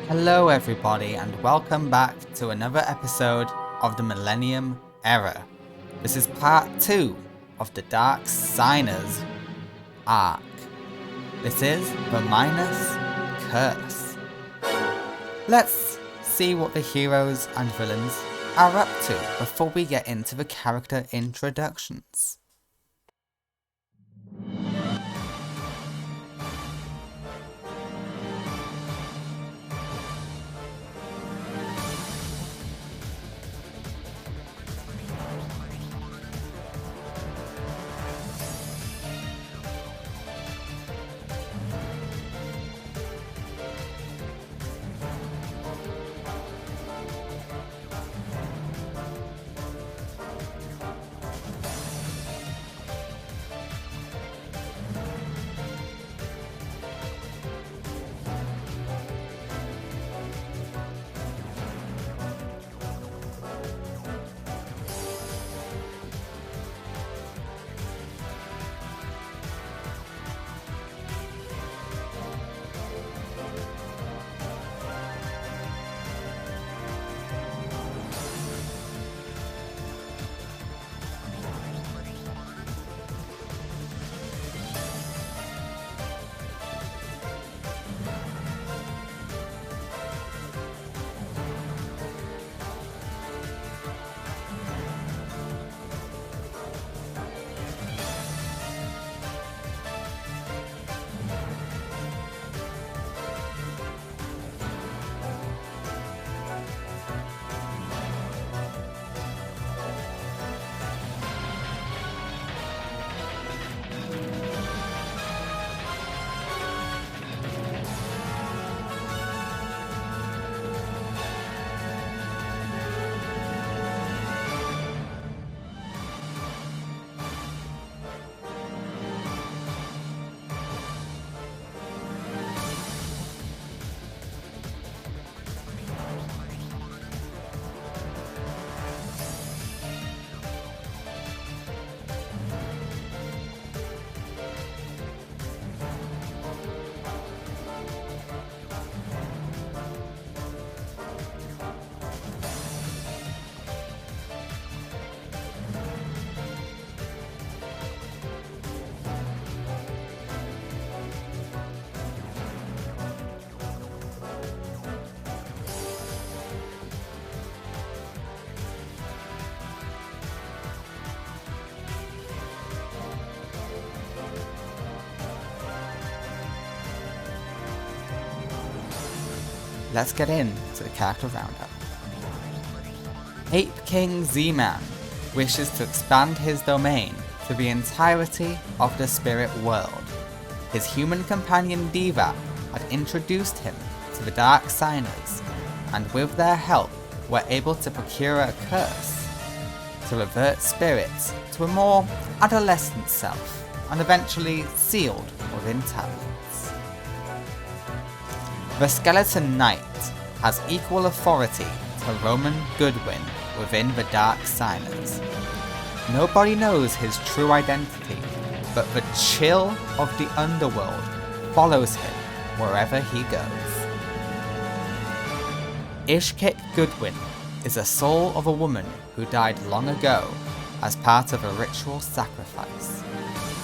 Hello everybody and welcome back to another episode of the Millennium Era. This is part 2 of the Dark Signers arc. This is the Minus Curse. Let's see what the heroes and villains are up to before we get into the character introductions. Let's get into the character roundup. Ape King Z-Man wishes to expand his domain to the entirety of the spirit world. His human companion Diva had introduced him to the Dark Signers, and with their help were able to procure a curse to revert spirits to a more adolescent self, and eventually sealed within tablets. The Skeleton Knight has equal authority to Roman Goodwin within the Dark Signers. Nobody knows his true identity, but the chill of the underworld follows him wherever he goes. Ishkik Goodwin is a soul of a woman who died long ago as part of a ritual sacrifice.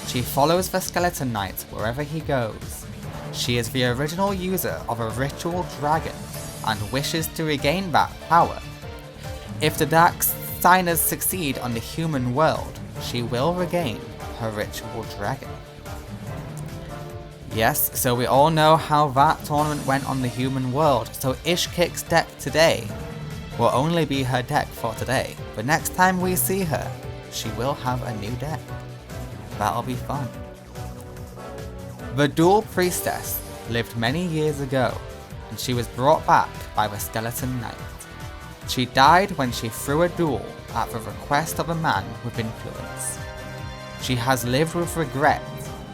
She follows the Skeleton Knight wherever he goes. She is the original user of a ritual dragon and wishes to regain that power. If the Dark Signers succeed on the human world, she will regain her ritual dragon. Yes, so we all know how that tournament went on the human world, so Ishkik's deck today will only be her deck for today, but next time we see her, she will have a new deck. That'll be fun. The Dual Priestess lived many years ago, and she was brought back by the Skeleton Knight. She died when she threw a duel at the request of a man with influence. She has lived with regret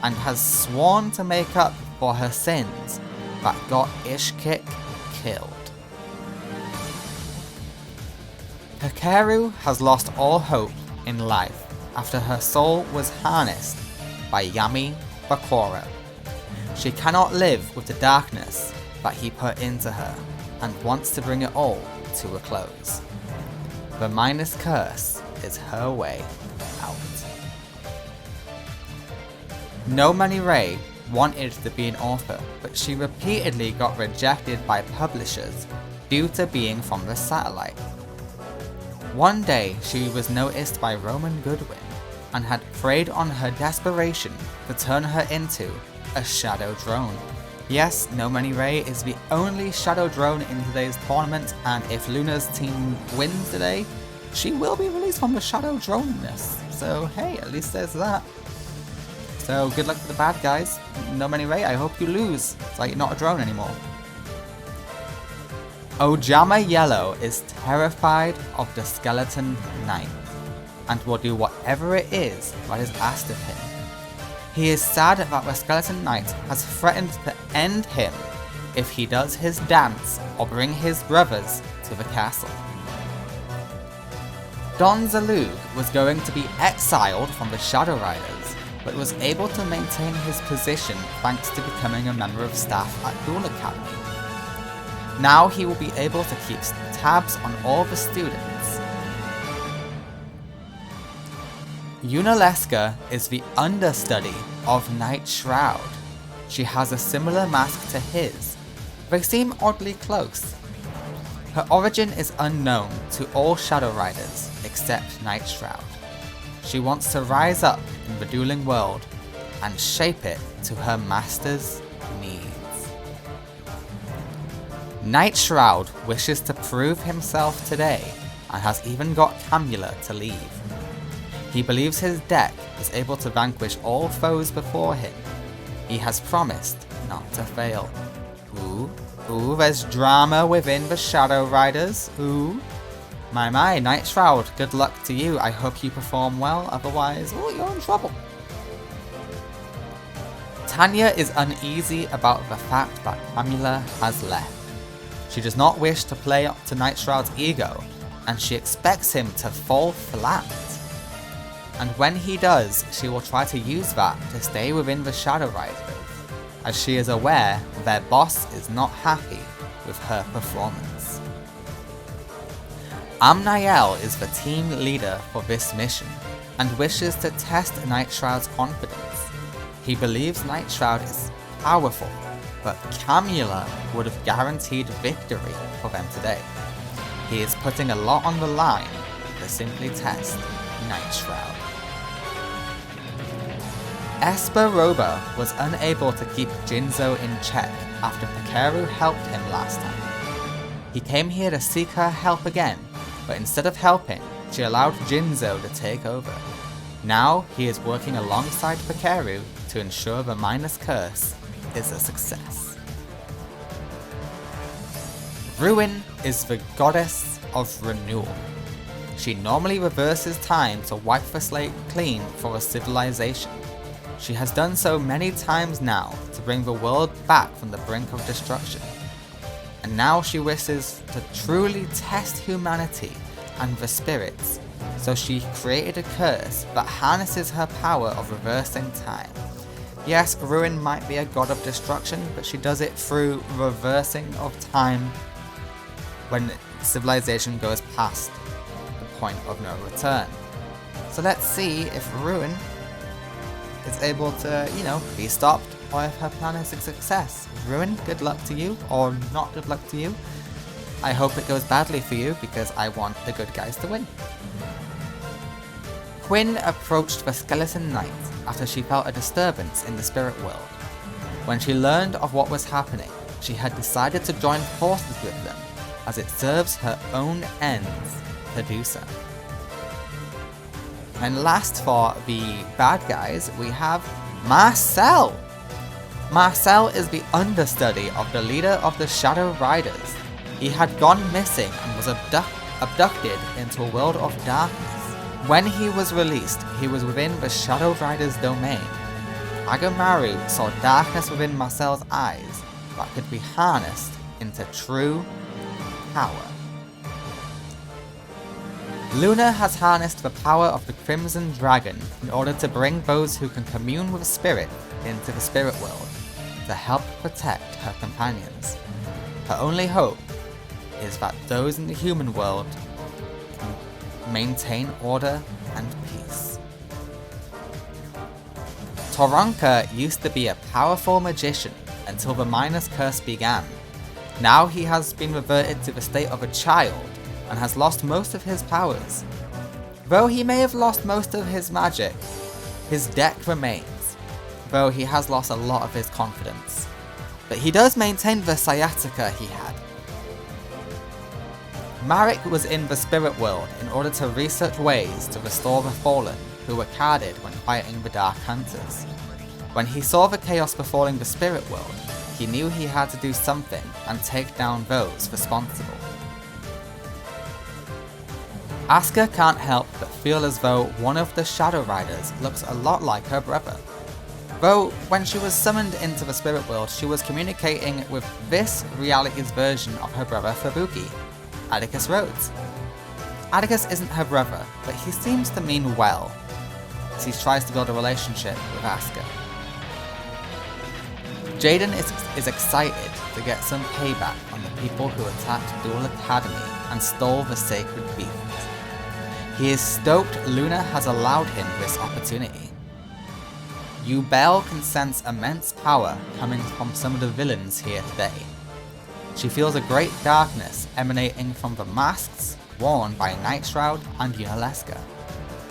and has sworn to make up for her sins that got Ishkik killed. Hikaru has lost all hope in life after her soul was harnessed by Yami Bakura. She cannot live with the darkness that he put into her, and wants to bring it all to a close. The Minus Curse is her way out. No Money Ray wanted to be an author, but she repeatedly got rejected by publishers due to being from the satellite. One day she was noticed by Roman Goodwin and had preyed on her desperation to turn her into a shadow drone. Yes, No Money Ray is the only shadow drone in today's tournament, and if Luna's team wins today, she will be released from the shadow droneness. So hey, at least there's that. So good luck to the bad guys. No Money Ray, I hope you lose. It's like you're not a drone anymore. Ojama Yellow is terrified of the Skeleton Knight and will do whatever it is that is asked of him. He is sad that the Skeleton Knight has threatened to end him if he does his dance or bring his brothers to the castle. Don Zalug was going to be exiled from the Shadow Riders, but was able to maintain his position thanks to becoming a member of staff at Duel Academy. Now he will be able to keep tabs on all the students. Yunalesca is the understudy of Night Shroud. She has a similar mask to his. They seem oddly close. Her origin is unknown to all Shadow Riders except Night Shroud. She wants to rise up in the dueling world and shape it to her master's needs. Night Shroud wishes to prove himself today and has even got Camula to leave. He believes his deck is able to vanquish all foes before him. He has promised not to fail. Ooh, there's drama within the Shadow Riders. Ooh. My, Night Shroud, good luck to you. I hope you perform well, otherwise, you're in trouble. Tanya is uneasy about the fact that Camula has left. She does not wish to play up to Night Shroud's ego, and she expects him to fall flat. And when he does, she will try to use that to stay within the Shadow Riders, as she is aware their boss is not happy with her performance. Amnael is the team leader for this mission, and wishes to test Night Shroud's confidence. He believes Night Shroud is powerful, but Camula would have guaranteed victory for them today. He is putting a lot on the line to simply test Night Shroud. Esperoba was unable to keep Jinzo in check after Pikaru helped him last time. He came here to seek her help again, but instead of helping, she allowed Jinzo to take over. Now he is working alongside Pikaru to ensure the Minus Curse is a success. Ruin is the goddess of renewal. She normally reverses time to wipe the slate clean for a civilization. She has done so many times now to bring the world back from the brink of destruction. And now she wishes to truly test humanity and the spirits, so she created a curse that harnesses her power of reversing time. Yes, Ruin might be a god of destruction, but she does it through reversing of time when civilization goes past the point of no return. So let's see if Ruin is able to, be stopped, or if her plan is a success. Ruin, good luck to you, or not good luck to you. I hope it goes badly for you, because I want the good guys to win. Quinn approached the Skeleton Knight after she felt a disturbance in the spirit world. When she learned of what was happening, she had decided to join forces with them, as it serves her own ends to do so. And last for the bad guys, we have Marcel. Marcel is the understudy of the leader of the Shadow Riders. He had gone missing and was abducted into a world of darkness. When he was released, he was within the Shadow Riders' domain. Agamaru saw darkness within Marcel's eyes that could be harnessed into true power. Luna has harnessed the power of the Crimson Dragon in order to bring those who can commune with spirit into the spirit world to help protect her companions. Her only hope is that those in the human world can maintain order and peace. Toronka used to be a powerful magician until the Miner's Curse began. Now he has been reverted to the state of a child and has lost most of his powers. Though he may have lost most of his magic, his deck remains, though he has lost a lot of his confidence. But he does maintain the sciatica he had. Marek was in the spirit world in order to research ways to restore the fallen who were carded when fighting the Dark Hunters. When he saw the chaos befalling the spirit world, he knew he had to do something and take down those responsible. Asuka can't help but feel as though one of the Shadow Riders looks a lot like her brother. Though, when she was summoned into the spirit world, she was communicating with this reality's version of her brother Fubuki, Atticus Rhodes. Atticus isn't her brother, but he seems to mean well, as he tries to build a relationship with Asuka. Jaden is excited to get some payback on the people who attacked Duel Academy and stole the sacred beast. He is stoked Luna has allowed him this opportunity. Yubel can sense immense power coming from some of the villains here today. She feels a great darkness emanating from the masks worn by Nightshroud and Yunalesca,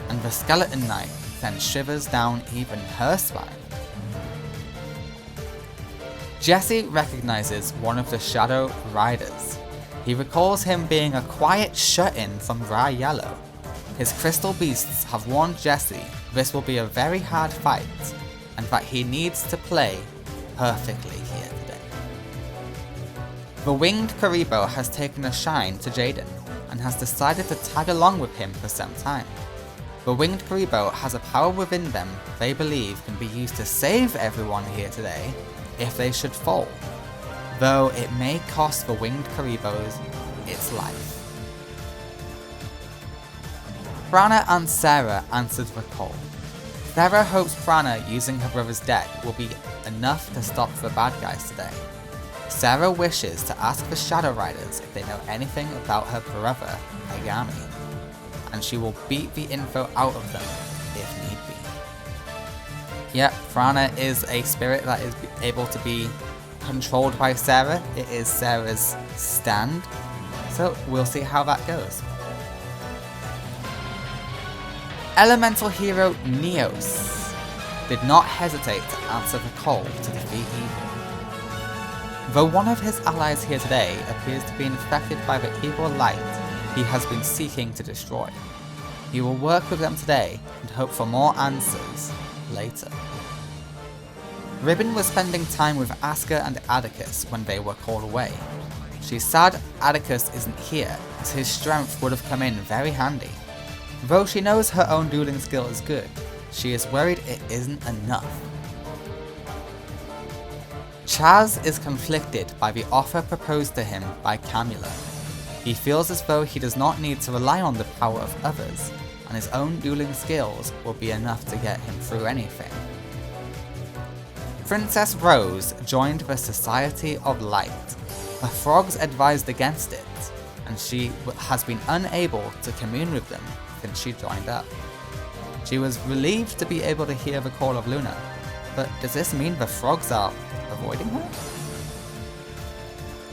and the Skeleton Knight sends shivers down even her spine. Jesse recognizes one of the Shadow Riders. He recalls him being a quiet shut-in from Dry Yellow. His crystal beasts have warned Jesse this will be a very hard fight, and that he needs to play perfectly here today. The Winged Karibo has taken a shine to Jaden, and has decided to tag along with him for some time. The Winged Karibo has a power within them they believe can be used to save everyone here today if they should fall, though it may cost the Winged Karibos its life. Prana and Sarah answered the call. Sarah hopes Prana using her brother's deck will be enough to stop the bad guys today. Sarah wishes to ask the Shadow Riders if they know anything about her brother, Megami, and she will beat the info out of them if need be. Yep, Prana is a spirit that is able to be controlled by Sarah. It is Sarah's stand, so we'll see how that goes. Elemental hero Neos did not hesitate to answer the call to defeat evil. Though one of his allies here today appears to be infected by the evil light he has been seeking to destroy, he will work with them today and hope for more answers later. Ribbon was spending time with Asuka and Atticus when they were called away. She's sad Atticus isn't here, as his strength would have come in very handy. Though she knows her own dueling skill is good, she is worried it isn't enough. Chaz is conflicted by the offer proposed to him by Camula. He feels as though he does not need to rely on the power of others, and his own dueling skills will be enough to get him through anything. Princess Rose joined the Society of Light. The frogs advised against it, and she has been unable to commune with them since she joined up. She was relieved to be able to hear the call of Luna, but does this mean the frogs are avoiding her?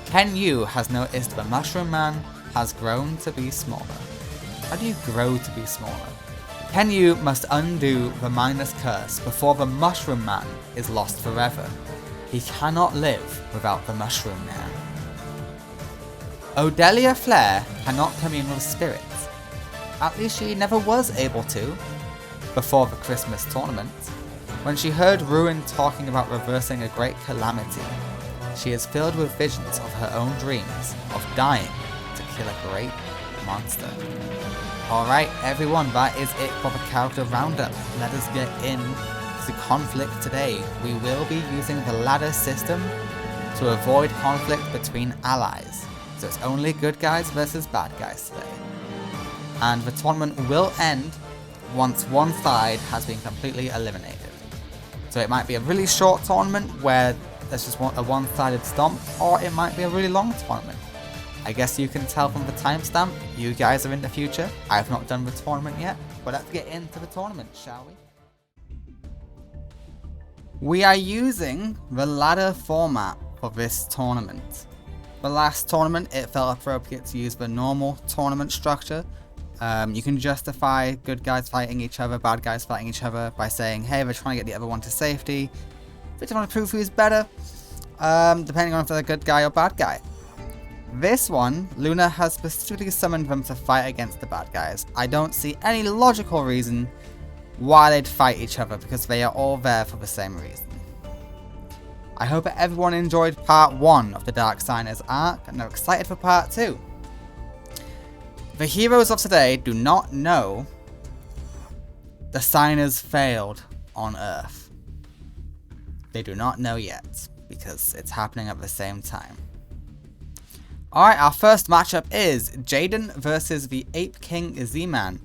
Ken Yu has noticed the Mushroom Man has grown to be smaller. How do you grow to be smaller? Ken Yu must undo the Miner's Curse before the Mushroom Man is lost forever. He cannot live without the Mushroom Man. Odelia Flair cannot commune with spirits. At least she never was able to before the Christmas tournament. When she heard Ruin talking about reversing a great calamity, she is filled with visions of her own dreams of dying to kill a great monster. Alright everyone, that is it for the character roundup. Let us get into conflict today. We will be using the ladder system to avoid conflict between allies. So it's only good guys versus bad guys today. And the tournament will end once one side has been completely eliminated. So it might be a really short tournament where there's just a one-sided stomp, or it might be a really long tournament I guess you can tell from the timestamp, you guys are in the future. I've not done the tournament yet, but let's get into the tournament, shall we? We are using the ladder format for this tournament. The last tournament, it felt appropriate to use the normal tournament structure. You can justify good guys fighting each other, bad guys fighting each other by saying, hey, they're trying to get the other one to safety. They just want to prove who's better, depending on if they're a good guy or bad guy. This one, Luna has specifically summoned them to fight against the bad guys. I don't see any logical reason why they'd fight each other because they are all there for the same reason. I hope that everyone enjoyed part 1 of the Dark Signers arc and are excited for part 2. The heroes of today do not know the Signers failed on Earth. They do not know yet because it's happening at the same time. Alright, our first matchup is Jaden versus the Ape King Z-Man.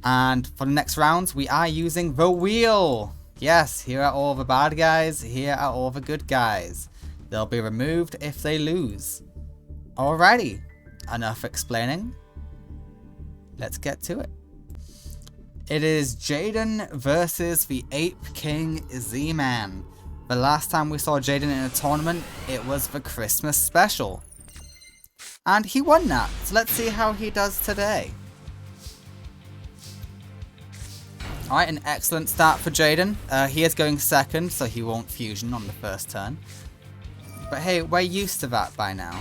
And for the next rounds, we are using the wheel. Yes, here are all the bad guys, here are all the good guys. They'll be removed if they lose. Alrighty, enough explaining. Let's get to it. It is Jaden versus the Ape King Z-Man. The last time we saw Jaden in a tournament, it was the Christmas special. And he won that, so let's see how he does today. Alright, an excellent start for Jaden. He is going second, so he won't fusion on the first turn. But hey, we're used to that by now.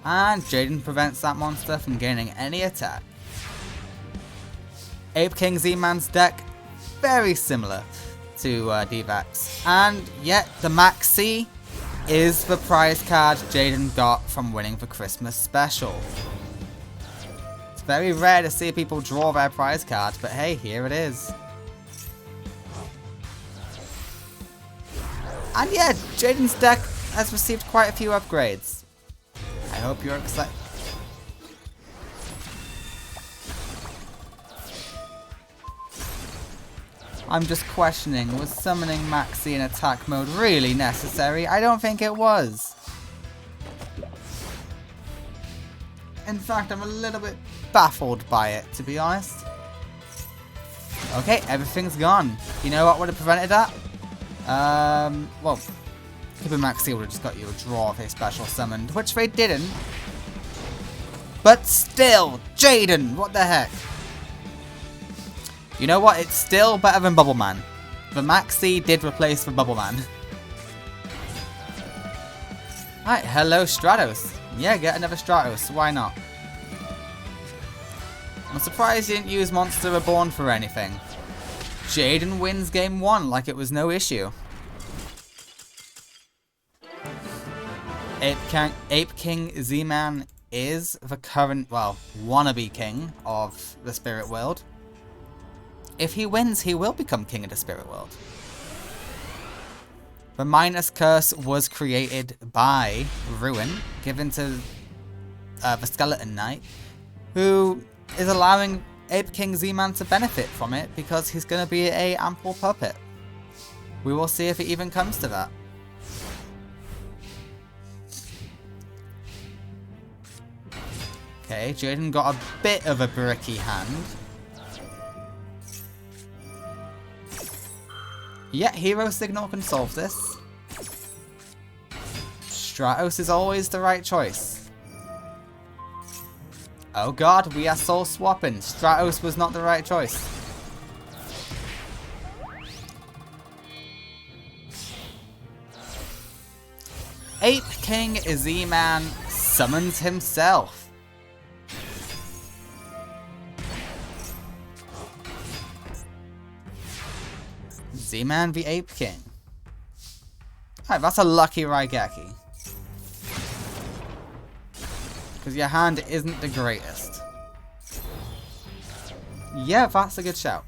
And Jaden prevents that monster from gaining any attack. Ape King Z-Man's deck, very similar to D-Vax. And yet, the Max C is the prize card Jaden got from winning the Christmas special. Very rare to see people draw their prize card, but hey, here it is. And yeah, Jaden's deck has received quite a few upgrades. I hope you're excited. I'm just questioning, was summoning Maxi in attack mode really necessary? I don't think it was. In fact, I'm a little bit baffled by it, to be honest. Okay, everything's gone. You know what would have prevented that? Well, Keeper Maxi would have just got you a draw if they special summoned, which they didn't. But still, Jaden, what the heck? You know what? It's still better than Bubble Man. The Maxi did replace the Bubble Man. Alright, hello Stratos. Yeah, get another Stratos, why not? I'm surprised you didn't use Monster Reborn for anything. Jaden wins game 1 like it was no issue. Ape King Z-Man is the current, well, wannabe king of the spirit world. If he wins, he will become king of the spirit world. The Minus Curse was created by Ruin, given to the Skeleton Knight, who is allowing Ape King Z-Man to benefit from it because he's going to be a ample puppet. We will see if it even comes to that. Okay, Jaden got a bit of a bricky hand. Yeah, Hero Signal can solve this. Stratos is always the right choice. Oh god, we are soul swapping. Stratos was not the right choice. Ape King Z-Man summons himself. Z-Man the Ape King. Alright, that's a lucky Raigeki. Because your hand isn't the greatest. Yeah, that's a good shout.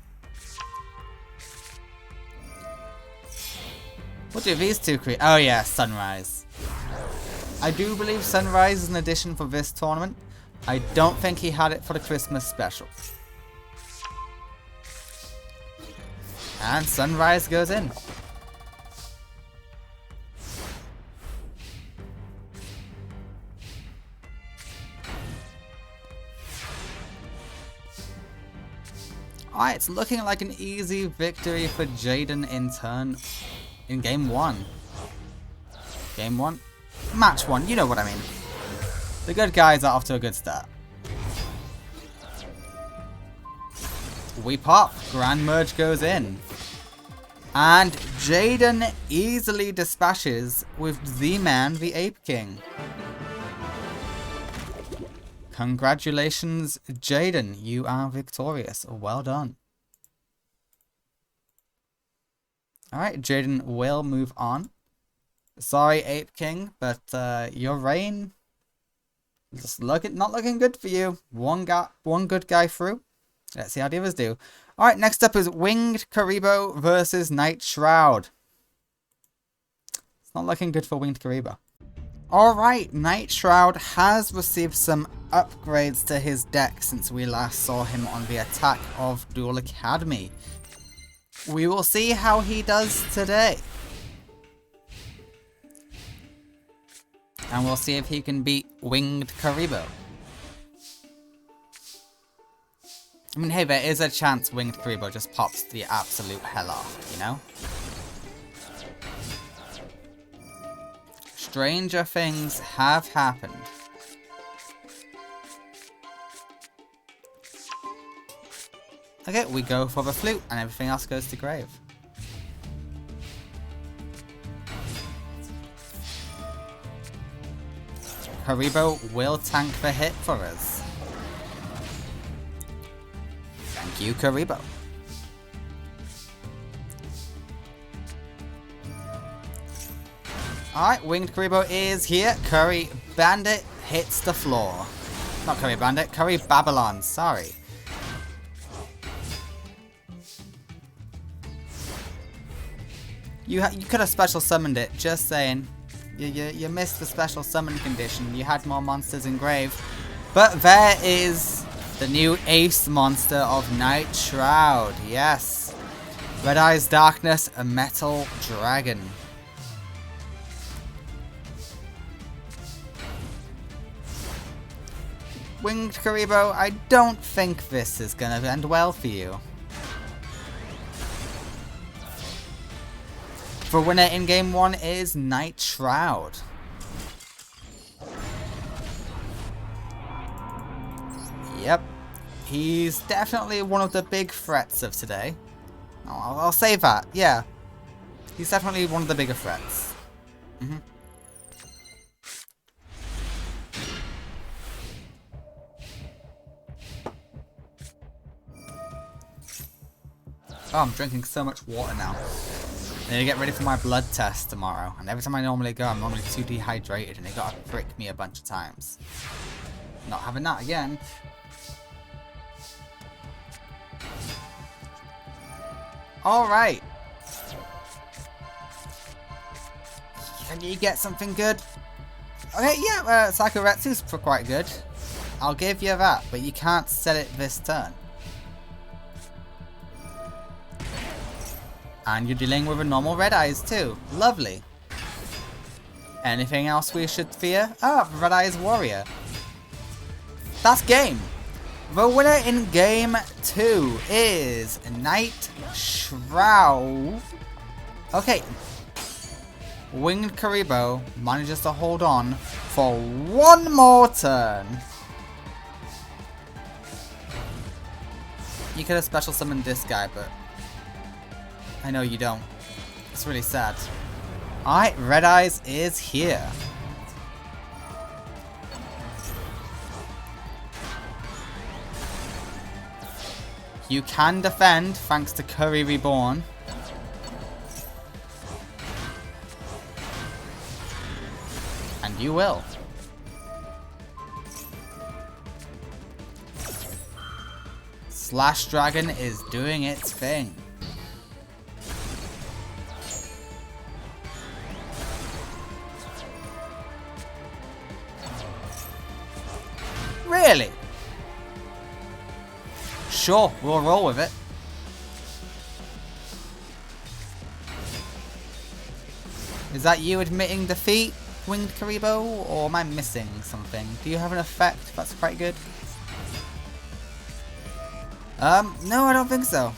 What do these two create? Oh yeah, Sunrise. I do believe Sunrise is an addition for this tournament. I don't think he had it for the Christmas special. And Sunrise goes in. Alright, it's looking like an easy victory for Jaden in turn in game 1. Game 1? Match 1, you know what I mean. The good guys are off to a good start. We pop. Grand Merge goes in. And Jaden easily dispatches with Z-Man the Ape King. Congratulations, Jaden. You are victorious. Well done. Alright, Jaden will move on. Sorry, Ape King, but your reign just not looking good for you. One good guy through. Let's see how the others do. Alright, next up is Winged Karibo versus Night Shroud. It's not looking good for Winged Karibo. Alright, Night Shroud has received some upgrades to his deck since we last saw him on the attack of Duel Academy. We will see how he does today. And we'll see if he can beat Winged Karibo. I mean, hey, there is a chance Winged Karibo just pops the absolute hell off, you know? Stranger things have happened. Okay, we go for the flute and everything else goes to grave. Karibo will tank the hit for us. Thank you, Karibo. Alright, Winged Karibo is here. Curry Bandit hits the floor. Not Curry Bandit, Curry Babylon, sorry. You could have special summoned it, just saying. You missed the special summon condition. You had more monsters in grave. But there is the new ace monster of Night Shroud. Yes. Red Eyes Darkness, a metal dragon. Winged Karibo, I don't think this is gonna end well for you. The winner in game 1 is Night Shroud. Yep. He's definitely one of the big threats of today. I'll say that, yeah. He's definitely one of the bigger threats. Oh, I'm drinking so much water now. I need to get ready for my blood test tomorrow. And every time I normally go, I'm normally too dehydrated and they gotta prick me a bunch of times. Not having that again. Alright. Can you get something good? Okay, yeah, Sakuretsu's quite good. I'll give you that, but you can't set it this turn. And you're dealing with a normal Red Eyes too. Lovely. Anything else we should fear? Ah, Red Eyes Warrior. That's game. The winner in game 2 is Night Shroud. Okay. Winged Karibo manages to hold on for one more turn. You could have special summoned this guy, but I know you don't. It's really sad. Alright, Red Eyes is here. You can defend thanks to Curry Reborn. And you will. Slash Dragon is doing its thing. Really? Sure, we'll roll with it. Is that you admitting defeat, Winged Karibo, or am I missing something? Do you have an effect that's quite good? No, I don't think so.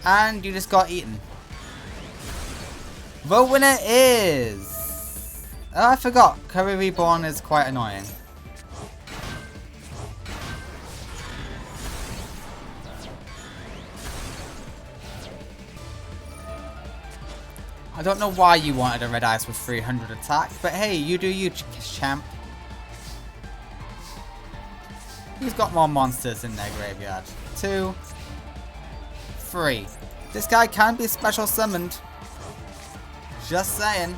And you just got eaten. The winner is... Oh, I forgot. Curry Reborn is quite annoying. I don't know why you wanted a red ice with 300 attack, but hey, you do you, champ. Who's got more monsters in their graveyard? 2, 3. This guy can be special summoned. Just saying.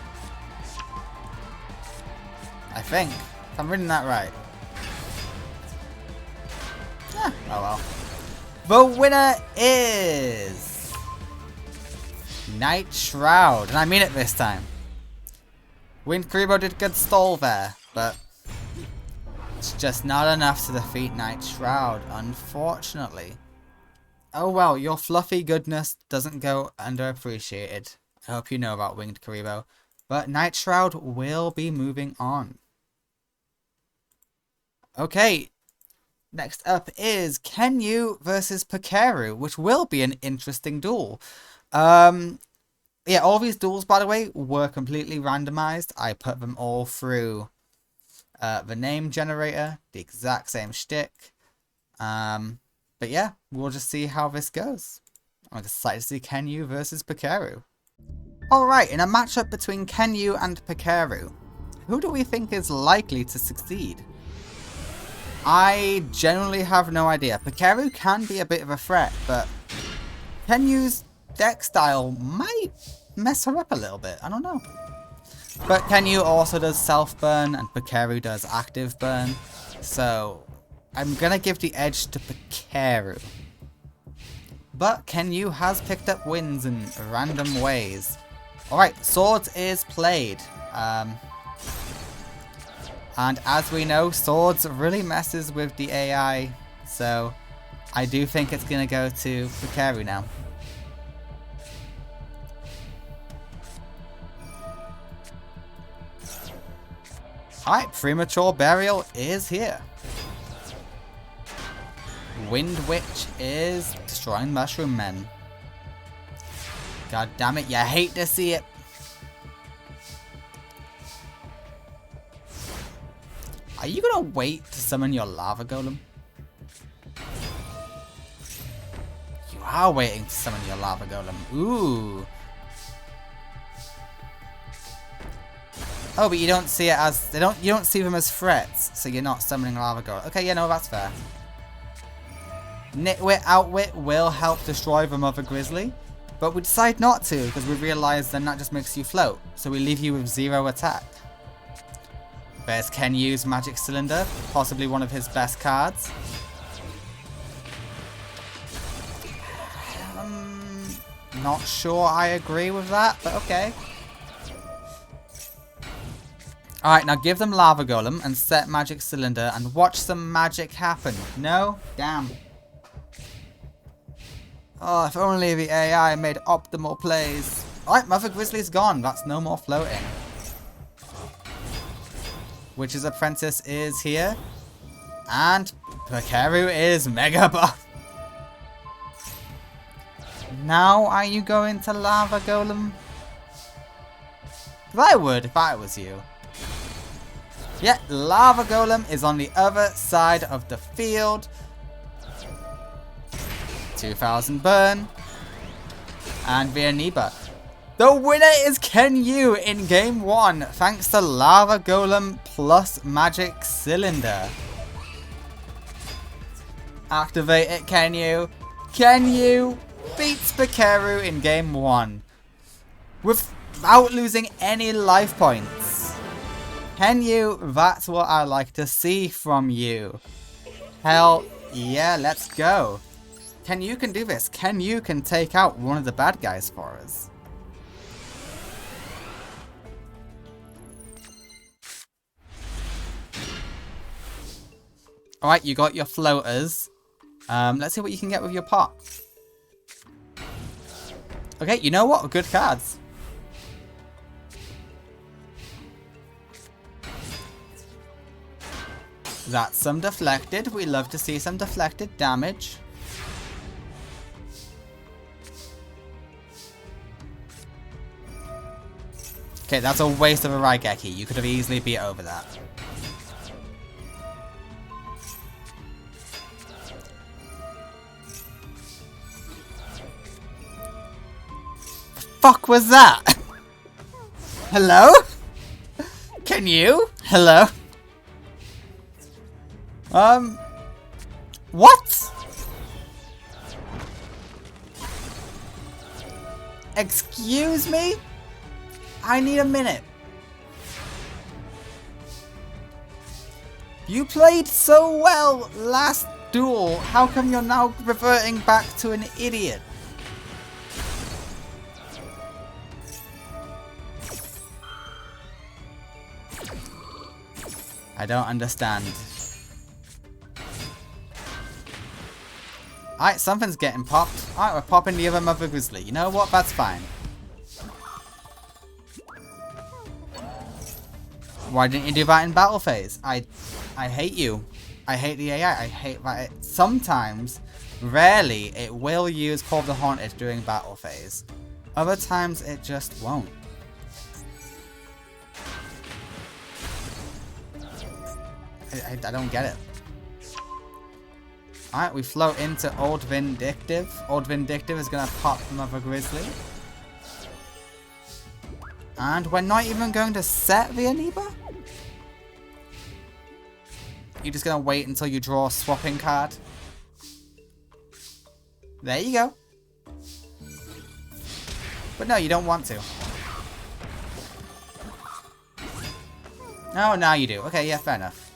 I think. If I'm reading that right. Yeah, oh well. The winner is... Night Shroud. And I mean it this time. Wind Kuriboh did good stall there, but... it's just not enough to defeat Night Shroud, unfortunately. Oh well, your fluffy goodness doesn't go underappreciated. I hope you know about Winged Kuriboh. But Night Shroud will be moving on. Okay, next up is Kenyu versus Pikaru, which will be an interesting duel. Yeah, all these duels, by the way, were completely randomized. I put them all through the name generator, the exact same shtick. But yeah, we'll just see how this goes. I'm excited to see Kenyu versus Pikaru. Alright, in a matchup between Kenyu and Pikaru, who do we think is likely to succeed? I genuinely have no idea. Pikaru can be a bit of a threat, but Kenyu's deck style might mess her up a little bit. I don't know. But Kenyu also does self-burn and Pikaru does active burn. So I'm going to give the edge to Pikaru. But Kenyu has picked up wins in random ways. Alright, Swords is played. And as we know, Swords really messes with the AI. So I do think it's going to go to Pikaru now. Alright, Premature Burial is here. Wind Witch is destroying Mushroom Men. God damn it, you hate to see it. Are you gonna wait to summon your Lava Golem? You are waiting to summon your Lava Golem. Ooh. Oh, but you don't see it as you don't see them as threats, so you're not summoning Lava Golem. Okay, yeah, no, that's fair. Nitwit Outwit will help destroy the Mother Grizzly, but we decide not to because we realise then that just makes you float, so we leave you with 0 attack. There's Kenyu's Magic Cylinder, possibly one of his best cards. Not sure I agree with that, but okay. Alright, now give them Lava Golem and set Magic Cylinder and watch some magic happen. No? Damn. Oh, if only the AI made optimal plays. Alright, Mother Grizzly's gone. That's no more floating. Witch's Apprentice is here. And Pikaru is mega buff. Now are you going to Lava Golem? I would if I was you. Yeah, Lava Golem is on the other side of the field. 2000 burn. And Vianiba. The winner is Kenyu in game 1, thanks to Lava Golem plus Magic Cylinder. Activate it, Kenyu. Kenyu beats Pikaru in game 1 without losing any life points. Kenyu, that's what I like to see from you. Hell yeah, let's go. Kenyu can do this. Kenyu can take out one of the bad guys for us. Alright, you got your floaters. Let's see what you can get with your pot. Okay, you know what? Good cards. That's some deflected. We love to see some deflected damage. Okay, that's a waste of a Raigeki. You could have easily beat over that. The fuck was that? Hello? Can you? Hello? What? Excuse me? I need a minute. You played so well last duel. How come you're now reverting back to an idiot? I don't understand. Alright, something's getting popped. Alright, we're popping the other Mother Grizzly. You know what? That's fine. Why didn't you do that in battle phase? I hate you. I hate the AI. I hate that it sometimes, rarely, it will use Call of the Haunted during battle phase. Other times it just won't. I don't get it. Alright, we float into Old Vindictive. Old Vindictive is going to pop Mother Grizzly. And we're not even going to set the Aniba? You're just going to wait until you draw a swapping card? There you go. But no, you don't want to. Oh, now you do. Okay, yeah, fair enough.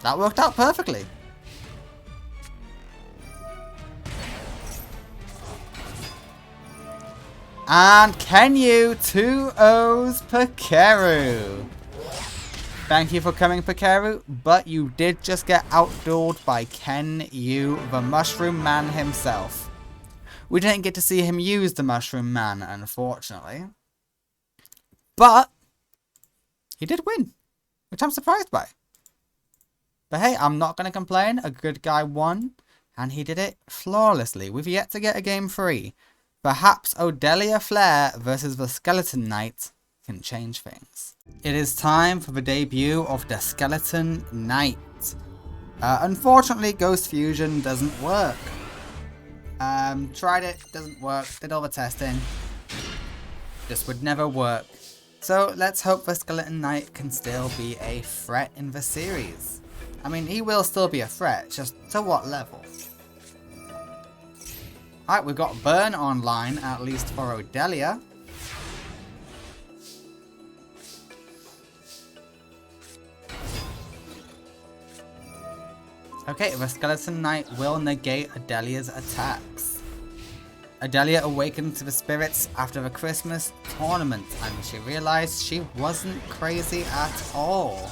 That worked out perfectly. And Kenyu 2-0's Pikaru. Thank you for coming, Pikaru, but you did just get outdueled by Kenyu, the Mushroom Man himself. We didn't get to see him use the Mushroom Man, unfortunately. But he did win, which I'm surprised by. But hey, I'm not going to complain. A good guy won, and he did it flawlessly. We've yet to get a game 3. Perhaps Odelia Flare versus the Skeleton Knight can change things. It is time for the debut of the Skeleton Knight. Unfortunately, Ghost Fusion doesn't work. Tried it, doesn't work, did all the testing. This would never work. So let's hope the Skeleton Knight can still be a threat in the series. I mean, he will still be a threat, just to what level? Alright, we've got Burn online, at least for Odelia. Okay, the Skeleton Knight will negate Odelia's attacks. Odelia awakened to the spirits after the Christmas tournament, and she realized she wasn't crazy at all.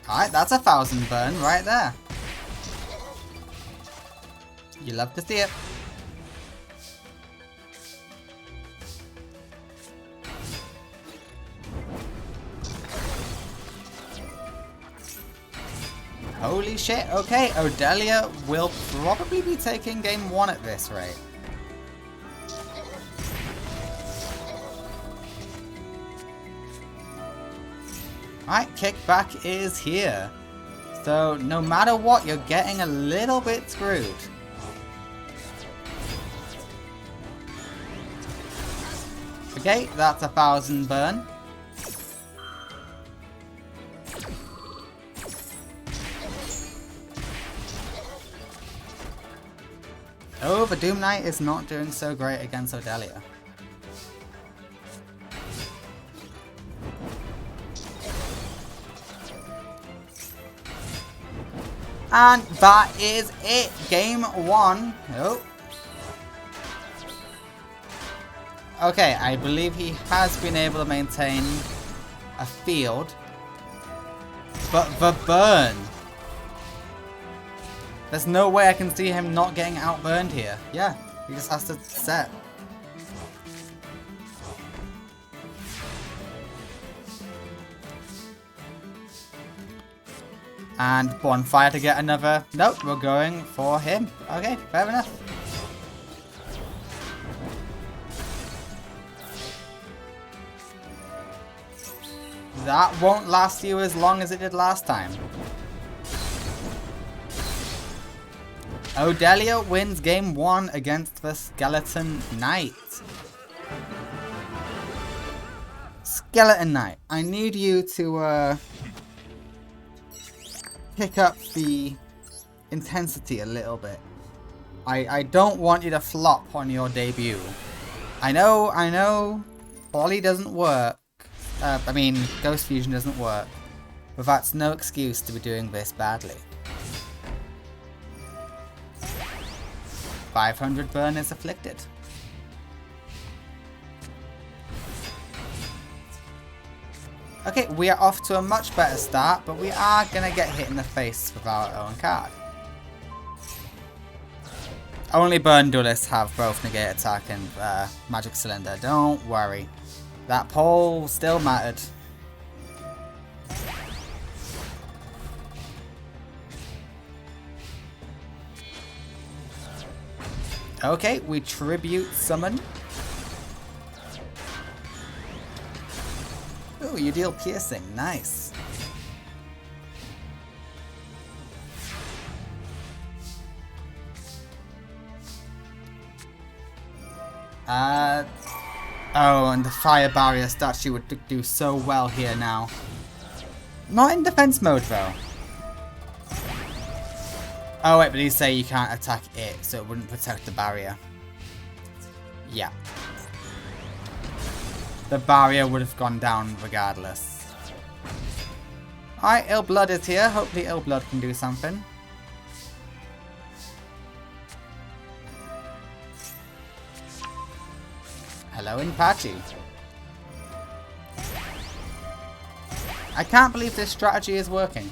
Alright, that's 1,000 burn right there. You love to see it. Holy shit, okay, Odelia will probably be taking game 1 at this rate. Alright, kickback is here. So no matter what, you're getting a little bit screwed. Okay, that's 1,000 burn. Oh, the Doom Knight is not doing so great against Odelia. And that is it. Game 1. Oh. Okay, I believe he has been able to maintain a field. But the burn. There's no way I can see him not getting outburned here. Yeah, He just has to set. And bonfire to get another. Nope, we're going for him. Okay, fair enough. That won't last you as long as it did last time. Odelia wins game 1 against the Skeleton Knight. Skeleton Knight, I need you to pick up the intensity a little bit. I don't want you to flop on your debut. I know, Poly doesn't work. I mean, Ghost Fusion doesn't work. But that's no excuse to be doing this badly. 500 burn is afflicted. Okay, we are off to a much better start, but we are going to get hit in the face with our own card. Only burn duelists have both negate attack and magic cylinder. Don't worry. That pole still mattered. Okay, we tribute summon. Ooh, you deal piercing. Nice. Oh, and the fire barrier statue would do so well here now. Not in defense mode though. Oh wait, but he say you can't attack it, so it wouldn't protect the barrier. Yeah. The barrier would have gone down regardless. Alright, Illblood is here. Hopefully Illblood can do something. Hello, Inpachi. I can't believe this strategy is working.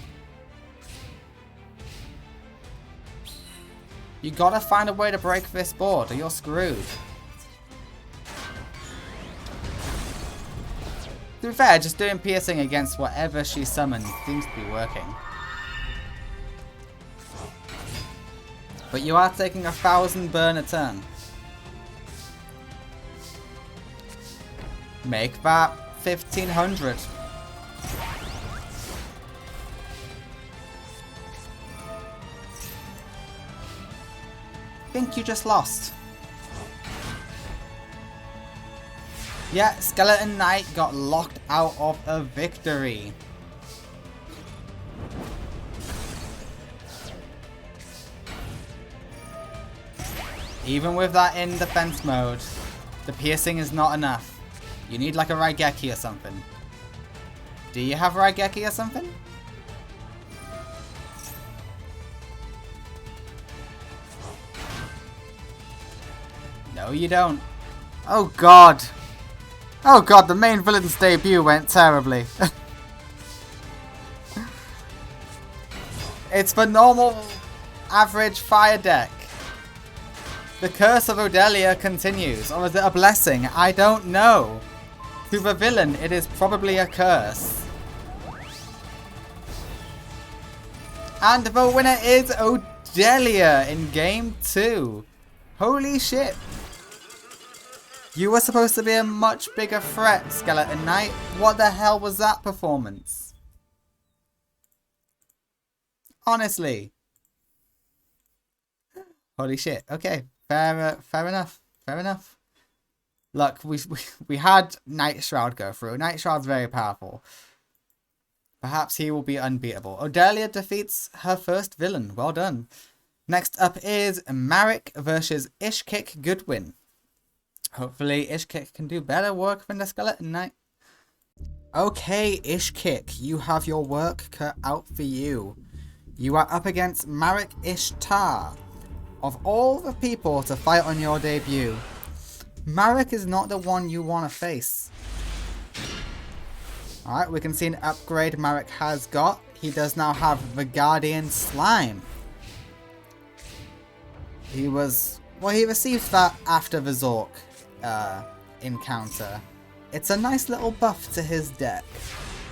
You gotta find a way to break this board or you're screwed. To be fair, just doing piercing against whatever she summons seems to be working. But you are taking 1,000 burn a turn. Make that 1,500. Think you just lost. Yeah, Skeleton Knight got locked out of a victory. Even with that in defense mode, the piercing is not enough. You need like a Raigeki or something. Do you have Raigeki or something? No, you don't. Oh god. Oh god, the main villain's debut went terribly. It's the normal, average fire deck. The curse of Odelia continues, or is it a blessing? I don't know. To the villain, it is probably a curse. And the winner is Odelia in game 2. Holy shit. You were supposed to be a much bigger threat, Skeleton Knight. What the hell was that performance? Honestly. Holy shit. Okay. Fair enough. Fair enough. Look, we had Night Shroud go through. Night Shroud's very powerful. Perhaps he will be unbeatable. Odelia defeats her first villain. Well done. Next up is Marek versus Ishkick Goodwin. Hopefully Ishkick can do better work than the Skeleton Knight. Okay, Ishkick, you have your work cut out for you. You are up against Marek Ishtar. Of all the people to fight on your debut, Marek is not the one you want to face. Alright, we can see an upgrade Marek has got. He does now have the Guardian Slime. He was Well, he received that after the Zork encounter. It's a nice little buff to his deck.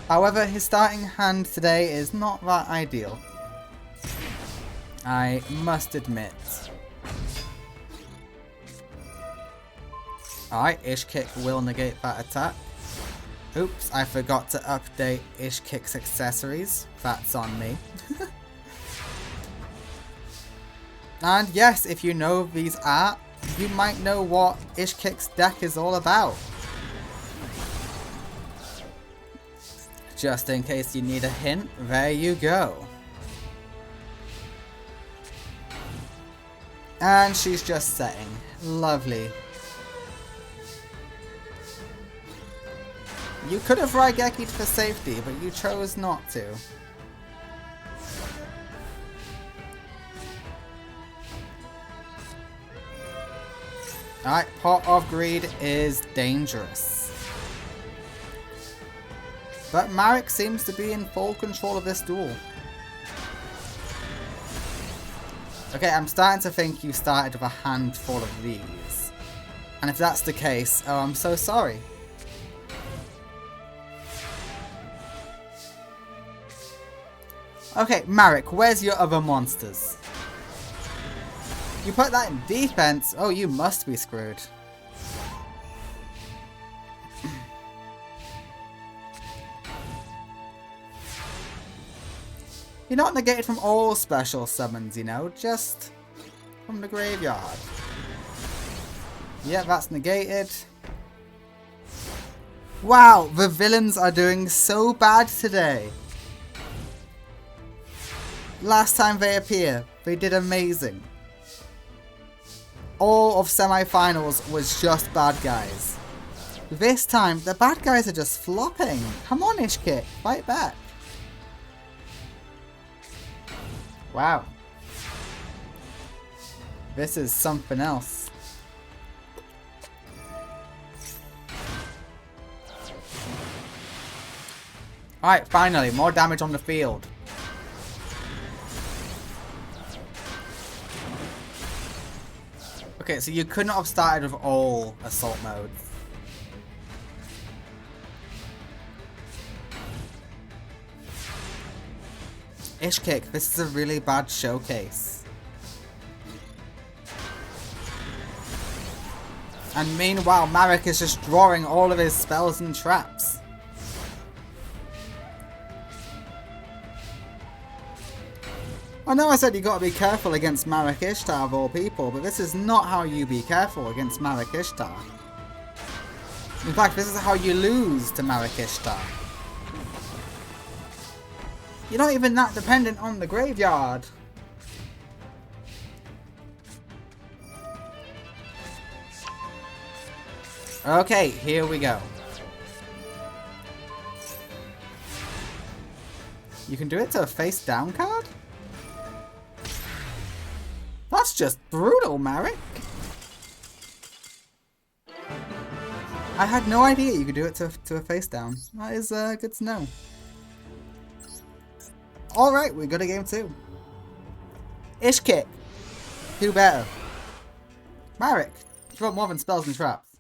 However, his starting hand today is not that ideal. I must admit. Alright, Ishkick will negate that attack. Oops, I forgot to update Ishkick's accessories. That's on me. And yes, if you know these art, you might know what Ishkick's deck is all about. Just in case you need a hint, there you go. And she's just setting. Lovely. You could have Raigeki'd for safety, but you chose not to. Alright, Pot of Greed is dangerous. But Marek seems to be in full control of this duel. Okay, I'm starting to think you started with a handful of these. And if that's the case, oh, I'm so sorry. Okay, Marek, where's your other monsters? You put that in defense? Oh, you must be screwed. You're not negated from all special summons, you know, just from the graveyard. Yeah, that's negated. Wow, the villains are doing so bad today. Last time they appeared, they did amazing. All of semi-finals was just bad guys. This time, the bad guys are just flopping. Come on, Ishkick, fight back. Wow. This is something else. Alright, finally, more damage on the field. Okay, so you couldn't have started with all assault modes. Ishkick, this is a really bad showcase. And meanwhile, Marek is just drawing all of his spells and traps. I know I said you gotta be careful against Marek Ishtar of all people, but this is not how you be careful against Marek Ishtar. In fact, this is how you lose to Marek Ishtar. You're not even that dependent on the graveyard. Okay, here we go. You can do it to a face down card? That's just brutal, Marek. I had no idea you could do it to a face down. That is good to know. Alright, we go to game 2. Ishkick. Do better. Marek. Draw more than spells and traps.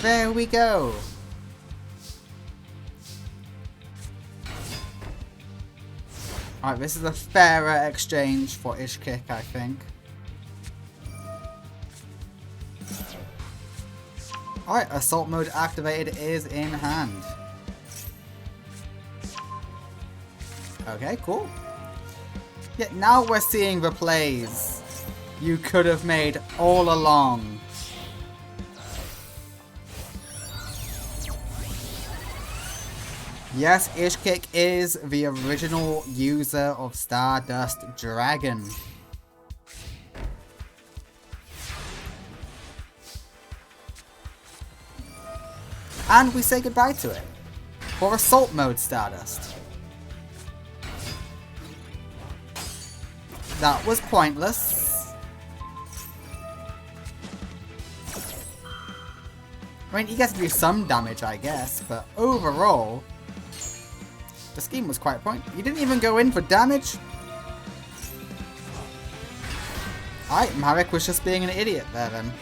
There we go. Alright, this is a fairer exchange for Ishkick, I think. Alright, assault mode activated is in hand. Okay, cool. Yeah, now we're seeing the plays you could have made all along. Yes, Ishkick is the original user of Stardust Dragon. And we say goodbye to it for Assault Mode Stardust. That was pointless. I mean, he gets to do some damage, I guess, but overall, the scheme was quite pointless. You didn't even go in for damage. Alright, Marek was just being an idiot there then.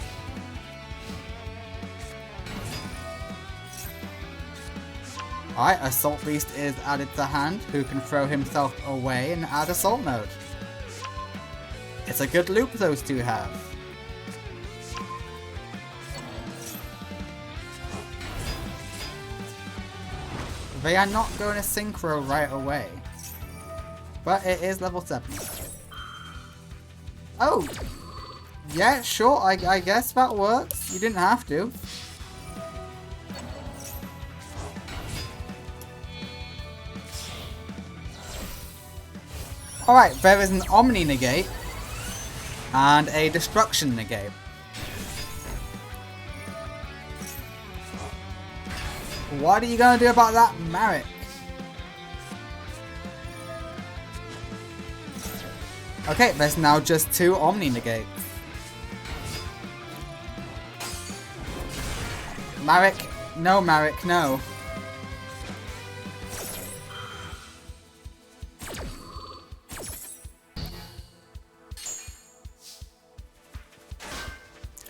Alright, Assault Beast is added to hand, who can throw himself away and add Assault Mode. It's a good loop those two have. They are not going to synchro right away. But it is level 7. Oh! Yeah, sure, I guess that works. You didn't have to. Alright, there is an Omni negate and a Destruction negate. What are you going to do about that, Marek? Okay, there's now just 2 Omni negates. Marek, no, Marek, no.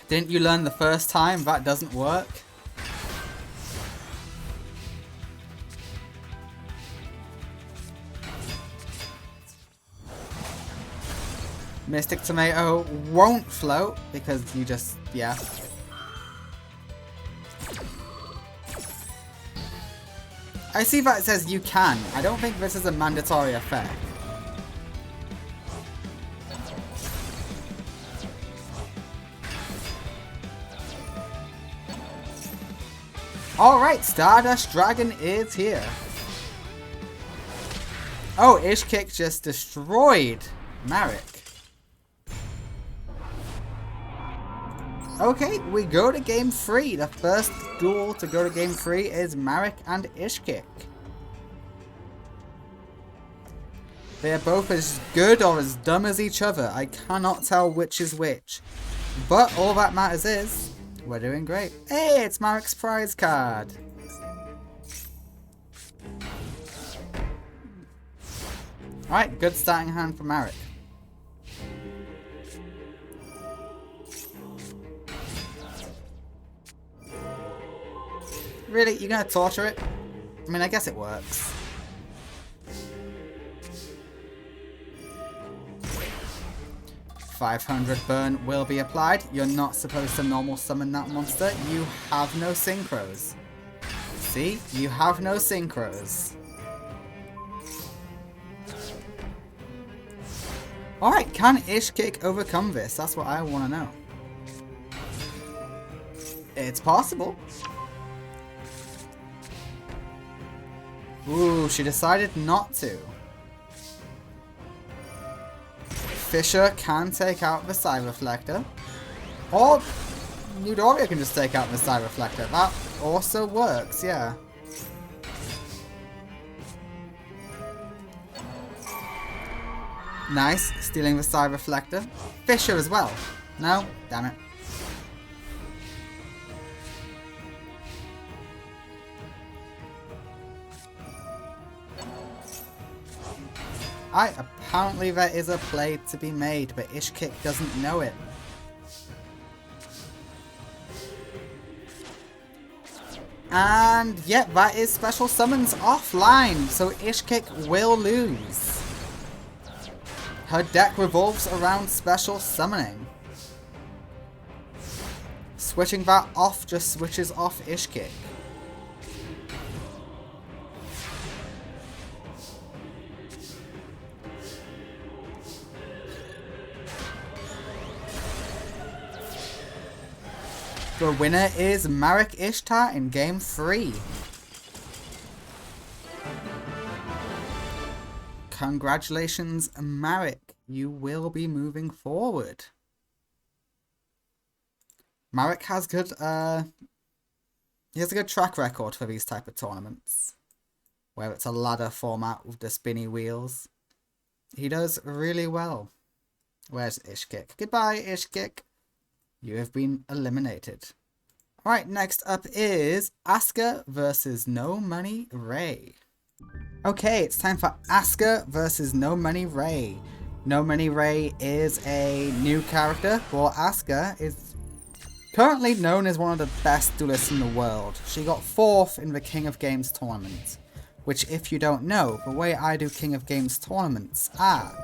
Didn't you learn the first time that doesn't work? Mystic Tomato won't float because you just, yeah. I see that it says you can. I don't think this is a mandatory effect. Alright, Stardust Dragon is here. Oh, Ishkick just destroyed Marek. Okay, we go to game 3. The first duel to go to game 3 is Marek and Ishkick. They are both as good or as dumb as each other. I cannot tell which is which. But all that matters is, we're doing great. Hey, it's Marek's prize card. Alright, good starting hand for Marek. Really? You're gonna torture it? I mean, I guess it works. $500 burn will be applied. You're not supposed to normal summon that monster. You have no synchros. See? You have no synchros. Alright, can Ishkick overcome this? That's what I want to know. It's possible. Ooh, she decided not to. Fisher can take out the Side Reflector. Or Newdoria can just take out the Side Reflector. That also works, yeah. Nice, stealing the Side Reflector. Fisher as well. No? Damn it. Apparently there is a play to be made, but Ishkick doesn't know it. And yeah, that is special summons offline, so Ishkick will lose. Her deck revolves around special summoning. Switching that off just switches off Ishkick. The winner is Marek Ishtar in game 3. Congratulations, Marek. You will be moving forward. Marek has good, he has a good track record for these type of tournaments, where it's a ladder format with the spinny wheels. He does really well. Where's Ishkick? Goodbye, Ishkick. You have been eliminated. Alright, next up is Asuka versus No Money Ray. Okay, it's time for Asuka versus No Money Ray. No Mini Ray is a new character, while Asuka is currently known as one of the best duelists in the world. She got 4th in the King of Games tournament, which if you don't know, the way I do King of Games tournaments are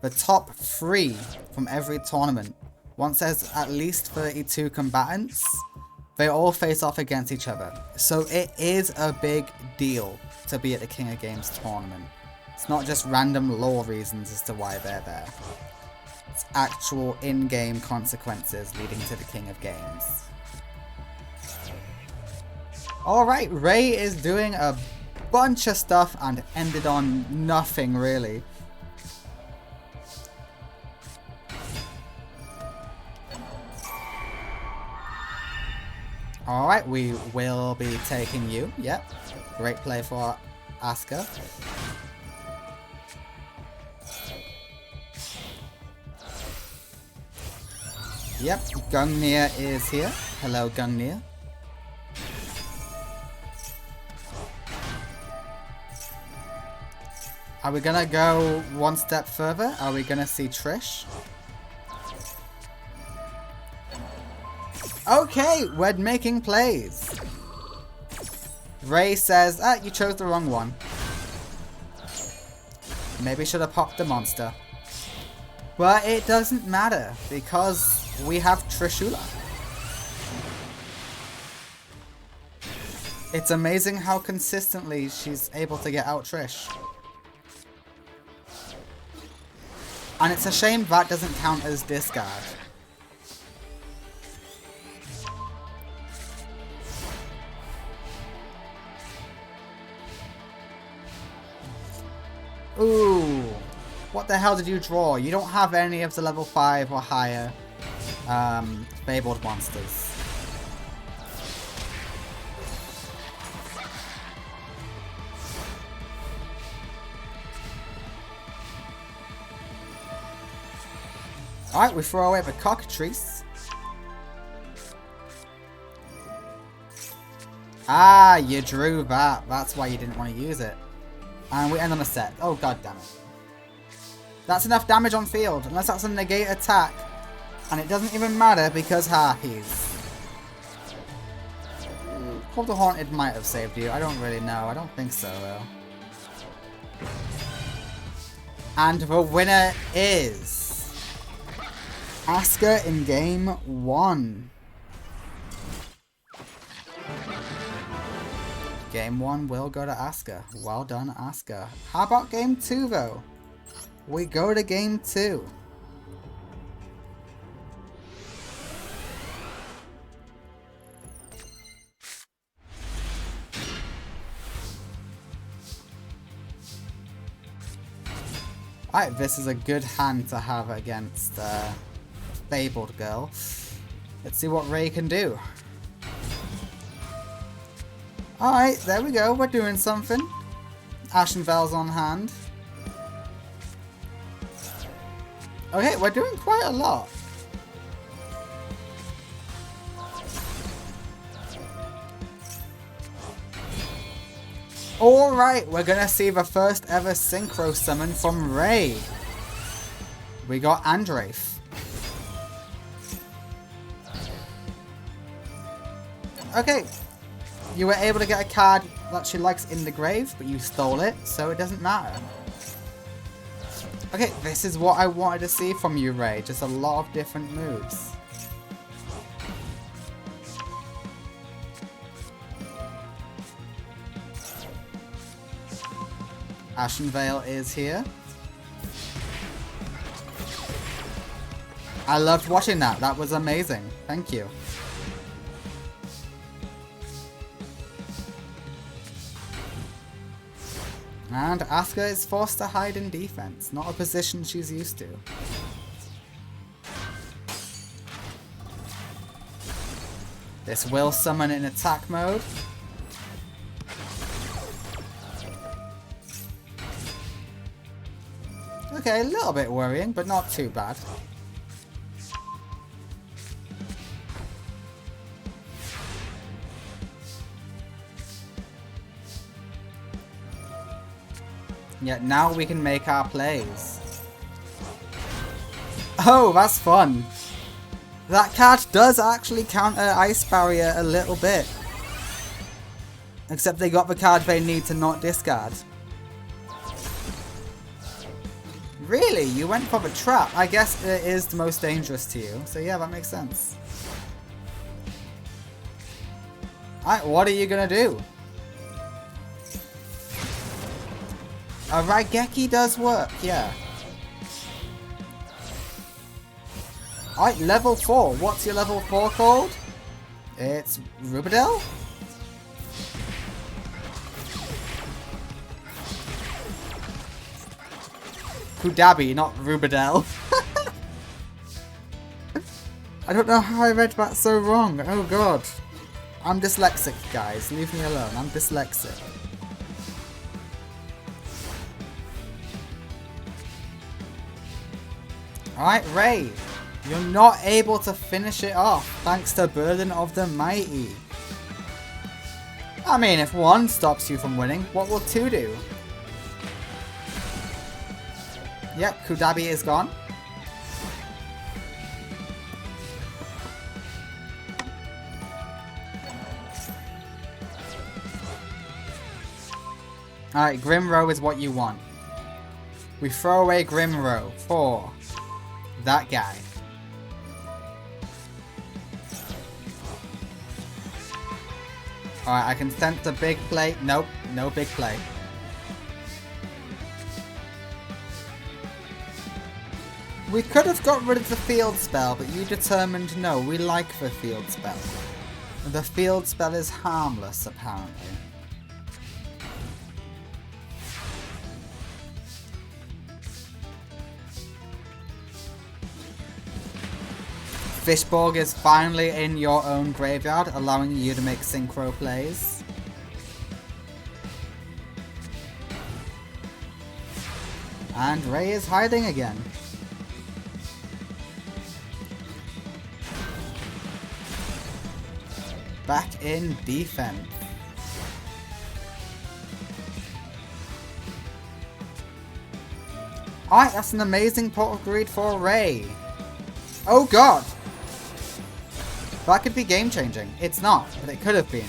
the top 3 from every tournament. Once there's at least 32 combatants, they all face off against each other. So it is a big deal to be at the King of Games tournament. It's not just random lore reasons as to why they're there. It's actual in-game consequences leading to the King of Games. Alright, Ray is doing a bunch of stuff and ended on nothing really. Alright, we will be taking you. Yep. Great play for Asuka. Yep, Gungnir is here. Hello, Gungnir. Are we gonna go one step further? Are we gonna see Trish? Okay, we're making plays. Ray says, you chose the wrong one. Maybe should have popped the monster. But it doesn't matter, because we have Trishula. It's amazing how consistently she's able to get out Trish. And it's a shame that doesn't count as discard. Ooh, what the hell did you draw? You don't have any of the level 5 or higher fabled monsters. Alright, we throw away the cockatrice. Ah, you drew that. That's why you didn't want to use it. And we end on a set. Oh, god damn it. That's enough damage on field, unless that's a negate attack. And it doesn't even matter because Harpies. Call the Haunted might have saved you. I don't really know. I don't think so, though. And the winner is Asuka in game 1. Game 1 will go to Asuka. Well done, Asuka. How about game 2, though? We go to game 2. Alright, this is a good hand to have against Fabled Girl. Let's see what Ray can do. Alright, there we go. We're doing something. Ashen Veil's on hand. Okay, we're doing quite a lot. Alright, we're gonna see the first ever synchro summon from Ray. We got Andraith. Okay. You were able to get a card that she likes in the grave, but you stole it, so it doesn't matter. Okay, this is what I wanted to see from you, Ray. Just a lot of different moves. Ashen Veil is here. I loved watching that. That was amazing. Thank you. And Asuka is forced to hide in defense, not a position she's used to. This will summon in attack mode. Okay, a little bit worrying, but not too bad. Yeah, now we can make our plays. Oh, that's fun. That card does actually counter Ice Barrier a little bit. Except they got the card they need to not discard. Really? You went for the trap? I guess it is the most dangerous to you. So yeah, that makes sense. Alright, what are you gonna do? A Raigeki does work, yeah. Alright, level 4. What's your level 4 called? It's Rubidel? Kudabi, not Rubidel. I don't know how I read that so wrong. Oh god. I'm dyslexic, guys. Leave me alone. I'm dyslexic. Alright, Ray. You're not able to finish it off thanks to Burden of the Mighty. I mean, if 1 stops you from winning, what will 2 do? Yep, Kudabi is gone. Alright, Grimrow is what you want. We throw away Grimrow for that guy. Alright, I can sense a big play. Nope, no big play. We could have got rid of the field spell, but you determined no, we like the field spell. The field spell is harmless, apparently. Fishborg is finally in your own graveyard, allowing you to make synchro plays. And Ray is hiding again. Back in defense. Alright, that's an amazing pot of greed for Ray. Oh god! That could be game changing. It's not, but it could have been.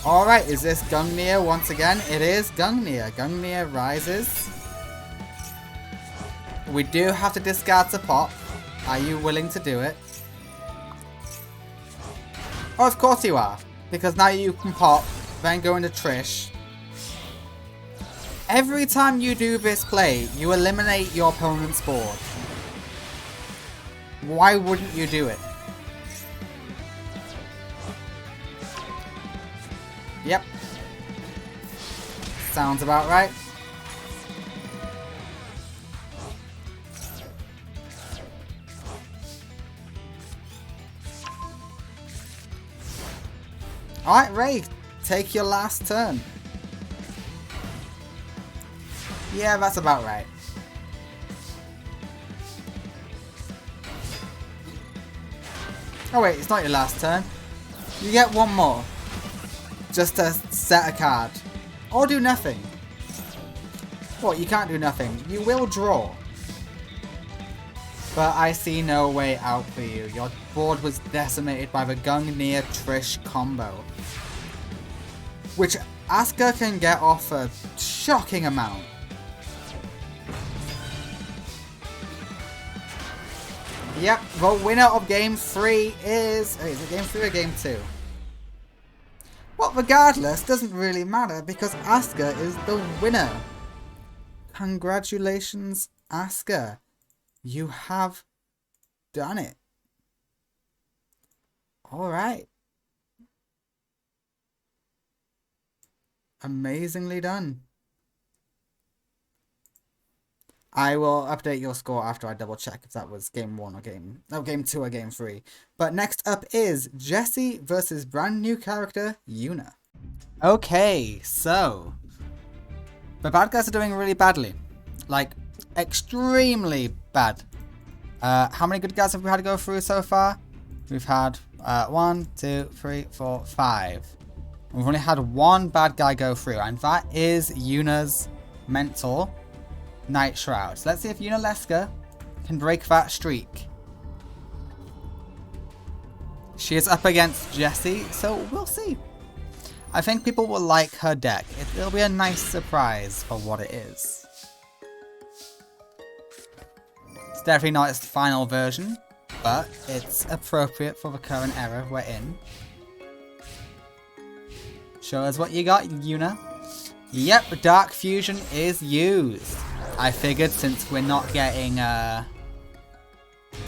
Alright, is this Gungnir once again? It is Gungnir. Gungnir rises. We do have to discard to pop. Are you willing to do it? Oh, of course you are. Because now you can pop, then go into Trish. Every time you do this play, you eliminate your opponent's board. Why wouldn't you do it? Yep. Sounds about right. Alright, Ray, take your last turn. Yeah, that's about right. Oh wait, it's not your last turn. You get one more. Just to set a card. Or do nothing. What, you can't do nothing. You will draw. But I see no way out for you. Your board was decimated by the Gungnir Trish combo. Which Asuka can get off a shocking amount. Yep, the winner of game 3 is... Hey, is it game 3 or game 2? Well, regardless, doesn't really matter because Asuka is the winner. Congratulations, Asuka. You have done it. Alright. Amazingly done. I will update your score after I double check if that was game 1 or game 2 or game 3. But next up is Jessie versus brand new character Yuna. Okay, so the bad guys are doing really badly. Like, extremely bad. How many good guys have we had to go through so far? We've had 1, 2, 3, 4, 5. We've only had one bad guy go through, and that is Yuna's mentor, Night Shroud. So let's see if Yuna Leska can break that streak. She is up against Jessie, so we'll see. I think people will like her deck. It'll be a nice surprise for what it is. It's definitely not its final version, but it's appropriate for the current era we're in. Show us what you got, Yuna. Yep, Dark Fusion is used. I figured since we're not getting the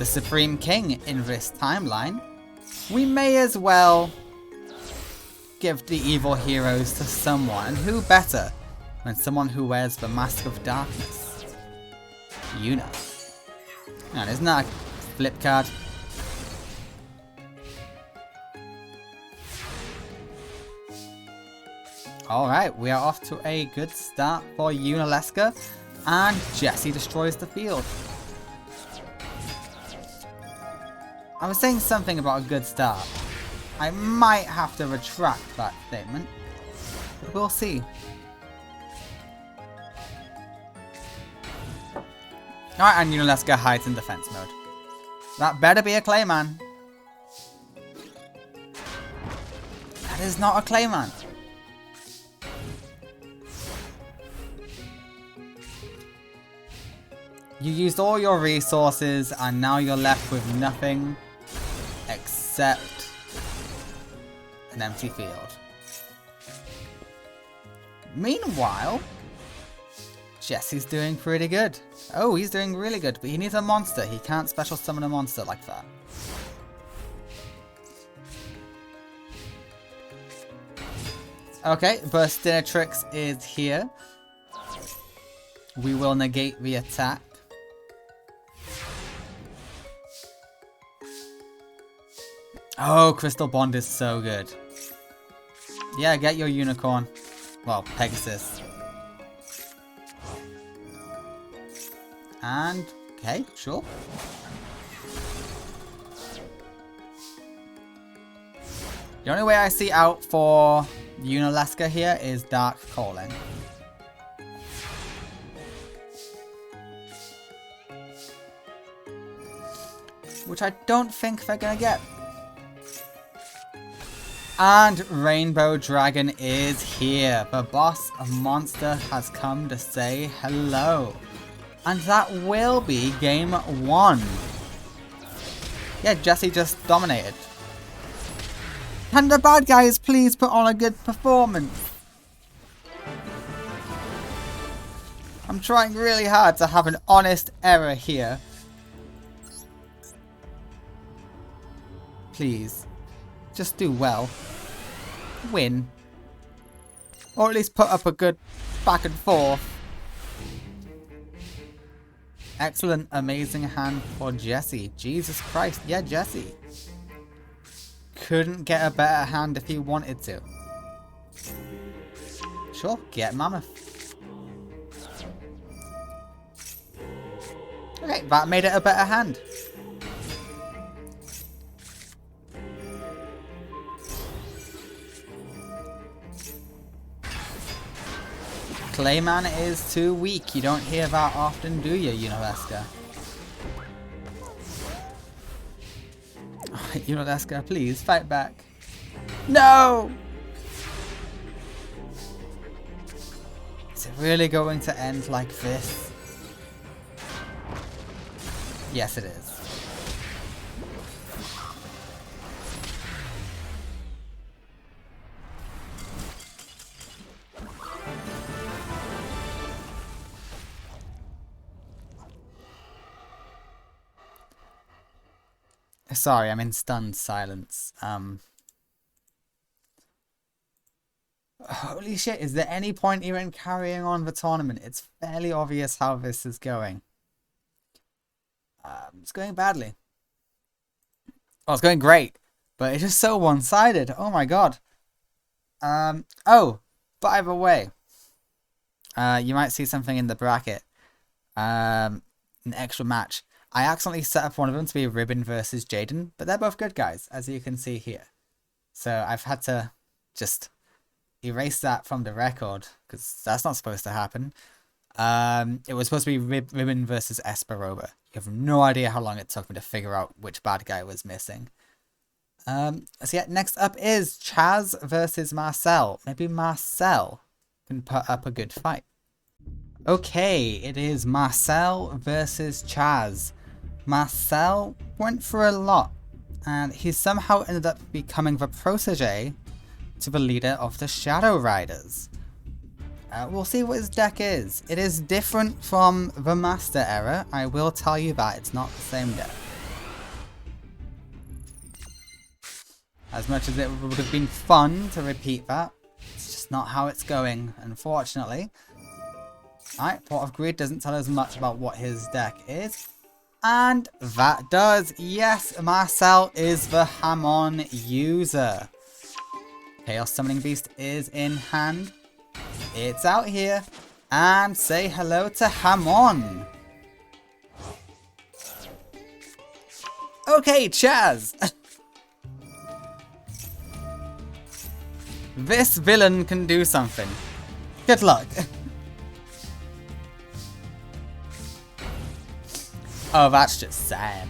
Supreme King in this timeline, we may as well give the evil heroes to someone. And who better than someone who wears the Mask of Darkness? Yuna. And isn't that a flip card? Alright, we are off to a good start for Yuna Leska, and Jessie destroys the field. I was saying something about a good start. I might have to retract that statement, but we'll see. Alright, and Yuna Leska hides in defense mode. That better be a Clayman. That is not a Clayman. You used all your resources and now you're left with nothing except an empty field. Meanwhile, Jesse's doing pretty good. Oh, he's doing really good, but he needs a monster. He can't special summon a monster like that. Okay, Burstinatrix is here. We will negate the attack. Oh, Crystal Bond is so good. Yeah, get your unicorn. Well, Pegasus. And, okay, sure. The only way I see out for Yuna Leska here is Dark Calling. Which I don't think they're gonna get. And Rainbow Dragon is here. The boss monster has come to say hello. And that will be game 1. Yeah, Jessie just dominated. Can the bad guys please put on a good performance? I'm trying really hard to have an honest error here. Please. Just do well. Win. Or at least put up a good back and forth. Excellent, amazing hand for Jessie. Jesus Christ, yeah, Jessie. Couldn't get a better hand if he wanted to. Sure, get Mammoth. Okay, that made it a better hand. Clayman is too weak. You don't hear that often, do you, Yuna Leska? Yuna Leska, please fight back. No! Is it really going to end like this? Yes, it is. Sorry, I'm in stunned silence. Holy shit, is there any point even carrying on the tournament? It's fairly obvious how this is going. It's going badly. Oh, it's going great. But it's just so one-sided. Oh my god. Oh, by the way. You might see something in the bracket. An extra match. I accidentally set up one of them to be Ribbon versus Jaden, but they're both good guys, as you can see here. So I've had to just erase that from the record, because that's not supposed to happen. It was supposed to be Ribbon versus Esperoba. You have no idea how long it took me to figure out which bad guy was missing. So yeah, next up is Chaz versus Marcel. Maybe Marcel can put up a good fight. Okay, it is Marcel versus Chaz. Marcel went through a lot, and he somehow ended up becoming the protege to the leader of the Shadow Riders. We'll see what his deck is. It is different from the Master era, I will tell you that. It's not the same deck. As much as it would have been fun to repeat that, it's just not how it's going, unfortunately. Alright, Port of Greed doesn't tell us much about what his deck is. And that does. Yes, Marcel is the Hamon user. Chaos Summoning Beast is in hand. It's out here. And say hello to Hamon. Okay, Chaz. This villain can do something. Good luck. Oh, that's just sad.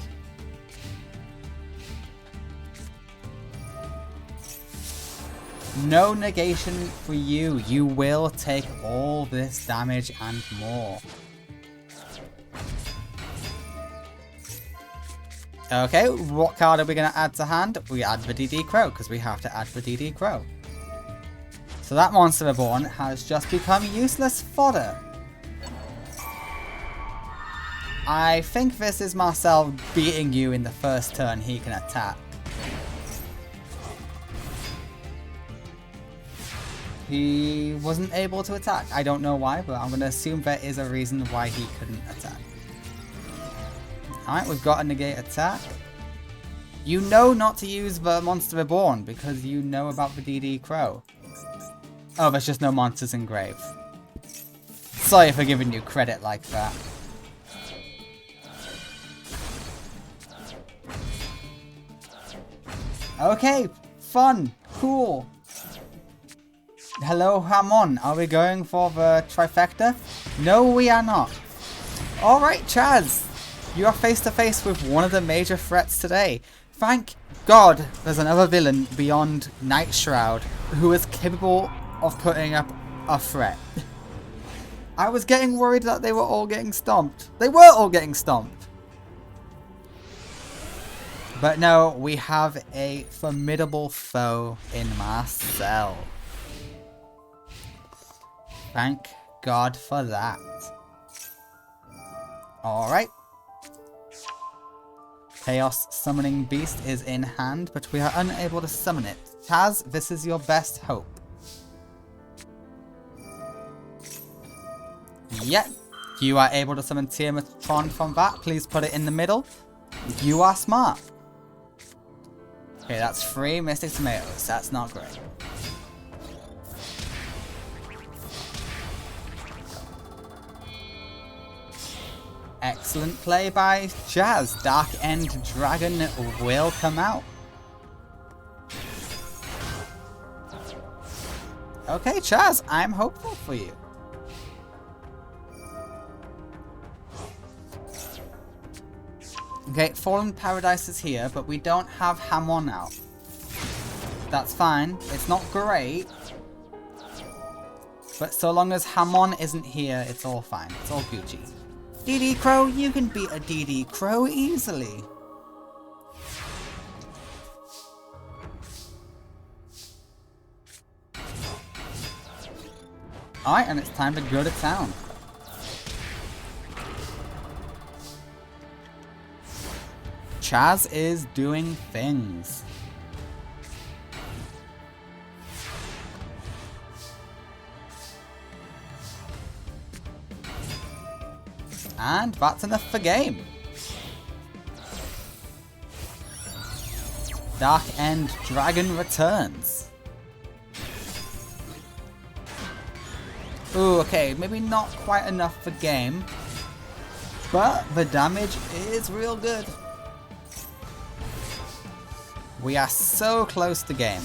No negation for you. You will take all this damage and more. Okay, what card are we going to add to hand? We add the DD Crow, because we have to add the DD Crow. So that Monster Reborn has just become useless fodder. I think this is Marcel beating you in the first turn he can attack. He wasn't able to attack. I don't know why, but I'm going to assume there is a reason why he couldn't attack. Alright, we've got a negate attack. You know not to use the Monster Reborn because you know about the DD Crow. Oh, there's just no monsters in grave. Sorry for giving you credit like that. Okay, fun, cool. Hello, Hamon. Are we going for the trifecta? No, we are not. Alright, Chaz. You are face to face with one of the major threats today. Thank God there's another villain beyond Night Shroud who is capable of putting up a threat. I was getting worried that they were all getting stomped. They were all getting stomped. But no, we have a formidable foe in Marcel. Thank God for that. Alright. Chaos Summoning Beast is in hand, but we are unable to summon it. Chaz, this is your best hope. Yep, you are able to summon Tiamatron from that. Please put it in the middle. You are smart. Okay, that's 3 Mystic Tomatoes. That's not great. Excellent play by Chaz. Dark End Dragon will come out. Okay, Chaz, I'm hopeful for you. Okay, Fallen Paradise is here, but we don't have Hamon out. That's fine. It's not great. But so long as Hamon isn't here, it's all fine. It's all Gucci. DD Crow, you can beat a DD Crow easily. Alright, and it's time to go to town. Chaz is doing things. And that's enough for game. Dark End Dragon returns. Ooh, okay, maybe not quite enough for game. But the damage is real good. We are so close to game.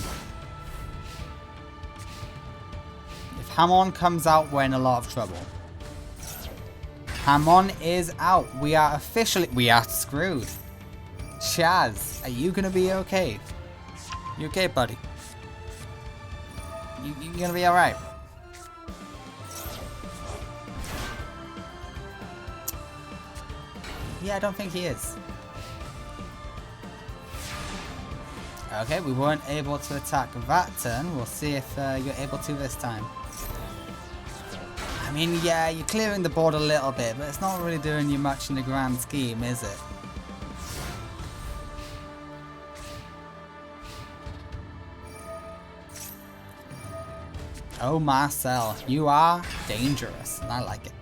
Hamon comes out, we're in a lot of trouble. Hamon is out. We are screwed. Chaz, are you gonna be okay? You okay, buddy? You gonna be alright? Yeah, I don't think he is. Okay, we weren't able to attack that turn. We'll see if you're able to this time. I mean, yeah, you're clearing the board a little bit, but it's not really doing you much in the grand scheme, is it? Oh, Marcel, you are dangerous, and I like it.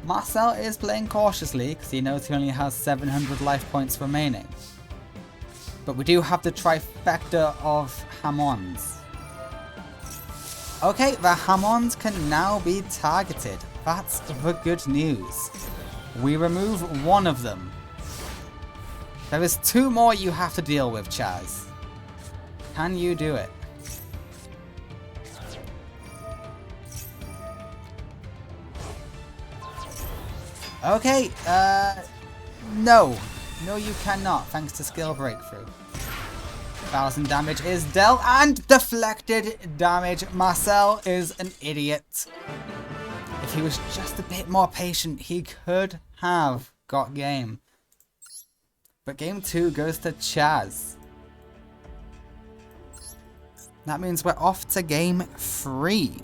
Marcel is playing cautiously because he knows he only has 700 life points remaining. But we do have the trifecta of Hamons. Okay, the Hamons can now be targeted. That's the good news. We remove one of them. There is 2 more you have to deal with, Chaz. Can you do it? Okay, no. No, you cannot, thanks to skill breakthrough. 1000 damage is dealt and deflected damage. Marcel is an idiot. If he was just a bit more patient, he could have got game. But game 2 goes to Chaz. That means we're off to game 3.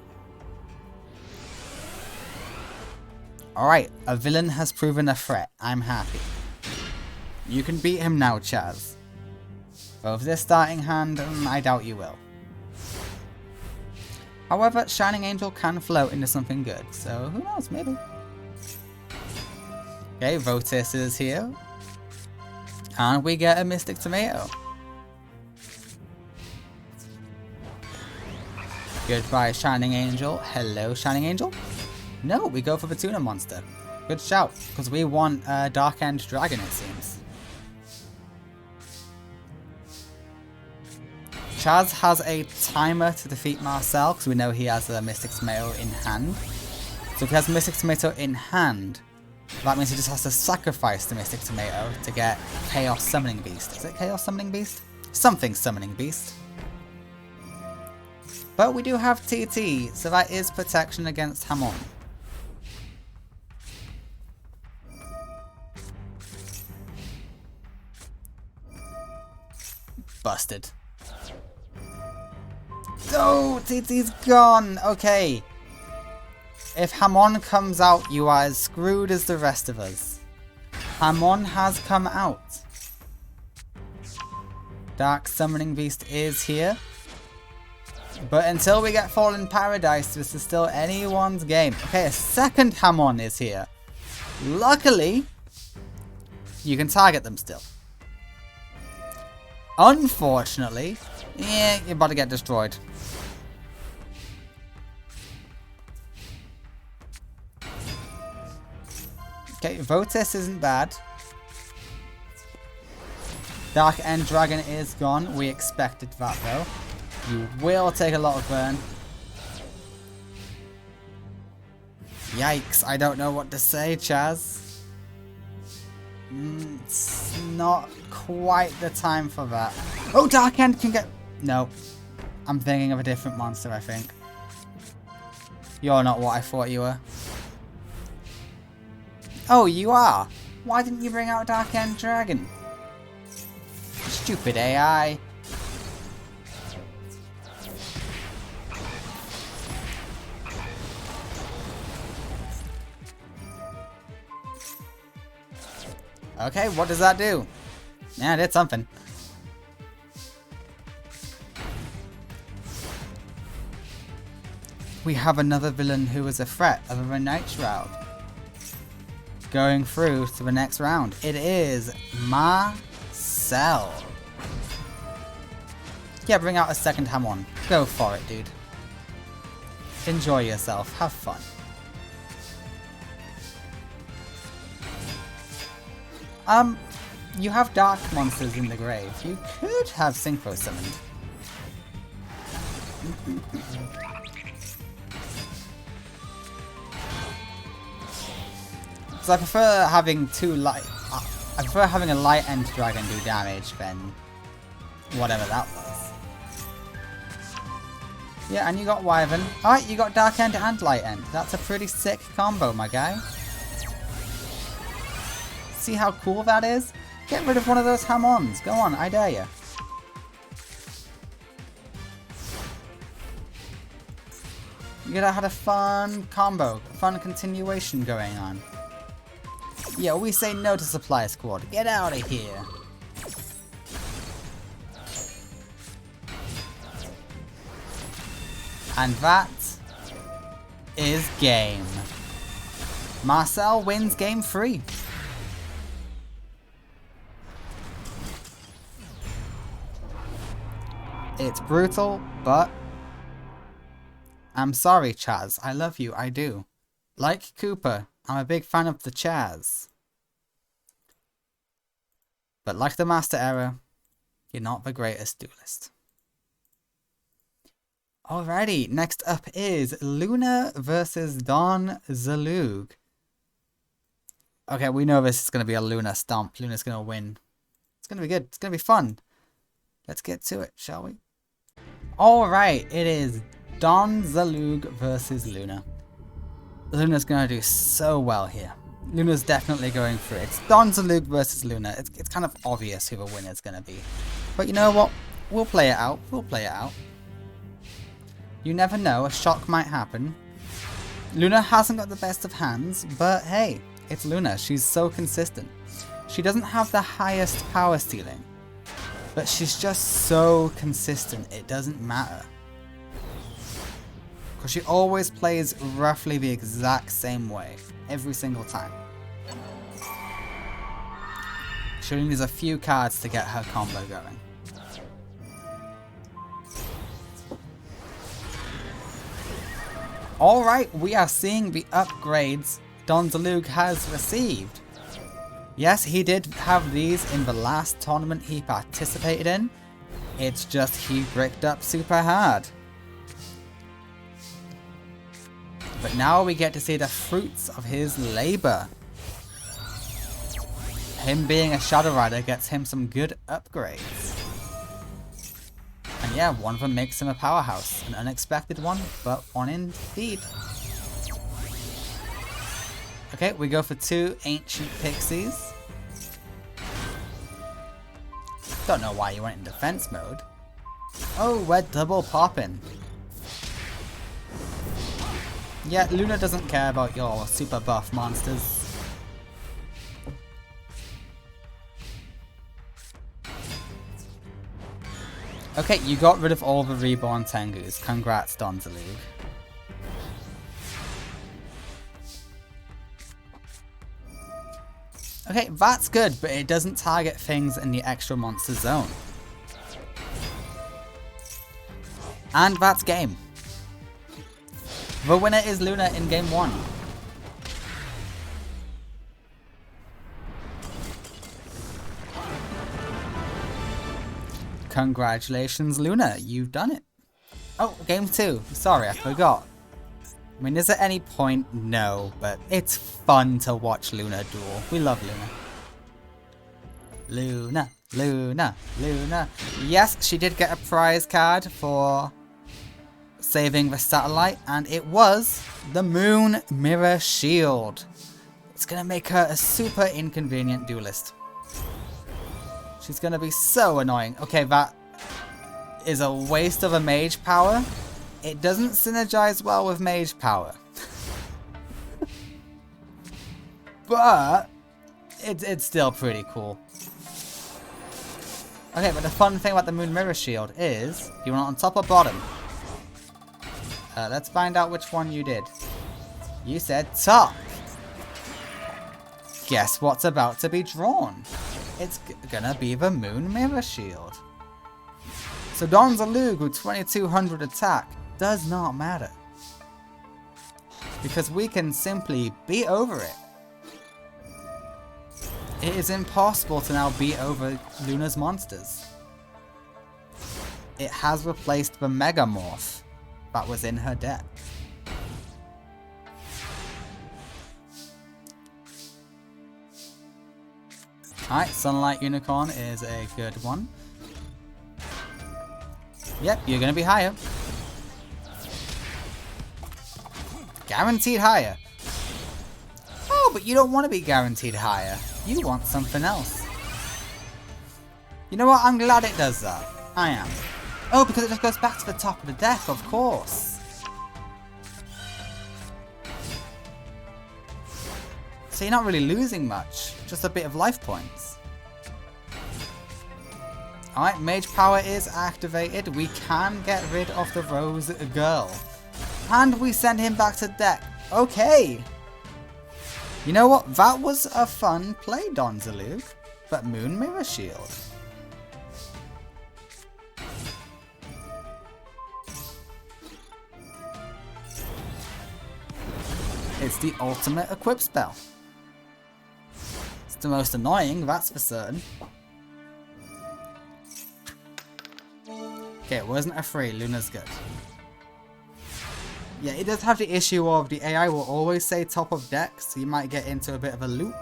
Alright, a villain has proven a threat. I'm happy. You can beat him now, Chaz. But with this starting hand, I doubt you will. However, Shining Angel can float into something good, so who knows, maybe. Okay, Votis is here. And we get a Mystic Tomato. Goodbye, Shining Angel. Hello, Shining Angel. No, we go for the Tuna Monster. Good shout, because we want a Dark End Dragon, it seems. Chaz has a timer to defeat Marcel, because we know he has a Mystic Tomato in hand. So if he has Mystic Tomato in hand, that means he just has to sacrifice the Mystic Tomato to get Chaos Summoning Beast. Is it Chaos Summoning Beast? Something Summoning Beast. But we do have TT, so that is protection against Hamon. Busted. Oh, TT's gone! Okay. If Hamon comes out, you are as screwed as the rest of us. Hamon has come out. Dark Summoning Beast is here. But until we get Fallen Paradise, this is still anyone's game. Okay, a second Hamon is here. Luckily, you can target them still. Unfortunately, yeah, you're about to get destroyed. Okay, Votis isn't bad. Dark End Dragon is gone. We expected that though. You will take a lot of burn. Yikes, I don't know what to say, Chaz. It's not quite the time for that. Oh, Dark End can get... No. I'm thinking of a different monster, I think. You're not what I thought you were. Oh, you are? Why didn't you bring out Dark End Dragon? Stupid AI. Okay, what does that do? Yeah, it did something. We have another villain who is a threat other than Night Shroud. Going through to the next round. It is Marcel. Yeah, bring out a second Hamon. Go for it, dude. Enjoy yourself. Have fun. You have dark monsters in the grave. You could have Synchro summoned. So I prefer having I prefer having a light end dragon do damage than whatever that was. Yeah, and you got Wyvern. Alright, you got Dark End and Light End. That's a pretty sick combo, my guy. See how cool that is? Get rid of one of those ham-ons. Go on, I dare you. You could have had a fun combo, a fun continuation going on. Yeah, we say no to Supply Squad. Get out of here. And that is game. Marcel wins game 3. It's brutal, but I'm sorry, Chaz. I love you, I do. Like Cooper, I'm a big fan of the Chaz. But like the Master Error, you're not the greatest duelist. Alrighty, next up is Luna versus Don Zalug. Okay, we know this is going to be a Luna stomp. Luna's going to win. It's going to be good. It's going to be fun. Let's get to it, shall we? Alright, it is Don Zalug versus Luna. Luna's going to do so well here. Luna's definitely going through it. It's Don Zalug versus Luna. It's kind of obvious who the winner's going to be. But you know what? We'll play it out. We'll play it out. You never know, a shock might happen. Luna hasn't got the best of hands, but hey, it's Luna. She's so consistent. She doesn't have the highest power ceiling, but she's just so consistent, it doesn't matter. Because she always plays roughly the exact same way, every single time. She only needs a few cards to get her combo going. Alright, we are seeing the upgrades Don Zalug has received. Yes, he did have these in the last tournament he participated in. It's just he bricked up super hard. But now we get to see the fruits of his labor. Him being a Shadow Rider gets him some good upgrades. And yeah, one of them makes him a powerhouse. An unexpected one, but one indeed. Okay, we go for 2 Ancient Pixies. Don't know why you went in defense mode. Oh, we're double popping. Yeah, Luna doesn't care about your super buff monsters. Okay, you got rid of all the reborn Tengus. Congrats, Don Zalug. Okay, that's good, but it doesn't target things in the extra monster zone. And that's game. The winner is Luna in game 1. Congratulations, Luna, you've done it. Oh, game 2. Sorry, I forgot. I mean, is there any point? No, but it's fun to watch Luna duel. We love Luna. Luna, Luna, Luna. Yes, she did get a prize card for saving the satellite, and it was the Moon Mirror Shield. It's gonna make her a super inconvenient duelist. She's gonna be so annoying. Okay, that is a waste of a mage power. It doesn't synergize well with mage power. But it's still pretty cool. Okay, but the fun thing about the Moon Mirror Shield is, you want it on top or bottom? Let's find out which one you did. You said top. Guess what's about to be drawn? It's gonna be the Moon Mirror Shield. So Don Zalug with 2200 attack does not matter. Because we can simply be over it. It is impossible to now beat over Luna's monsters. It has replaced the Megamorph that was in her deck. Alright, Sunlight Unicorn is a good one. Yep, you're gonna be higher. Guaranteed higher. Oh, but you don't want to be guaranteed higher. You want something else. You know what? I'm glad it does that. I am. Oh, because it just goes back to the top of the deck, of course. So you're not really losing much. Just a bit of life points. Alright, Mage Power is activated. We can get rid of the Rose Girl. And we send him back to deck. Okay. You know what? That was a fun play, Donzalug. But Moon Mirror Shield. It's the ultimate equip spell. It's the most annoying, that's for certain. Okay, it wasn't a free. Luna's good. Yeah, it does have the issue of the AI will always say top of deck, so you might get into a bit of a loop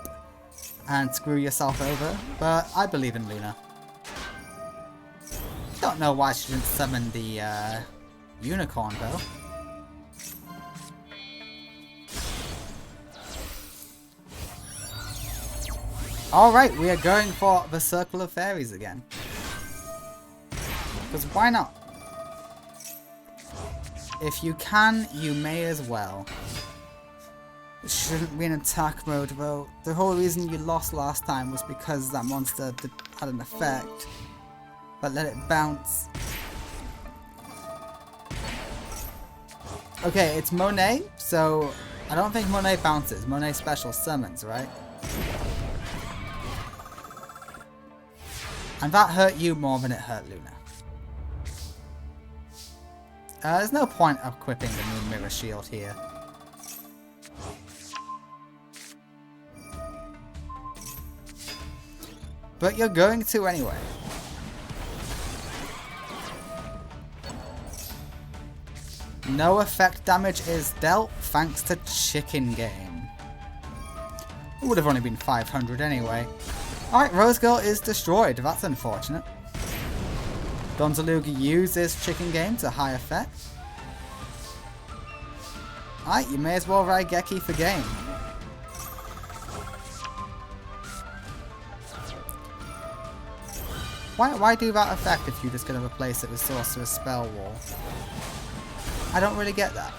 and screw yourself over, but I believe in Luna. Don't know why she didn't summon the unicorn though. Alright, we are going for the Circle of Fairies again. Because why not? If you can, you may as well. It shouldn't be in attack mode though. The whole reason you lost last time was because that monster had an effect. But let it bounce. Okay, it's Monet, so I don't think Monet bounces. Monet special summons, right? And that hurt you more than it hurt Luna. There's no point of equipping the Moon Mirror Shield here. But you're going to anyway. No effect damage is dealt thanks to Chicken Game. It would have only been 500 anyway. Alright, Rose Girl is destroyed. That's unfortunate. Donzalug uses Chicken Game to high effect. Alright, you may as well Raigeki for game. Why do that effect if you're just going to replace it with Sorcerer's Spell Wall? I don't really get that.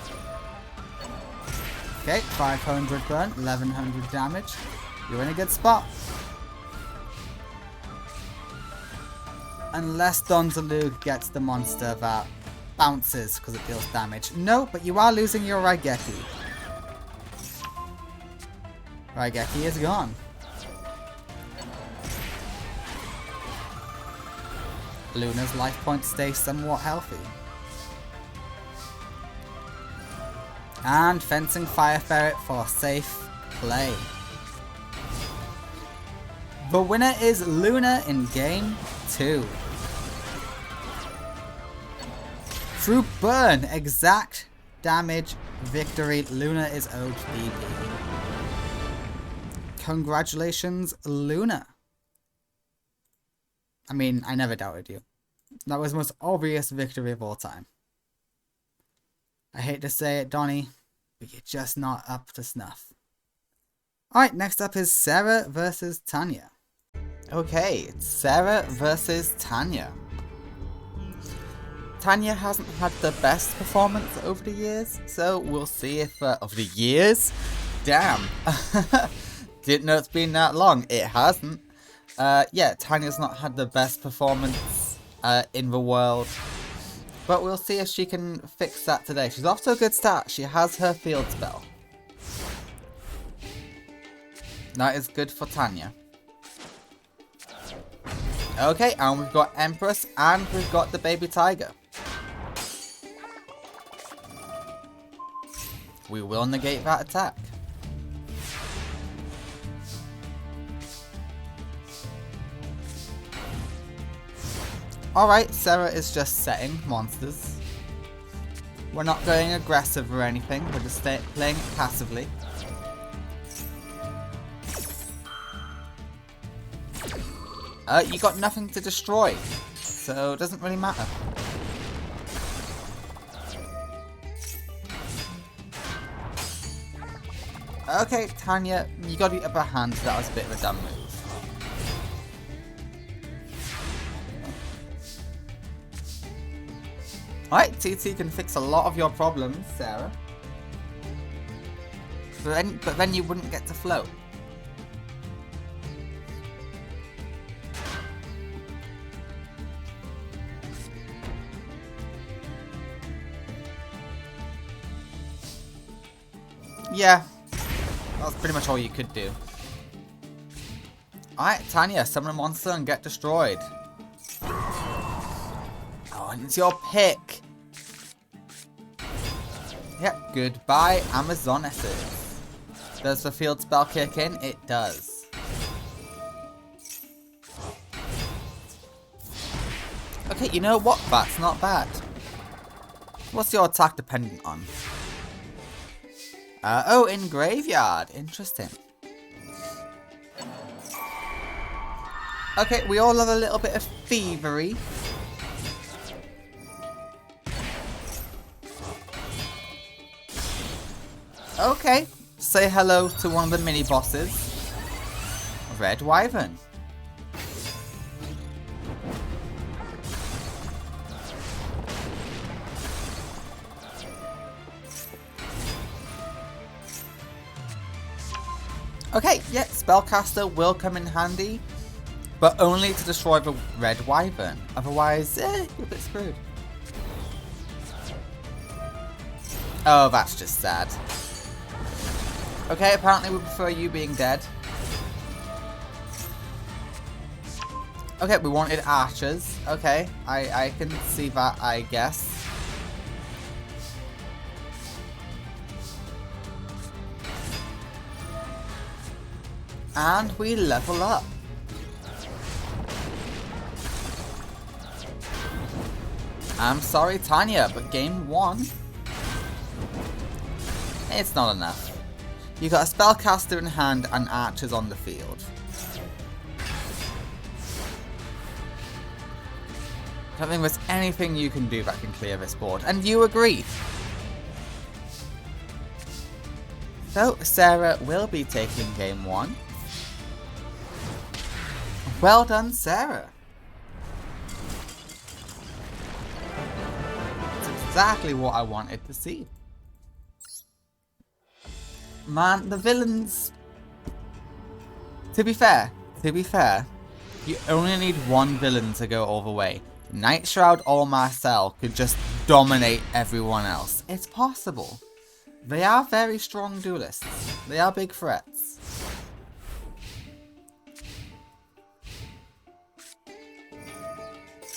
Okay, 500 burn, 1100 damage. You're in a good spot. Unless Donzalug gets the monster that bounces because it deals damage. No, but you are losing your Raigeki. Raigeki is gone. Luna's life points stay somewhat healthy. And Fencing Fire Ferret for safe play. The winner is Luna in game 2. Through burn, exact damage victory, Luna is ODB. Congratulations, Luna. I mean, I never doubted you. That was the most obvious victory of all time. I hate to say it, Donnie, but you're just not up to snuff. Alright, next up is Sarah versus Tanya. Okay, it's Sarah versus Tanya. Tanya hasn't had the best performance over the years, so we'll see if... over the years? Damn. Didn't know it's been that long. It hasn't. Yeah, Tanya's not had the best performance in the world. But we'll see if she can fix that today. She's off to a good start. She has her field spell. That is good for Tanya. Okay, and we've got Empress and we've got the baby tiger. We will negate that attack. Alright, Sarah is just setting monsters. We're not going aggressive or anything, we're just playing it passively. You got nothing to destroy, so it doesn't really matter. Okay, Tanya, you got the upper hand, so that was a bit of a dumb move. Alright, TT can fix a lot of your problems, Sarah. But then you wouldn't get to float. Yeah, that's pretty much all you could do. Alright, Tanya, summon a monster and get destroyed. Oh, and it's your pick. Yep, goodbye, Amazonesses. Does the field spell kick in? It does. Okay, you know what? That's not bad. What's your attack dependent on? Oh, in graveyard. Interesting. Okay, we all love a little bit of thievery. Okay, say hello to one of the mini bosses. Red Wyvern. Okay, yeah, Spellcaster will come in handy, but only to destroy the Red Wyvern. Otherwise, you're a bit screwed. Oh, that's just sad. Okay, apparently we prefer you being dead. Okay, we wanted archers. Okay, I can see that, I guess. And we level up. I'm sorry, Tanya, but game 1, it's not enough. You got a spellcaster in hand and archers on the field. I don't think there's anything you can do that can clear this board, and you agree. So, Sarah will be taking game 1. Well done, Sarah. That's exactly what I wanted to see. Man, the villains... To be fair, you only need one villain to go all the way. Night Shroud or Marcel could just dominate everyone else. It's possible. They are very strong duelists. They are big threats.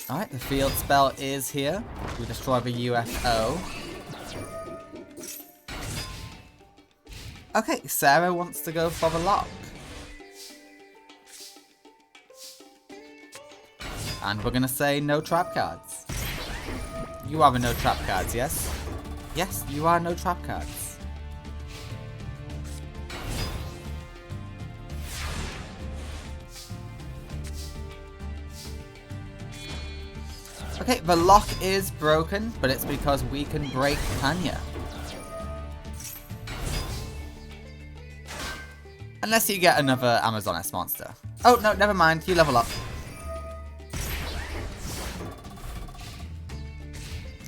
Alright, the field spell is here. We destroy the UFO. Okay, Sarah wants to go for the lock. And we're gonna say no trap cards. You are the no trap cards, yes? Yes, you are no trap cards. Okay, the lock is broken, but it's because we can break Tanya. Unless you get another Amazoness monster. Oh, no, never mind. You level up.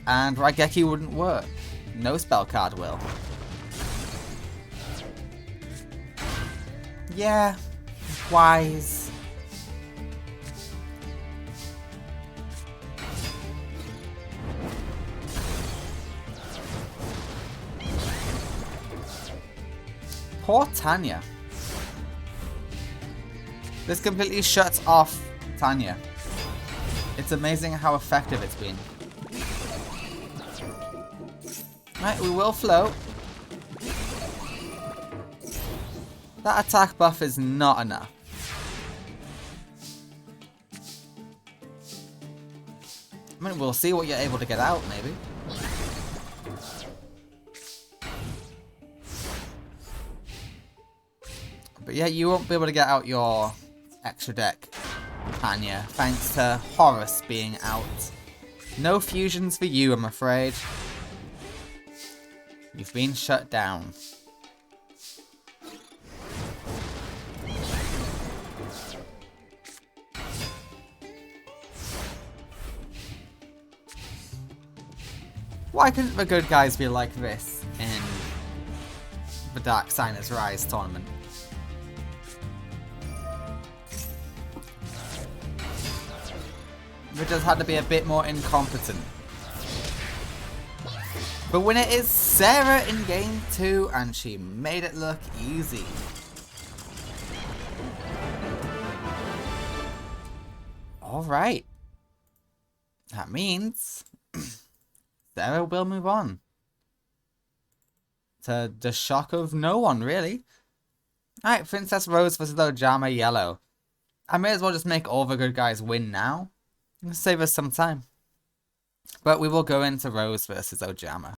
And Raigeki wouldn't work. No spell card will. Yeah. Wise. Poor Tanya. This completely shuts off Tanya. It's amazing how effective it's been. Right, we will float. That attack buff is not enough. I mean, we'll see what you're able to get out, maybe. But yeah, you won't be able to get out your extra deck, can you? Thanks to Horus being out. No fusions for you, I'm afraid. You've been shut down. Why couldn't the good guys be like this in the Dark Signers Rise tournament? We just had to be a bit more incompetent. But when it is Sarah in game 2, and she made it look easy. Alright. That means Sarah will move on. To the shock of no one, really. Alright, Princess Rose versus Ojama Yellow. I may as well just make all the good guys win now. Save us some time. But we will go into Rose versus Ojama.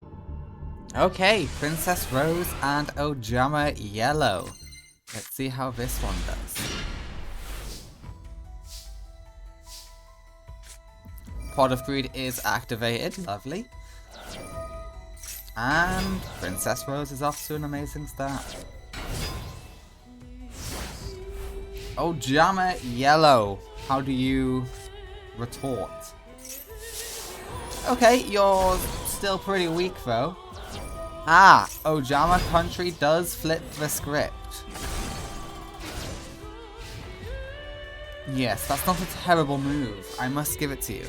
Okay, Princess Rose and Ojama Yellow. Let's see how this one does. Pot of Greed is activated. Lovely. And Princess Rose is off to an amazing start. Ojama Yellow. How do you retort? Okay, you're still pretty weak though. Ah, Ojama Country does flip the script. Yes, that's not a terrible move. I must give it to you.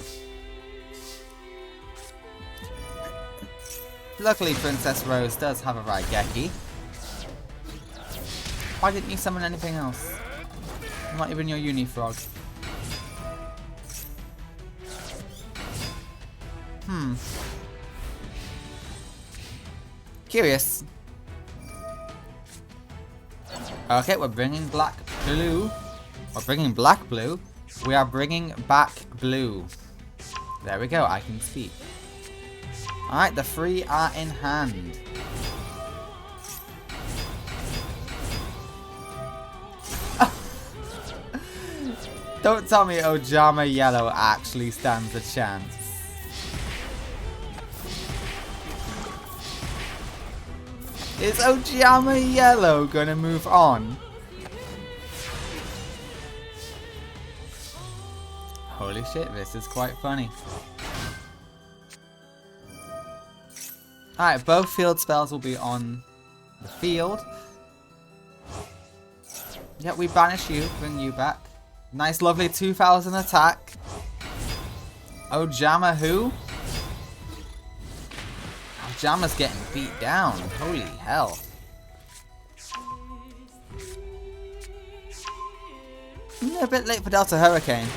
Luckily, Princess Rose does have a Raigeki. Why didn't you summon anything else? Not even your Unifrog. Curious. Okay, we're bringing black blue. We're bringing black blue. We are bringing back blue. There we go, I can speak. Alright, the three are in hand. Don't tell me Ojama Yellow actually stands a chance. Is Ojama Yellow gonna move on? Holy shit, this is quite funny. Alright, both field spells will be on the field. Yep, we banish you, bring you back. Nice lovely 2000 attack. Ojama who? Ojama's getting beat down. Holy hell. A bit late for Delta Hurricane.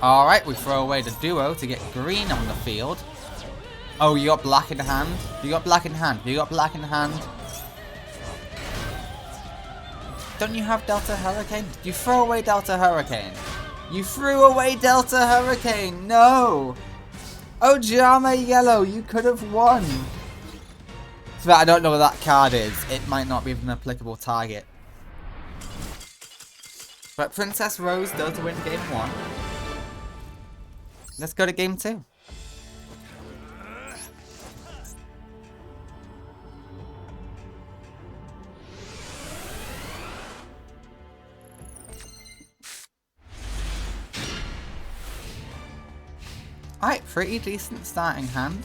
Alright, we throw away the duo to get green on the field. Oh, you got black in hand? You got black in hand? You got black in hand? Don't you have Delta Hurricane? You throw away Delta Hurricane. You threw away Delta Hurricane! No! Ojama Yellow, you could have won! So I don't know what that card is. It might not be an applicable target. But Princess Rose does win game 1. Let's go to game 2. Alright, pretty decent starting hand.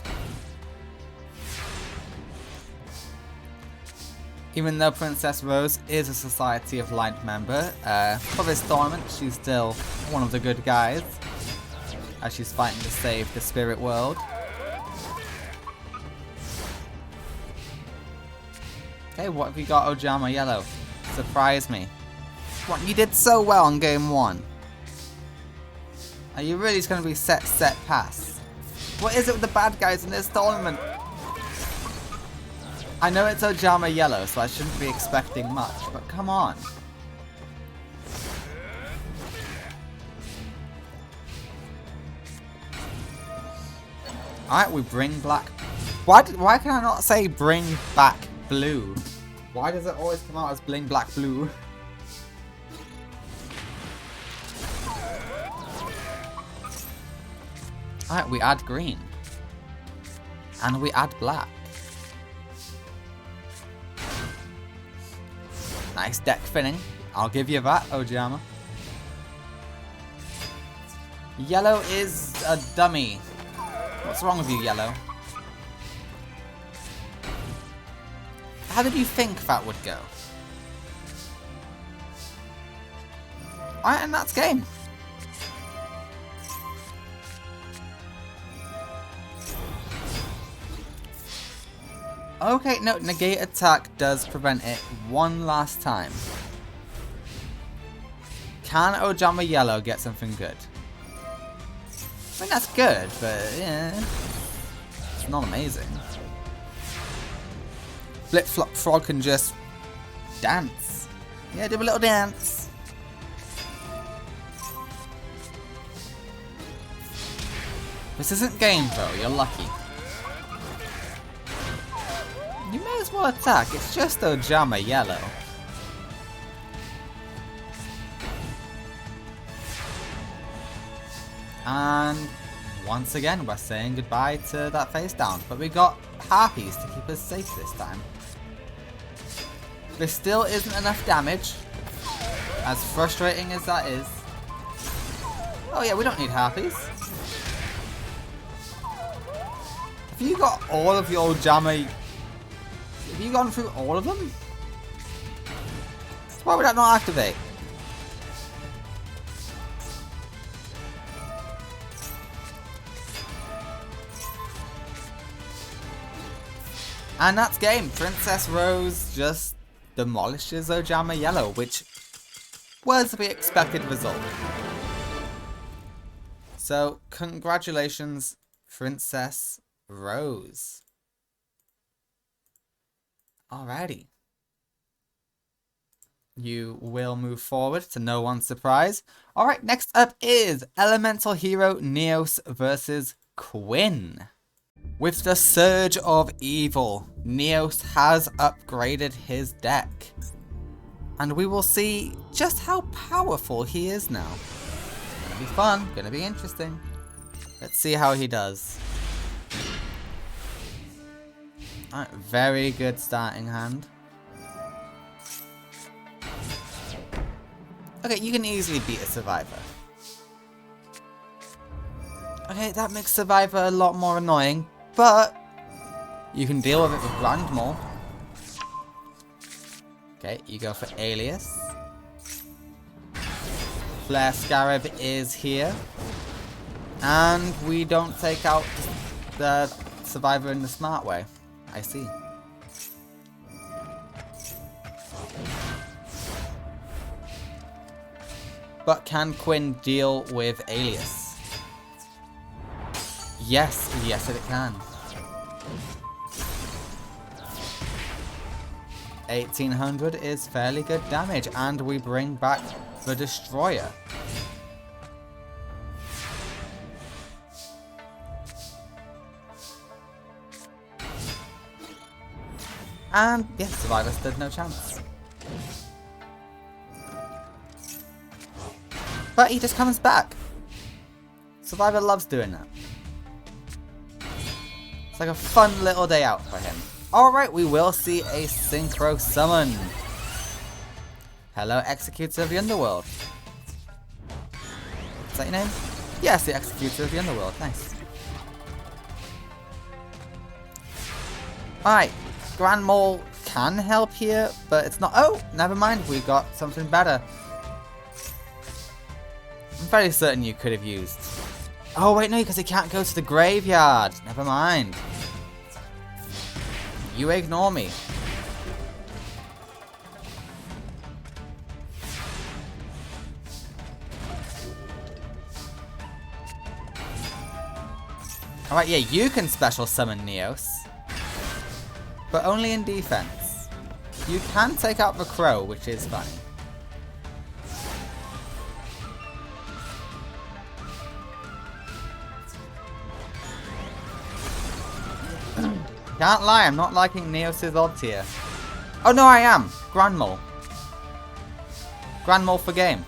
Even though Princess Rose is a Society of Light member, for this tournament she's still one of the good guys, as she's fighting to save the spirit world. Okay, what have you got, Ojama Yellow? Surprise me. What, you did so well on game 1. Are you really just going to be set, pass? What is it with the bad guys in this tournament? I know it's Ojama yellow, so I shouldn't be expecting much, but come on. Alright, we bring black. Why can I not say bring back blue? Why does it always come out as bling black blue? Alright, we add green. And we add black. Nice deck filling. I'll give you that, Ojama. Yellow is a dummy. What's wrong with you, Yellow? How did you think that would go? Alright, and that's game. Okay, no, negate attack does prevent it one last time. Can Ojama Yellow get something good? I mean, that's good, but yeah, it's not amazing. Flip Flop Frog can just dance. Yeah, do a little dance. This isn't game though, you're lucky. You may as well attack, it's just Ojama Yellow. And once again, we're saying goodbye to that face down, but we got Harpies to keep us safe this time. There still isn't enough damage, as frustrating as that is. Oh yeah, we don't need Harpies. Have you got all of your Ojama? Have you gone through all of them? Why would that not activate? And that's game. Princess Rose just demolishes Ojama Yellow, which was the expected result. So, congratulations, Princess Rose. Alrighty. You will move forward to no one's surprise. Alright, next up is Elemental Hero Neos versus Quinn. With the Surge of Evil, Neos has upgraded his deck. And we will see just how powerful he is now. Gonna be fun, gonna be interesting. Let's see how he does. Alright, very good starting hand. Okay, you can easily beat a Survivor. Okay, that makes Survivor a lot more annoying, but you can deal with it with Grandmore. Okay, you go for Alias. Flare Scarab is here. And we don't take out the Survivor in the smart way. I see. But can Quinn deal with Alias? Yes, yes it can. 1800 is fairly good damage, and we bring back the Destroyer. And yes, Survivor stood no chance. But he just comes back. Survivor loves doing that. It's like a fun little day out for him. Alright, we will see a Synchro Summon. Hello, Executor of the Underworld. Is that your name? Yes, the Executor of the Underworld. Nice. Alright, Grand Mole can help here, but it's not. Oh, never mind. We got something better. I'm fairly certain you could have used. Oh, wait, no, because he can't go to the graveyard. Never mind. You ignore me. Alright, yeah, you can special summon Neos. but only in defense. You can take out the crow, which is funny. Can't lie, I'm not liking Neos' odds here. Oh no, I am! Grand Mole. Grand Mole for game.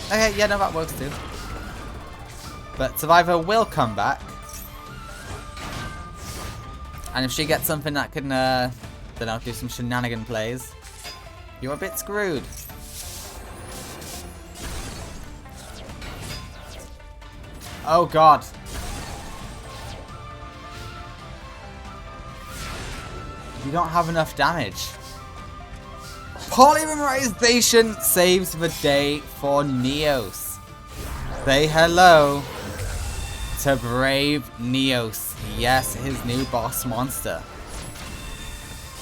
Okay, yeah, no, that works too. But Survivor will come back. And if she gets something that can, then I'll do some shenanigan plays. You're a bit screwed. Oh god. You don't have enough damage. Polymerization saves the day for Neos. Say hello to Brave Neos. Yes, his new boss monster.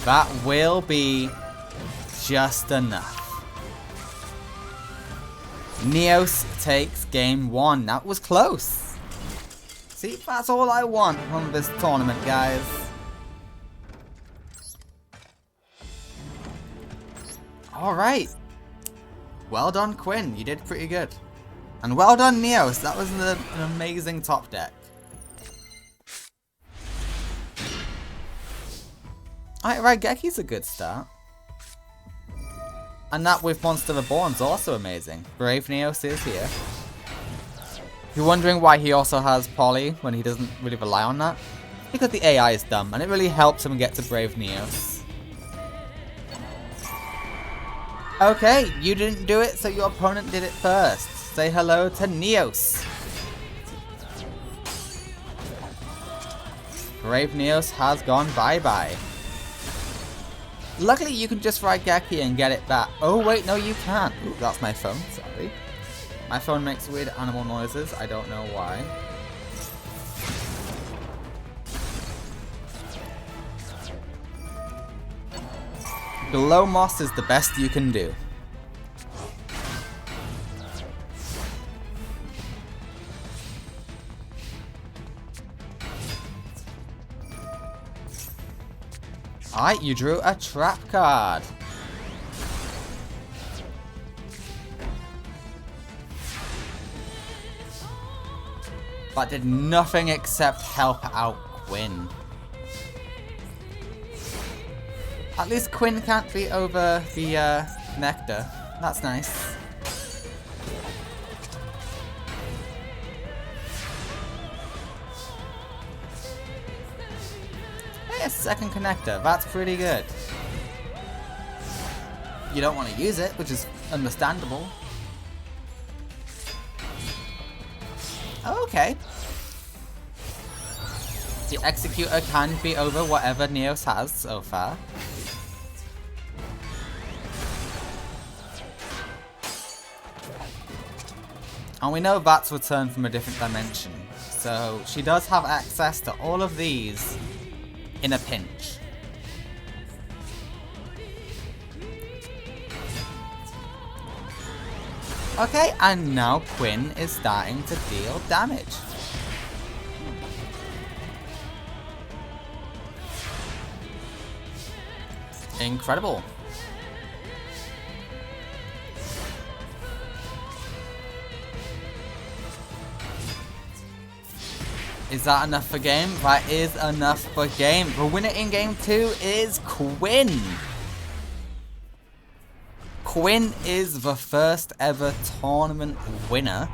That will be just enough. Neos takes game 1. That was close. See, that's all I want from this tournament, guys. Alright. Well done, Quinn. You did pretty good. And well done, Neos. That was an amazing top deck. Alright, Raigeki's a good start. And that with Monster Reborn's also amazing. Brave Neos is here. If you're wondering why he also has Poly when he doesn't really rely on that, because the AI is dumb and it really helps him get to Brave Neos. Okay, you didn't do it, so your opponent did it first. Say hello to Neos. Brave Neos has gone bye-bye. Luckily, you can just Raigeki and get it back. Oh, wait, no, you can't. Ooh, that's my phone, sorry. My phone makes weird animal noises. I don't know why. Glow Moss is the best you can do. Alright, you drew a trap card. That did nothing except help out Quinn. At least Quinn can't be over the nectar. That's nice. Hey, a second connector. That's pretty good. You don't want to use it, which is understandable. Okay. The Executor can be over whatever Neos has so far. And we know that's returned from a different dimension, so she does have access to all of these in a pinch. Okay, and now Quinn is starting to deal damage. Incredible. Is that enough for game? That is enough for game. The winner in game 2 is Quinn. Quinn is the first ever tournament winner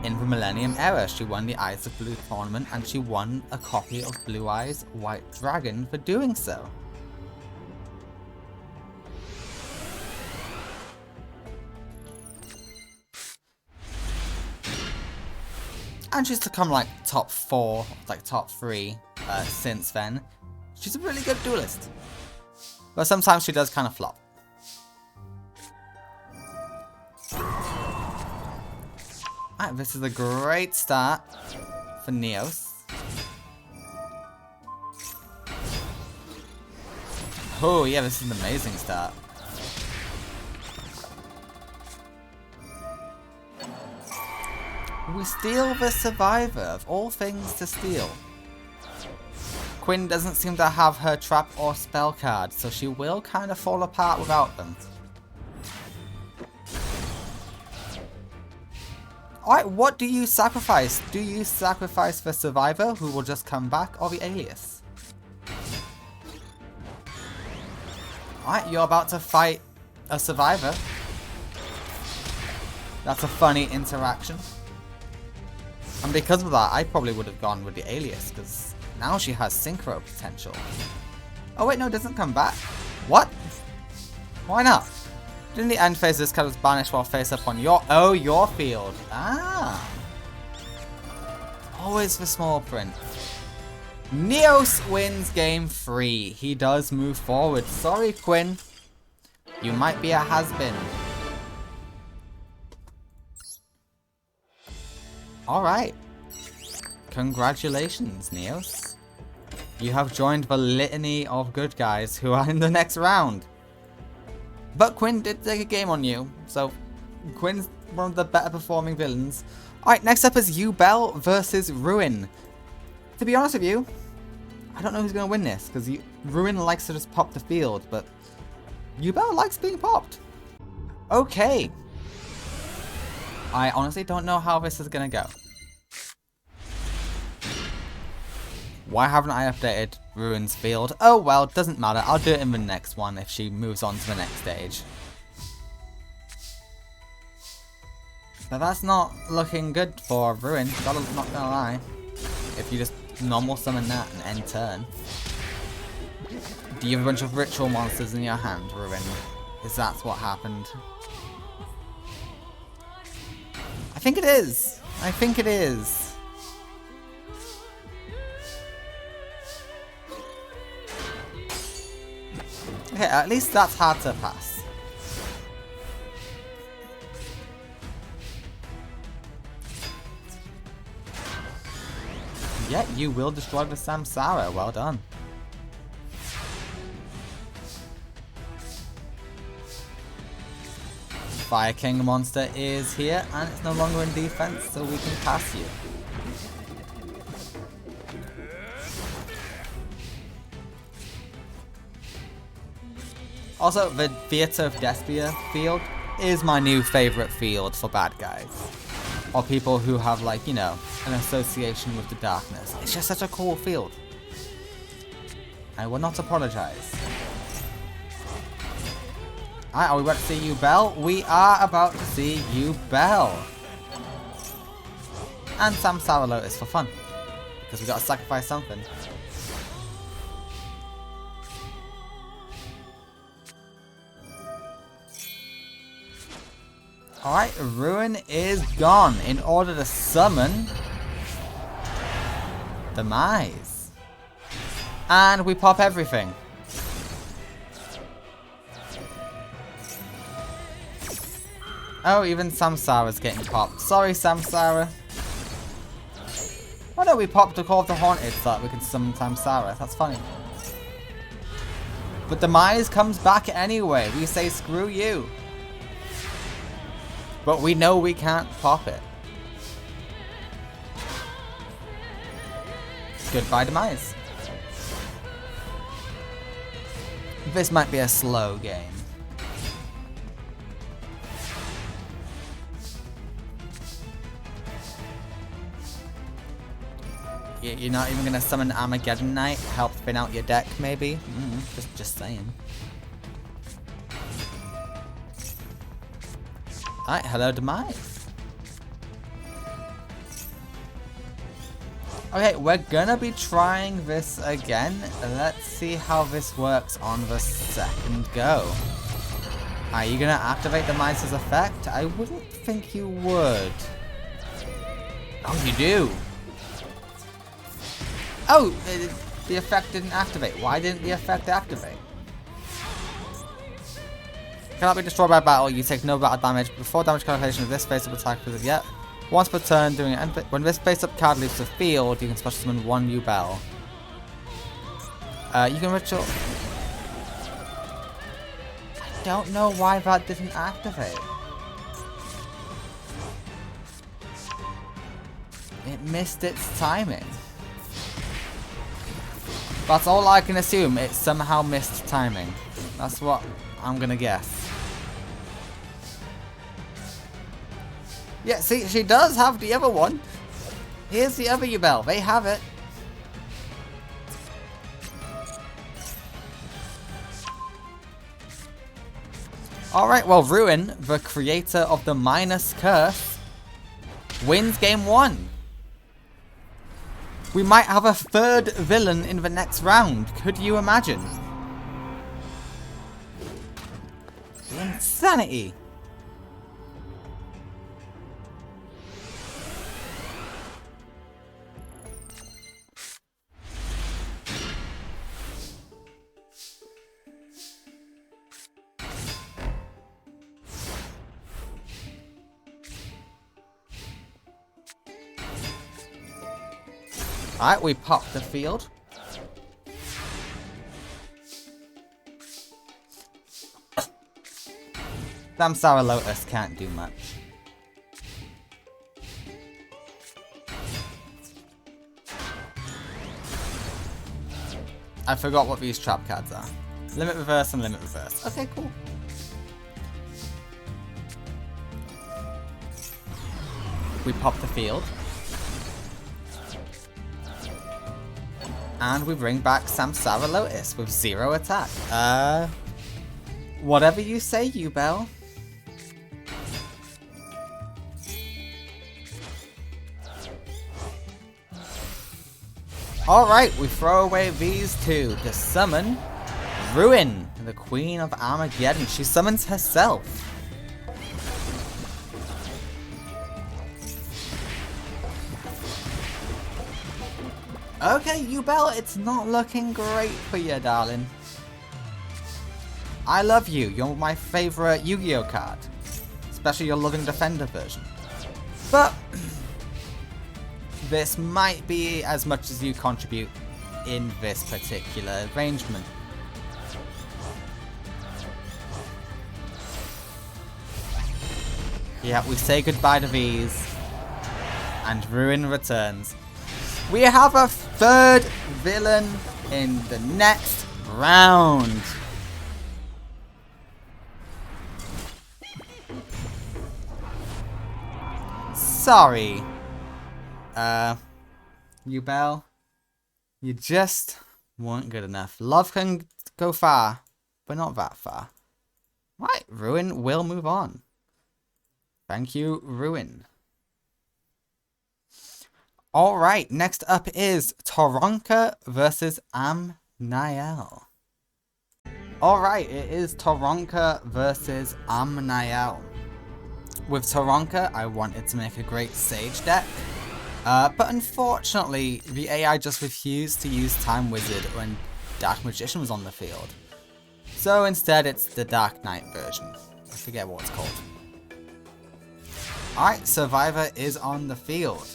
in the Millennium era. She won the Eyes of Blue tournament and she won a copy of Blue Eyes White Dragon for doing so. And she's become like top 4, like top 3 since then. She's a really good duelist. But sometimes she does kind of flop. Alright, this is a great start for Neos. Oh yeah, this is an amazing start. We steal the survivor, of all things to steal. Quinn doesn't seem to have her trap or spell card, so she will kind of fall apart without them. Alright, what do you sacrifice? Do you sacrifice the survivor who will just come back, or the alias? Alright, you're about to fight a survivor. That's a funny interaction. And because of that, I probably would have gone with the alias, because now she has synchro potential. Oh wait, no, it doesn't come back. What? Why not? Didn't the end phase of this card was banished while face up on your field? Ah. Always the small print. Neos wins game 3. He does move forward. Sorry, Quinn. You might be a has-been. Alright. Congratulations, Neos. You have joined the litany of good guys who are in the next round. But Quinn did take a game on you, so Quinn's one of the better performing villains. Alright, next up is Yubel versus Ruin. To be honest with you, I don't know who's going to win this, because Ruin likes to just pop the field, but Yubel likes being popped. Okay. I honestly don't know how this is going to go. Why haven't I updated Ruin's field? Oh well, doesn't matter. I'll do it in the next one if she moves on to the next stage. But that's not looking good for Ruin, not gonna lie. If you just normal summon that and end turn. Do you have a bunch of ritual monsters in your hand, Ruin? Is that what happened? I think it is. I think it is. Okay, at least that's hard to pass. Yet you will destroy the Samsara. Well done. Fire King monster is here, and it's no longer in defense, so we can pass you. Also, the Theatre of Despia field is my new favorite field for bad guys. Or people who have, like, you know, an association with the darkness. It's just such a cool field. I will not apologize. Alright, are we about to see Yubel? We are about to see Yubel. And Samsara Lotus for fun. Because we gotta sacrifice something. Alright, Ruin is gone in order to summon Demise. And we pop everything. Oh, even Samsara's getting popped. Sorry, Samsara. Oh no, we popped a Call of the Haunted so that we can summon Samsara. That's funny. But Demise comes back anyway. We say screw you. But we know we can't pop it. Goodbye, Demise. This might be a slow game. You're not even gonna summon Armageddon Knight? Help thin out your deck, maybe? Just saying. Alright, hello Demise. Okay, we're gonna be trying this again. Let's see how this works on the second go. Are you gonna activate Demise's effect? I wouldn't think you would. Oh, you do! Oh! The effect didn't activate. Why didn't the effect activate? Cannot be destroyed by battle. You take no battle damage. Before damage calculation of this face-up attack is yet. Once per turn, doing it. When this face-up card leaves the field, you can special summon one Yubel. You can ritual. I don't know why that didn't activate. It missed its timing. That's all I can assume. It somehow missed timing. That's what I'm gonna guess. Yeah, see, she does have the other one. Here's the other Yubel. They have it. Alright, well, Ruin, the creator of the Minus Curse, wins game 1. We might have a third villain in the next round. Could you imagine? The insanity. Alright, we popped the field. Damn Sour Lotus can't do much. I forgot what these trap cards are. Limit reverse and limit reverse. Okay, cool. We pop the field. And we bring back Samsara Lotus with 0 attack. Whatever you say, Yubel. Alright, we throw away these two to summon Ruin, the Queen of Armageddon. She summons herself. Okay, Yubel, it's not looking great for you, darling. I love you. You're my favorite Yu-Gi-Oh card. Especially your Loving Defender version. But this might be as much as you contribute in this particular arrangement. Yeah, we say goodbye to these. And Ruin returns. We have a third villain in the next round. Sorry. Yubel, you just weren't good enough. Love can go far, but not that far. Right, Ruin will move on. Thank you, Ruin. Alright, next up is Toronka versus Amnael. Alright, it is Toronka versus Amnael. With Toronka, I wanted to make a great Sage deck, but unfortunately, the AI just refused to use Time Wizard when Dark Magician was on the field. So instead, it's the Dark Knight version. I forget what it's called. Alright, Survivor is on the field.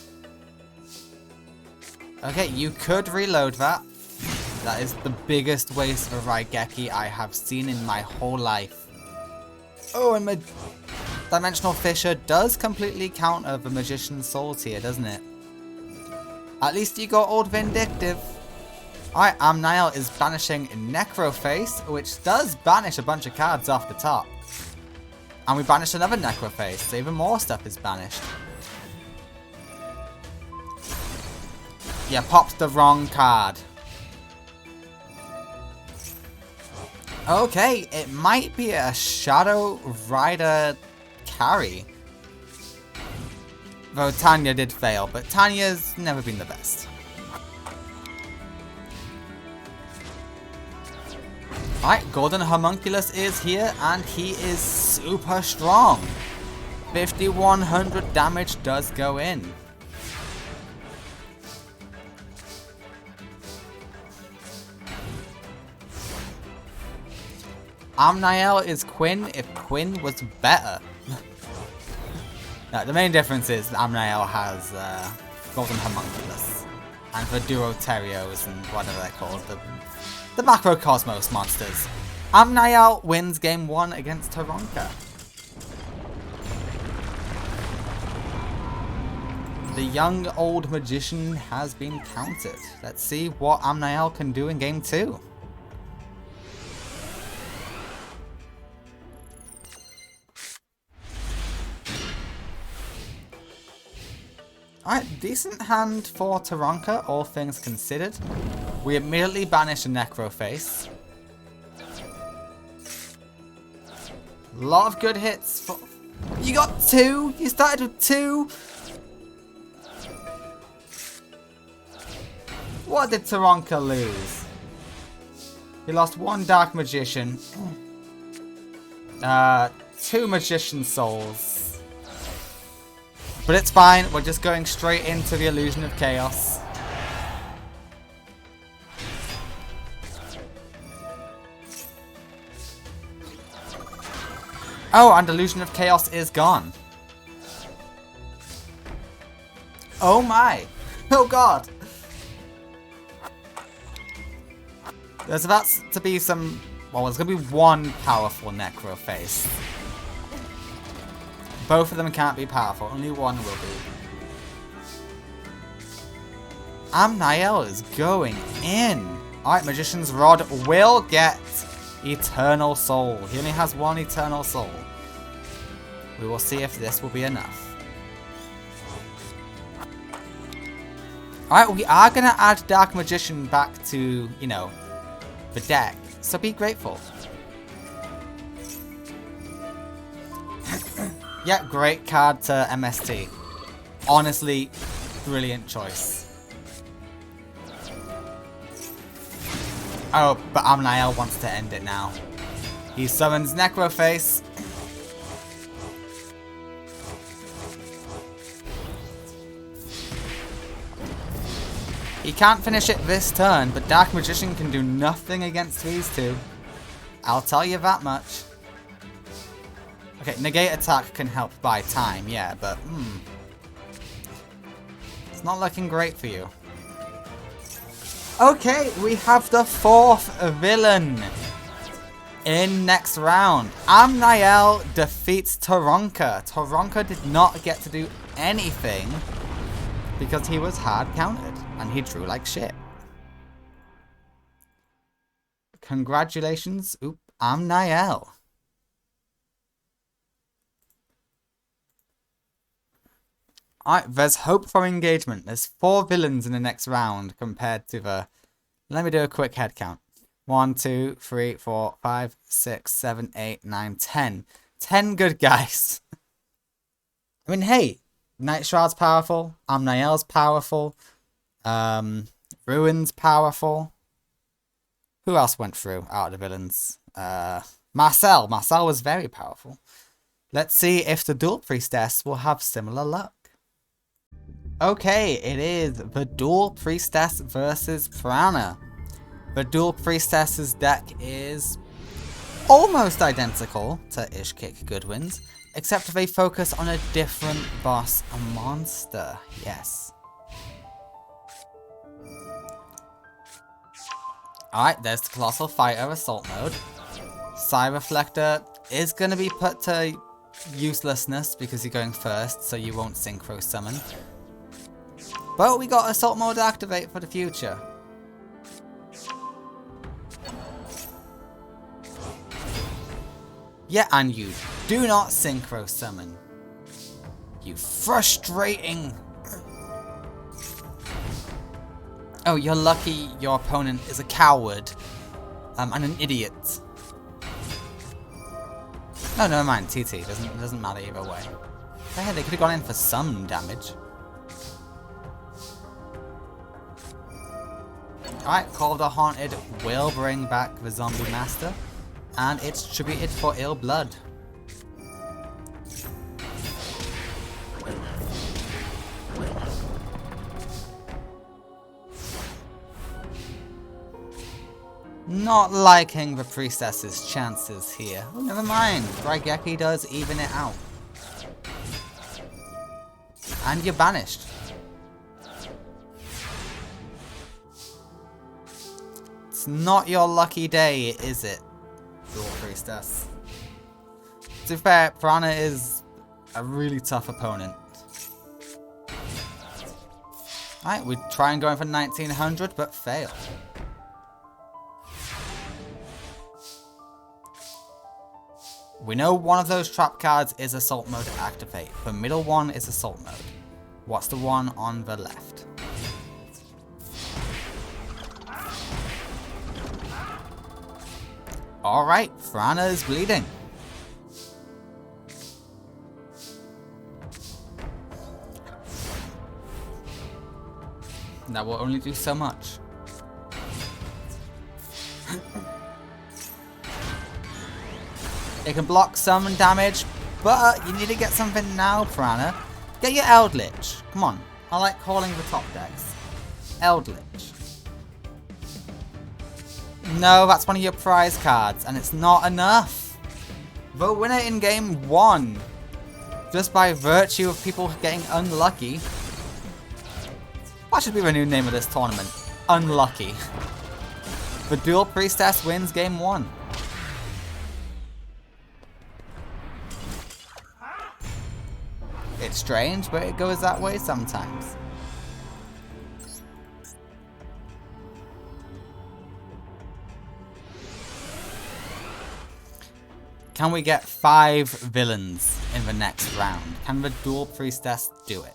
Okay, you could reload that. That is the biggest waste of a Raigeki I have seen in my whole life. Oh, and Dimensional Fissure does completely counter the Magician's Soul tier, doesn't it? At least you got Old Vindictive. Alright, Amnael is banishing Necroface, which does banish a bunch of cards off the top. And we banish another Necroface, so even more stuff is banished. Yeah, popped the wrong card. Okay, it might be a Shadow Rider carry. Though Tanya did fail, but Tanya's never been the best. Alright, Golden Homunculus is here, and he is super strong. 5100 damage does go in. Amnael is Quinn if Quinn was better. No, the main difference is Amnael has Golden Homunculus and the Duoterios and whatever they're called, the Macrocosmos monsters. Amnael wins game 1 against the young old magician has been countered. Let's see what Amnael can do in game 2. Alright, decent hand for Taronka, all things considered. We immediately banish a Necroface. A lot of good hits. You got 2? You started with 2? What did Taronka lose? He lost 1 Dark Magician. 2 Magician Souls. But it's fine, we're just going straight into the Illusion of Chaos. Oh, and Illusion of Chaos is gone. Oh my! Oh god! There's about to be some... Well, there's going to be 1 powerful Necroface. Both of them can't be powerful, only 1 will be. Amnael is going in. Alright, Magician's Rod will get Eternal Soul. He only has 1 Eternal Soul. We will see if this will be enough. Alright, we are going to add Dark Magician back to, you know, the deck. So be grateful. Yeah, great card to MST. Honestly, brilliant choice. Oh, but Amnael wants to end it now. He summons Necroface. He can't finish it this turn, but Dark Magician can do nothing against these 2. I'll tell you that much. Okay, negate attack can help buy time, yeah, but it's not looking great for you. Okay, we have the 4th villain in next round. Amnael defeats Taronka. Taronka did not get to do anything because he was hard countered and he drew like shit. Congratulations, Amnael. Alright, there's hope for engagement. There's 4 villains in the next round compared to the... Let me do a quick head count. 1, 2, 3, 4, 5, 6, 7, 8, 9, 10. 10 good guys. I mean, hey, Night Shroud's powerful. Amnael's powerful. Ruin's powerful. Who else went through out of the villains? Marcel. Marcel was very powerful. Let's see if the Dual Priestess will have similar luck. Okay, it is the Dual Priestess versus Prana. The Dual Priestess's deck is almost identical to Ishkick Goodwin's, except they focus on a different boss, a monster. Yes. Alright, there's the Colossal Fighter Assault Mode. Psy Reflector is going to be put to uselessness because you're going first, so you won't Synchro Summon. But we got Assault Mode activate for the future. Yeah, and you do not Synchro Summon. You frustrating... Oh, you're lucky your opponent is a coward. And an idiot. No, never mind, TT. Doesn't matter either way. Hey, they could have gone in for some damage. Alright, Call of the Haunted will bring back the Zombie Master. And it's tribute for ill blood. Not liking the Priestess's chances here. Oh, never mind. Raigeki does even it out. And you're banished. It's not your lucky day, is it? Dual Priestess. To be fair, Prana is a really tough opponent. Alright, we try and go in for 1900, but fail. We know one of those trap cards is Assault Mode to activate. The middle one is Assault Mode. What's the one on the left? Alright, Frana is bleeding. That will only do so much. It can block some damage, but you need to get something now, Piranha. Get your Eldritch. Come on. I like calling the top decks. Eldritch. No, that's one of your prize cards, and it's not enough. The winner in game 1. Just by virtue of people getting unlucky. That should be the new name of this tournament. Unlucky. The Dual Priestess wins game 1. It's strange, but it goes that way sometimes. Can we get 5 villains in the next round? Can the Dual Priestess do it?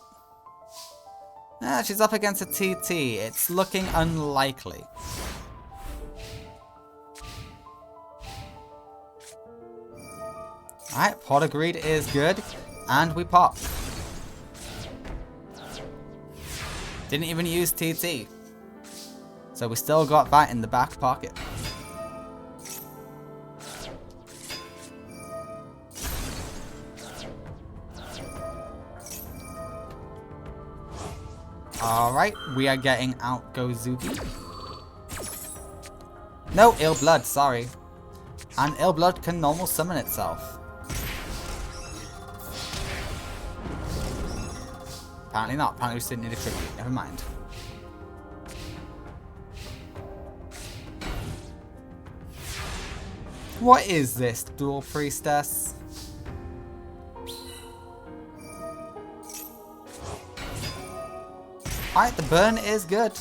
She's up against a TT. It's looking unlikely. Alright, Pot of Greed is good. And we pop. Didn't even use TT. So we still got that in the back pocket. Alright, we are getting out Gozuki. No, Ill Blood, sorry. And Ill Blood can normal summon itself. Apparently not. Apparently we still need a tribute. Never mind. What is this, Dual Priestess? Alright, the burn is good.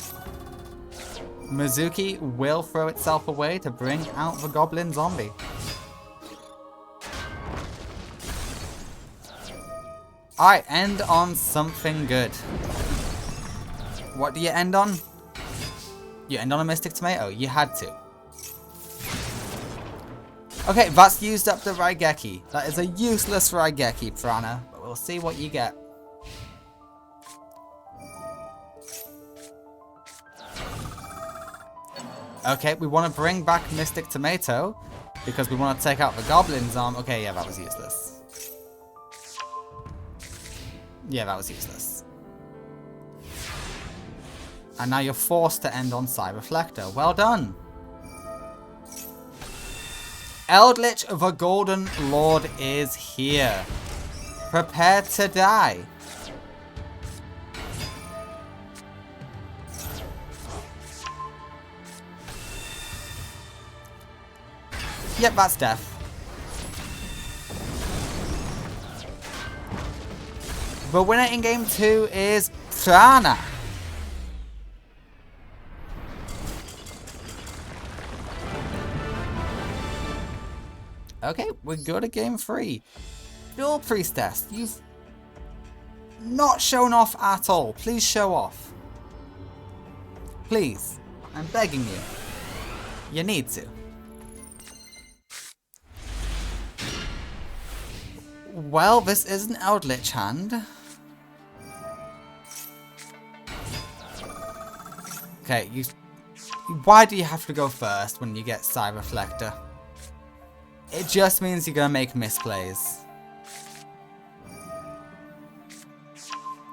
Mizuki will throw itself away to bring out the Goblin Zombie. Alright, end on something good. What do you end on? You end on a Mystic Tomato. You had to. Okay, that's used up the Raigeki. That is a useless Raigeki, Piranha. But we'll see what you get. Okay, we want to bring back Mystic Tomato because we want to take out the Goblin's arm. Okay, yeah, that was useless. Yeah, that was useless. And now you're forced to end on Psy Reflector. Well done. Eldritch the Golden Lord is here. Prepare to die. Yep, that's death. The winner in game 2 is Piranha. Okay, we go to game 3. Dual Priestess, you've not shown off at all. Please show off. Please. I'm begging you. You need to. Well, this is an Eldritch hand. Okay, why do you have to go first when you get Psy Reflector? It just means you're gonna make misplays.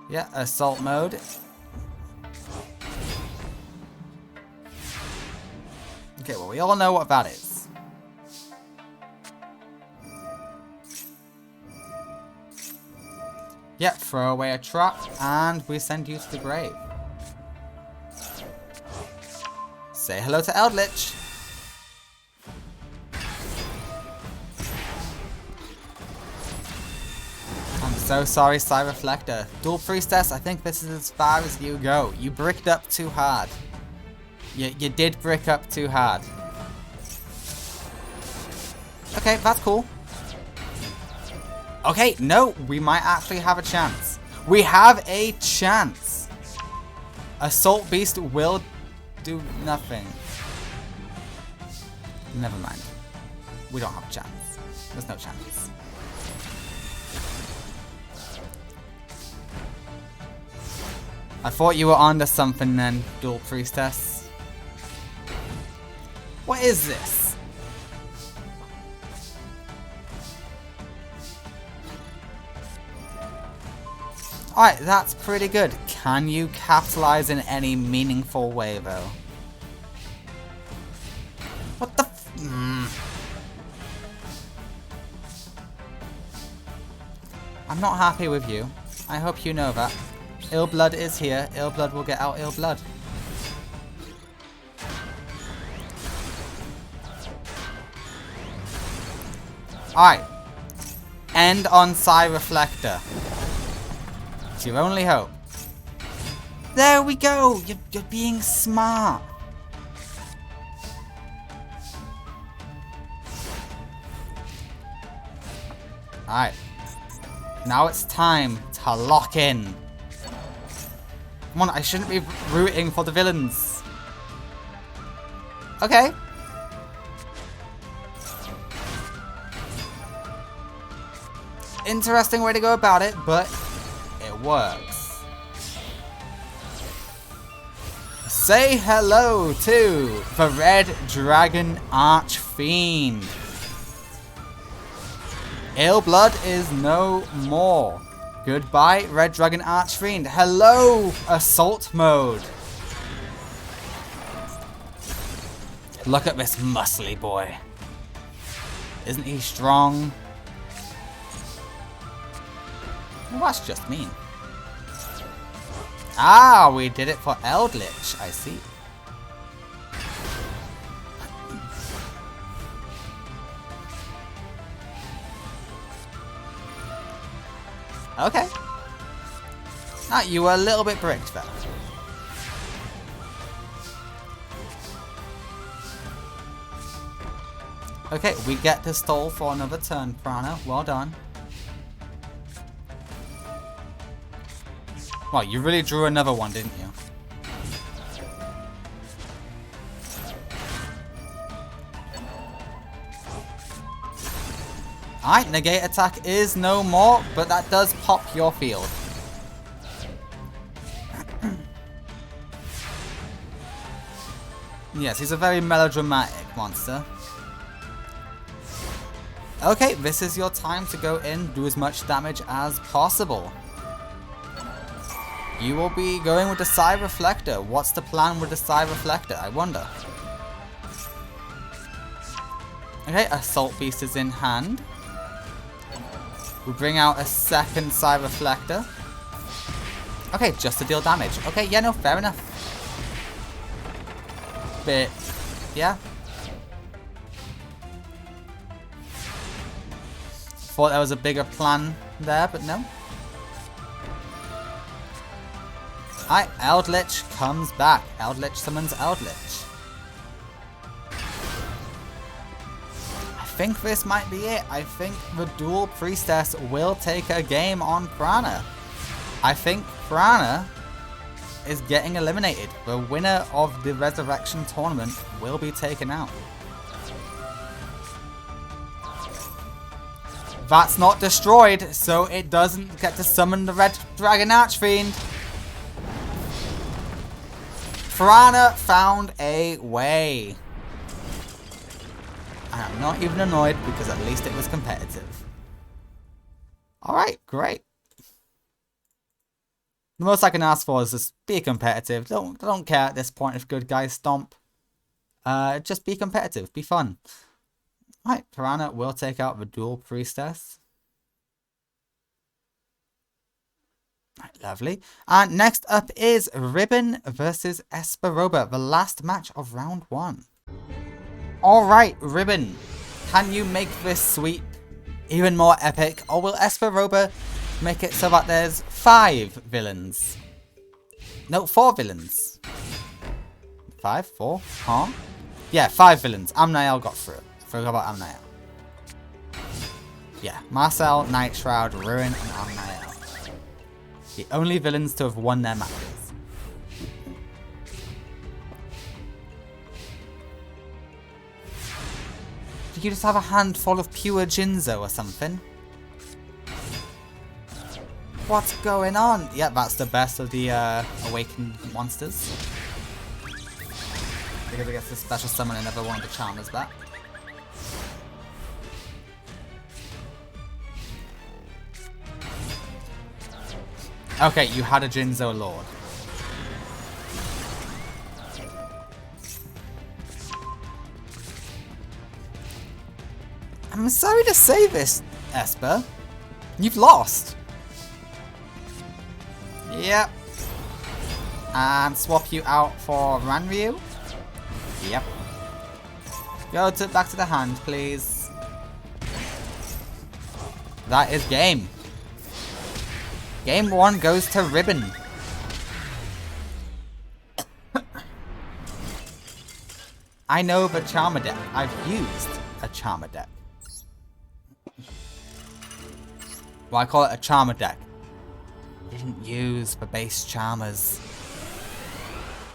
Yeah, Assault Mode. Okay, well, we all know what that is. Yep, throw away a trap, and we send you to the grave. Say hello to Eldritch. I'm So sorry, Psy Reflector. Dual Priestess, I think this is as far as you go. You bricked up too hard. You did brick up too hard. Okay, that's cool. Okay, no, we might actually have a chance. We have a chance. Assault Beast will do nothing. Never mind. We don't have a chance. There's no chance. I thought you were onto something then, Dual Priestess. What is this? Alright, that's pretty good. Can you capitalize in any meaningful way, though? What the f- I'm not happy with you. I hope you know that. Ill Blood is here. Ill Blood will get out Ill Blood. Alright. End on Psy Reflector. It's your only hope. There we go! You're being smart. Alright. Now it's time to lock in. Come on, I shouldn't be rooting for the villains. Okay. Interesting way to go about it, but it works. Say hello to the Red Dragon Archfiend. Ill Blood is no more. Goodbye, Red Dragon Archfiend. Hello, Assault Mode. Look at this muscly boy. Isn't he strong? Well, that's just mean. Ah, we did it for Eldritch. I see. Okay. Ah, you were a little bit bricked there. Okay, we get to stall for another turn, Prana. Well done. Well, you really drew another one, didn't you? Alright, negate attack is no more, but that does pop your field. Yes, he's a very melodramatic monster. Okay, this is your time to go in, do as much damage as possible. You will be going with the Psy Reflector. What's the plan with the Psy Reflector, I wonder? Okay, Assault Beast is in hand. We bring out a second Psy Reflector. Okay, just to deal damage. Okay, yeah, no, fair enough. But, yeah. Thought there was a bigger plan there, but no. Alright, Eldritch comes back. Eldritch summons Eldritch. I think this might be it. I think the Dual Priestess will take a game on Prana. I think Prana is getting eliminated. The winner of the Resurrection Tournament will be taken out. That's not destroyed, so it doesn't get to summon the Red Dragon Archfiend. Prana found a way. And I'm not even annoyed because at least it was competitive. Alright, great. The most I can ask for is just be competitive. Don't care at this point if good guys stomp. Just be competitive, be fun. Alright, Piranha will take out the Dual Priestess. Right, lovely. And next up is Ribbon versus Esperoba, the last match of round 1. Alright, Ribbon, can you make this sweep even more epic, or will Esperoba Make it so that there's 5 villains. No, 4 villains. 5? 4? Huh? Yeah, 5 villains. Amnael got through. Forgot about Amnael. Yeah, Marcel, Night Shroud, Ruin, and Amnael. The only villains to have won their matches. Did you just have a handful of pure Jinzo or something? What's going on? Yeah, that's the best of the awakened monsters. Because I guess the special summon never wanted the Charmers back. Okay, you had a Jinzo Lord. I'm sorry to say this, Esper. You've lost. Yep. And swap you out for Ranryu. Yep. Go back to the hand, please. That is game. Game 1 goes to Ribbon. I know the Charmer deck. I've used a Charmer deck. Well, I call it a Charmer deck. Didn't use the base Charmers.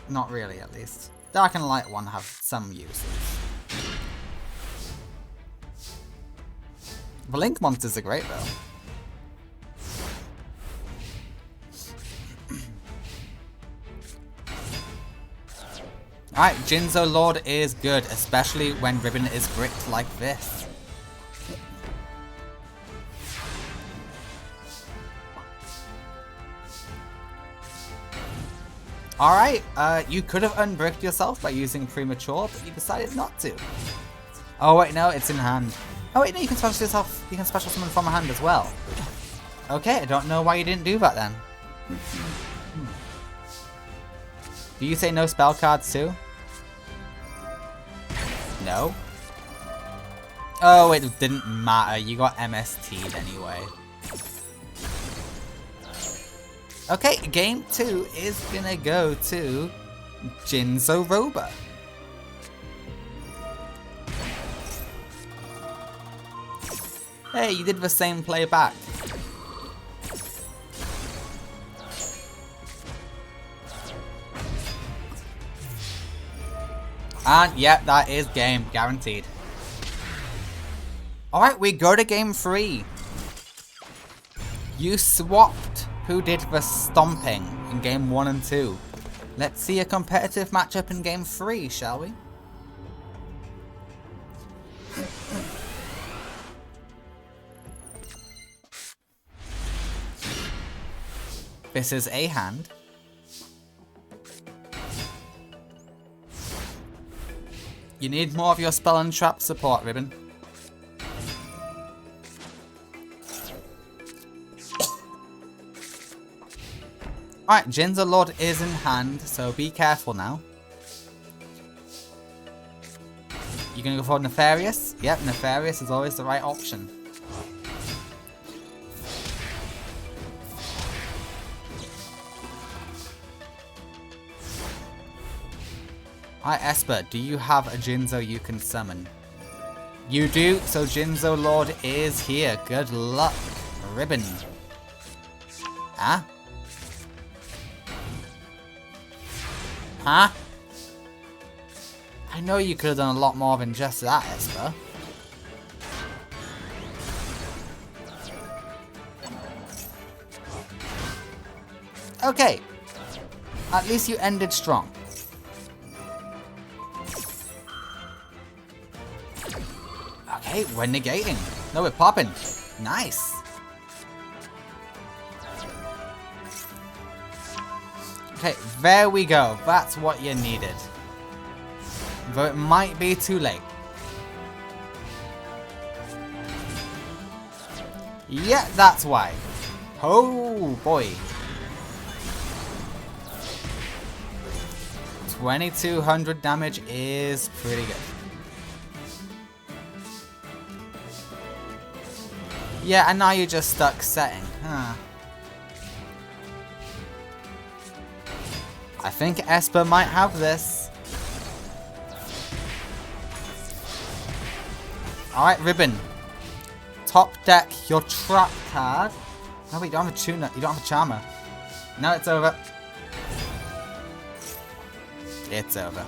Not really, at least. Dark and Light one have some uses. The Link monsters are great, though. Alright, Jinzo Lord is good, especially when Ribbon is bricked like this. Alright, you could have unbricked yourself by using Premature, but you decided not to. Oh wait, no, it's in hand. Oh wait, no, you can special yourself, you can special summon from a hand as well. Okay, I don't know why you didn't do that then. Do you say no spell cards too? No? Oh, it didn't matter. You got MST'd anyway. Okay, game 2 is gonna go to Jinzo Roba. Hey, you did the same play back. And yeah, that is game, guaranteed. Alright, we go to game 3. You swapped who did the stomping in game 1 and 2. Let's see a competitive matchup in game 3, shall we? This is a hand. You need more of your spell and trap support, Ribbon. Alright, Jinzo Lord is in hand, so be careful now. You're gonna go for Nefarious? Yep, Nefarious is always the right option. Alright, Esper, do you have a Jinzo you can summon? You do, so Jinzo Lord is here. Good luck, Ribbon. Huh? Huh? I know you could have done a lot more than just that, Esper. Okay. At least you ended strong. Okay, we're negating. No, we're popping. Nice. Okay, there we go. That's what you needed. Though it might be too late. Yeah, that's why. Oh boy. 2200 damage is pretty good. Yeah, and now you're just stuck setting. huh. I think Esper might have this. Alright, Ribbon. Top deck your trap card. No, wait, you don't have a tuner. You don't have a charmer. No, it's over. It's over.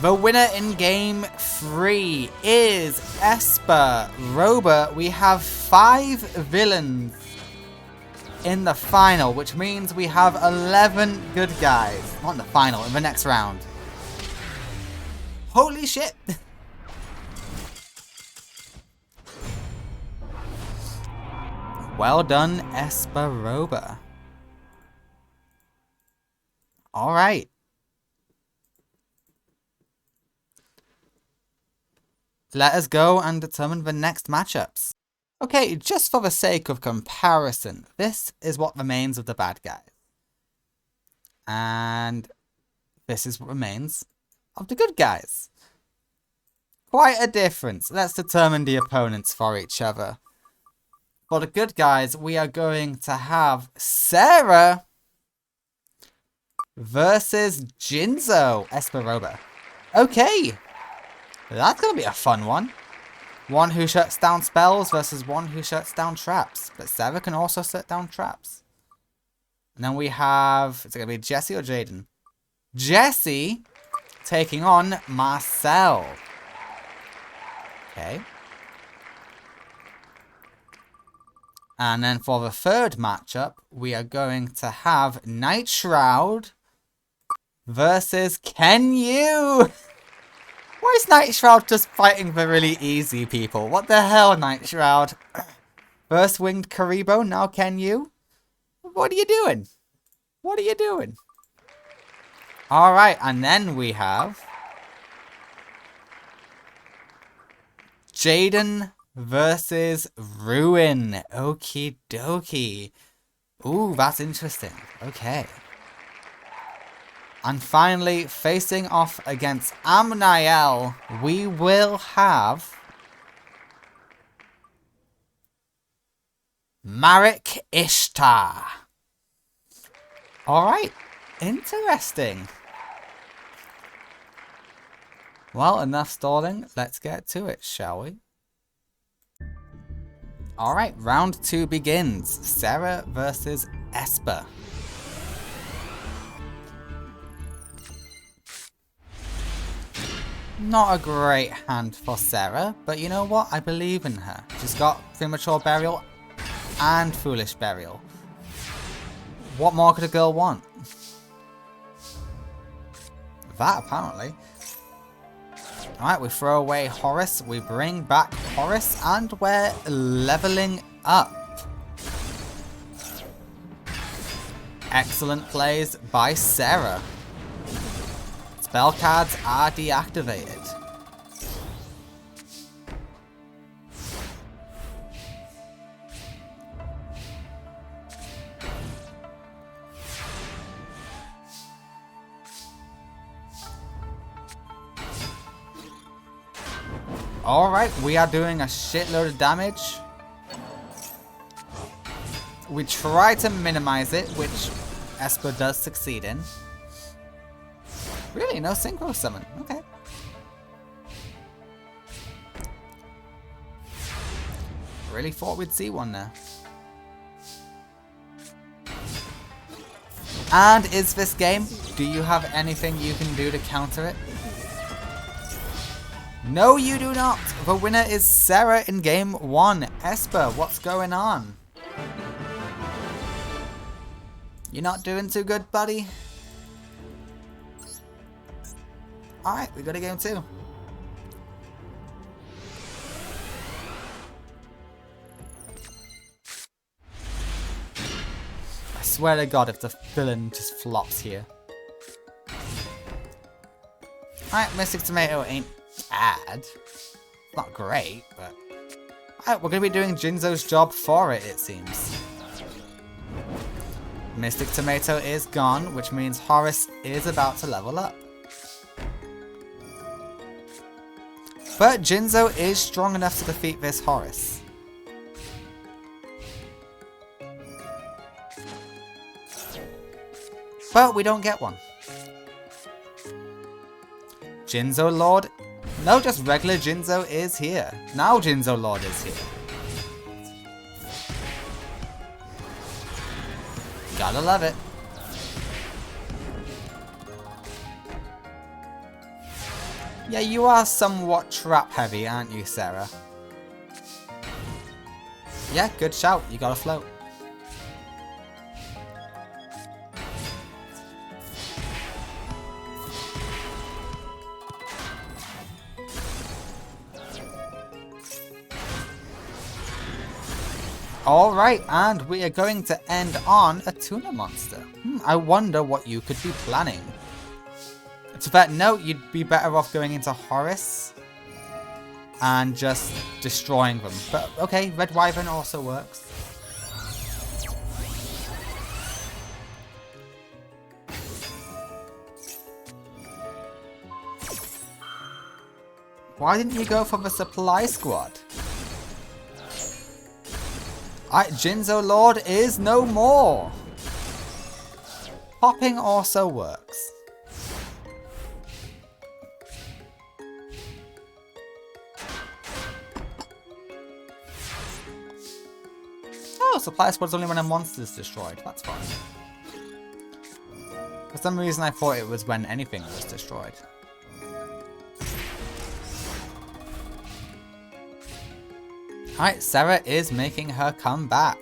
The winner in game 3 is Esper Rober. We have 5 villains in the final, which means we have 11 good guys. Not in the final, in the next round. Holy shit! Well done, Esper Rober. Alright. Let us go and determine the next matchups. Okay, just for the sake of comparison, this is what remains of the bad guys. And this is what remains of the good guys. Quite a difference. Let's determine the opponents for each other. For the good guys, we are going to have Sarah versus Jinzo. Esper Rober. Okay. That's going to be a fun one. One who shuts down spells versus one who shuts down traps. But Sarah can also shut down traps. And then we have... Is it going to be Jesse or Jaden? Jesse taking on Marcel. Okay. And then for the third matchup, we are going to have Night Shroud versus Ken Yu. Why is Night Shroud just fighting the really easy people? What the hell, Night Shroud? First winged Karibo, now Ken Yu? What are you doing? What are you doing? Alright, and then we have Jaden versus Ruin. Okie dokie. Ooh, that's interesting. Okay. And finally, facing off against Amnael, we will have Marek Ishtar. Alright, interesting. Well, enough stalling. Let's get to it, shall we? Alright, round 2 begins. Sarah versus Esper. Not a great hand for Sarah, but you know what? I believe in her. She's got Premature Burial and Foolish Burial. What more could a girl want? That, apparently. Alright, we throw away Horus, we bring back Horus, and we're leveling up. Excellent plays by Sarah. Spell cards are deactivated. Alright, we are doing a shitload of damage. We try to minimize it, which Esper does succeed in. Really? No synchro summon? Okay. Really thought we'd see one there. And is this game? Do you have anything you can do to counter it? No, you do not. The winner is Sarah in game 1. Esper, what's going on? You're not doing too good, buddy? Alright, we got a game 2. I swear to God if the villain just flops here. Alright, Mystic Tomato ain't bad. Not great, but... Alright, we're going to be doing Jinzo's job for it, it seems. Mystic Tomato is gone, which means Horus is about to level up. But Jinzo is strong enough to defeat this Horus. But we don't get one. Jinzo Lord? No, just regular Jinzo is here. Now Jinzo Lord is here. Gotta love it. Yeah, you are somewhat trap heavy, aren't you, Sarah? Yeah, good shout. You gotta float. Alright, and we are going to end on a tuna monster. I wonder what you could be planning. To that note, you'd be better off going into Horus and just destroying them. But okay, Red Wyvern also works. Why didn't you go for the supply squad? Jinzo Lord is no more. Popping also works. Oh, supply squad's only when a monster's destroyed. That's fine. For some reason I thought it was when anything was destroyed. Alright, Sarah is making her comeback.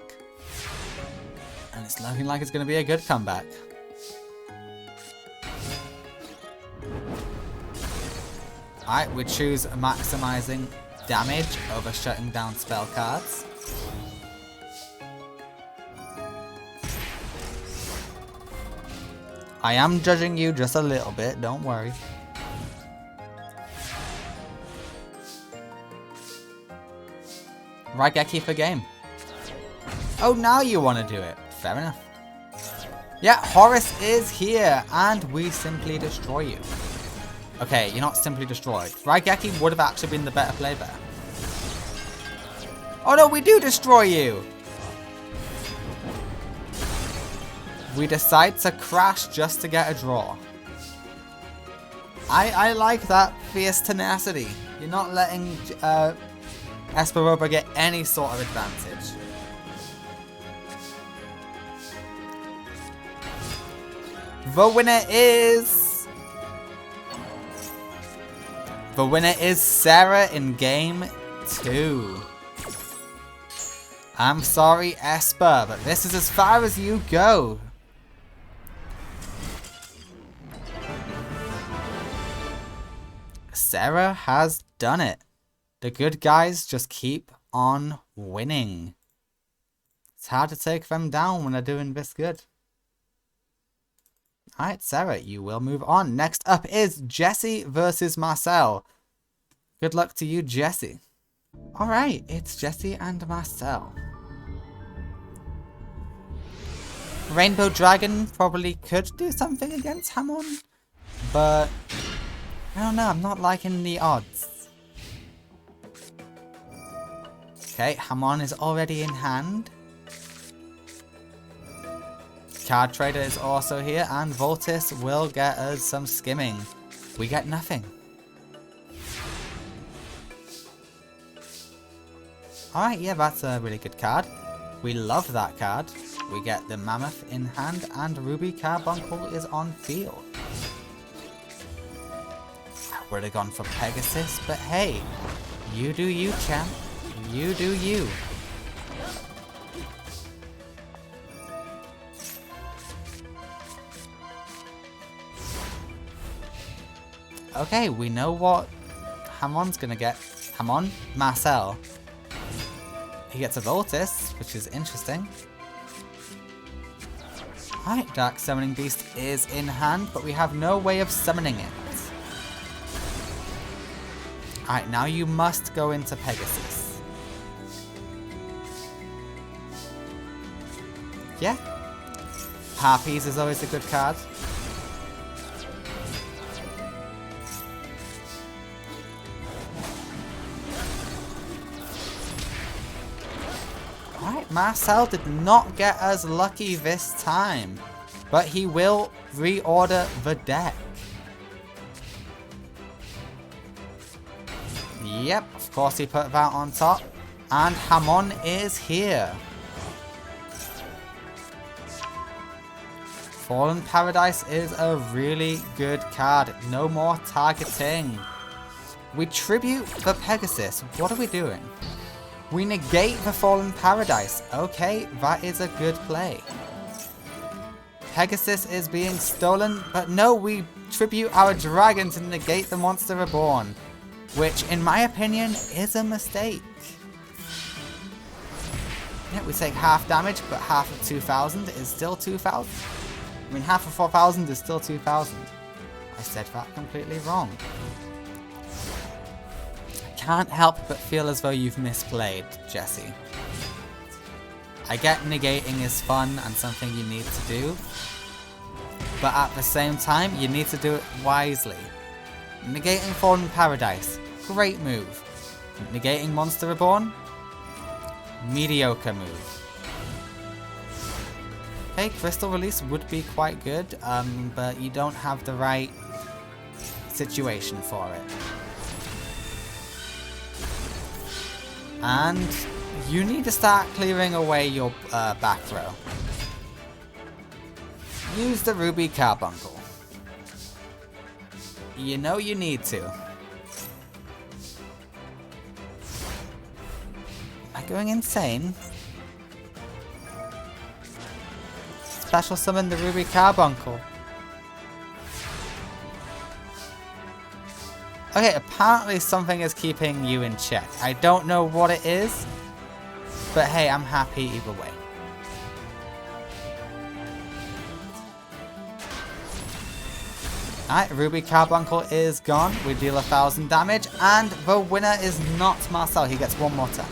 And it's looking like it's going to be a good comeback. Alright, we choose maximizing damage over shutting down spell cards. I am judging you just a little bit, don't worry. Raigeki for game. Oh, now you want to do it. Fair enough. Yeah, Horus is here, and we simply destroy you. Okay, you're not simply destroyed. Raigeki would have actually been the better play there. Oh no, we do destroy you! We decide to crash just to get a draw. I like that fierce tenacity. You're not letting Esperoba get any sort of advantage. The winner is... The winner is Sarah in game 2. I'm sorry, Esper, but this is as far as you go. Sarah has done it. The good guys just keep on winning. It's hard to take them down when they're doing this good. Alright, Sarah, you will move on. Next up is Jesse versus Marcel. Good luck to you, Jesse. Alright, it's Jesse and Marcel. Rainbow Dragon probably could do something against Hamon, but I don't know, I'm not liking the odds. Okay, Hamon is already in hand. Card Trader is also here, and Voltis will get us some skimming. We get nothing. Alright, yeah, that's a really good card. We love that card. We get the Mammoth in hand, and Ruby Carbuncle is on field. I would have gone for Pegasus, but hey, you do you, champ. You do you. Okay, we know what Hamon's gonna get. Hamon? Marcel. He gets a Voltis, which is interesting. Alright, Dark Summoning Beast is in hand, but we have no way of summoning it. Alright, now you must go into Pegasus. Yeah. Harpies is always a good card. Alright, Marcel did not get us lucky this time. but he will reorder the deck. Yep, of course he put that on top. And Hamon is here. Fallen Paradise is a really good card. No more targeting. We tribute the Pegasus. What are we doing? We negate the Fallen Paradise. Okay, that is a good play. Pegasus is being stolen, but no, we tribute our dragon to negate the Monster Reborn, which in my opinion is a mistake. Yeah, we take half damage, but half of 2,000 is still 2,000. I mean, half of 4,000 is still 2,000. I said that completely wrong. I can't help but feel as though you've misplayed, Jesse. I get negating is fun and something you need to do, but at the same time, you need to do it wisely. Negating Fallen Paradise, great move. Negating Monster Reborn, mediocre move. Okay, Crystal Release would be quite good, but you don't have the right situation for it. And you need to start clearing away your back row. Use the Ruby Carbuncle. You know you need to. Am I going insane? Special summon the Ruby Carbuncle. Okay, apparently something is keeping you in check. I don't know what it is, but hey, I'm happy either way. Alright, Ruby Carbuncle is gone. We deal 1,000 damage, and the winner is not Marcel. He gets one more turn.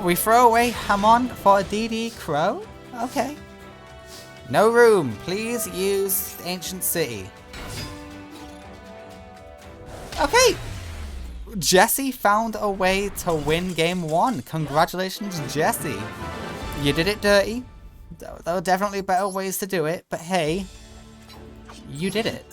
We throw away Hamon for a DD Crow? Okay. No room. Please use Ancient City. Okay. Jesse found a way to win game 1. Congratulations, Jesse. You did it dirty. There were definitely better ways to do it, but hey, you did it.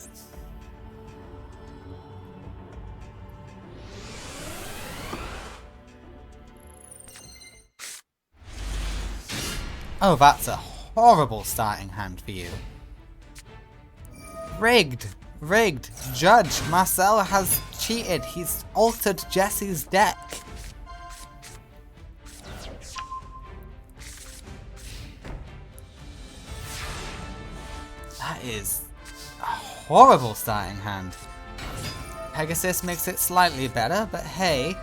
Oh, that's a horrible starting hand for you. Rigged! Rigged! Judge, Marcel has cheated. He's altered Jesse's deck. That is a horrible starting hand. Pegasus makes it slightly better, but hey.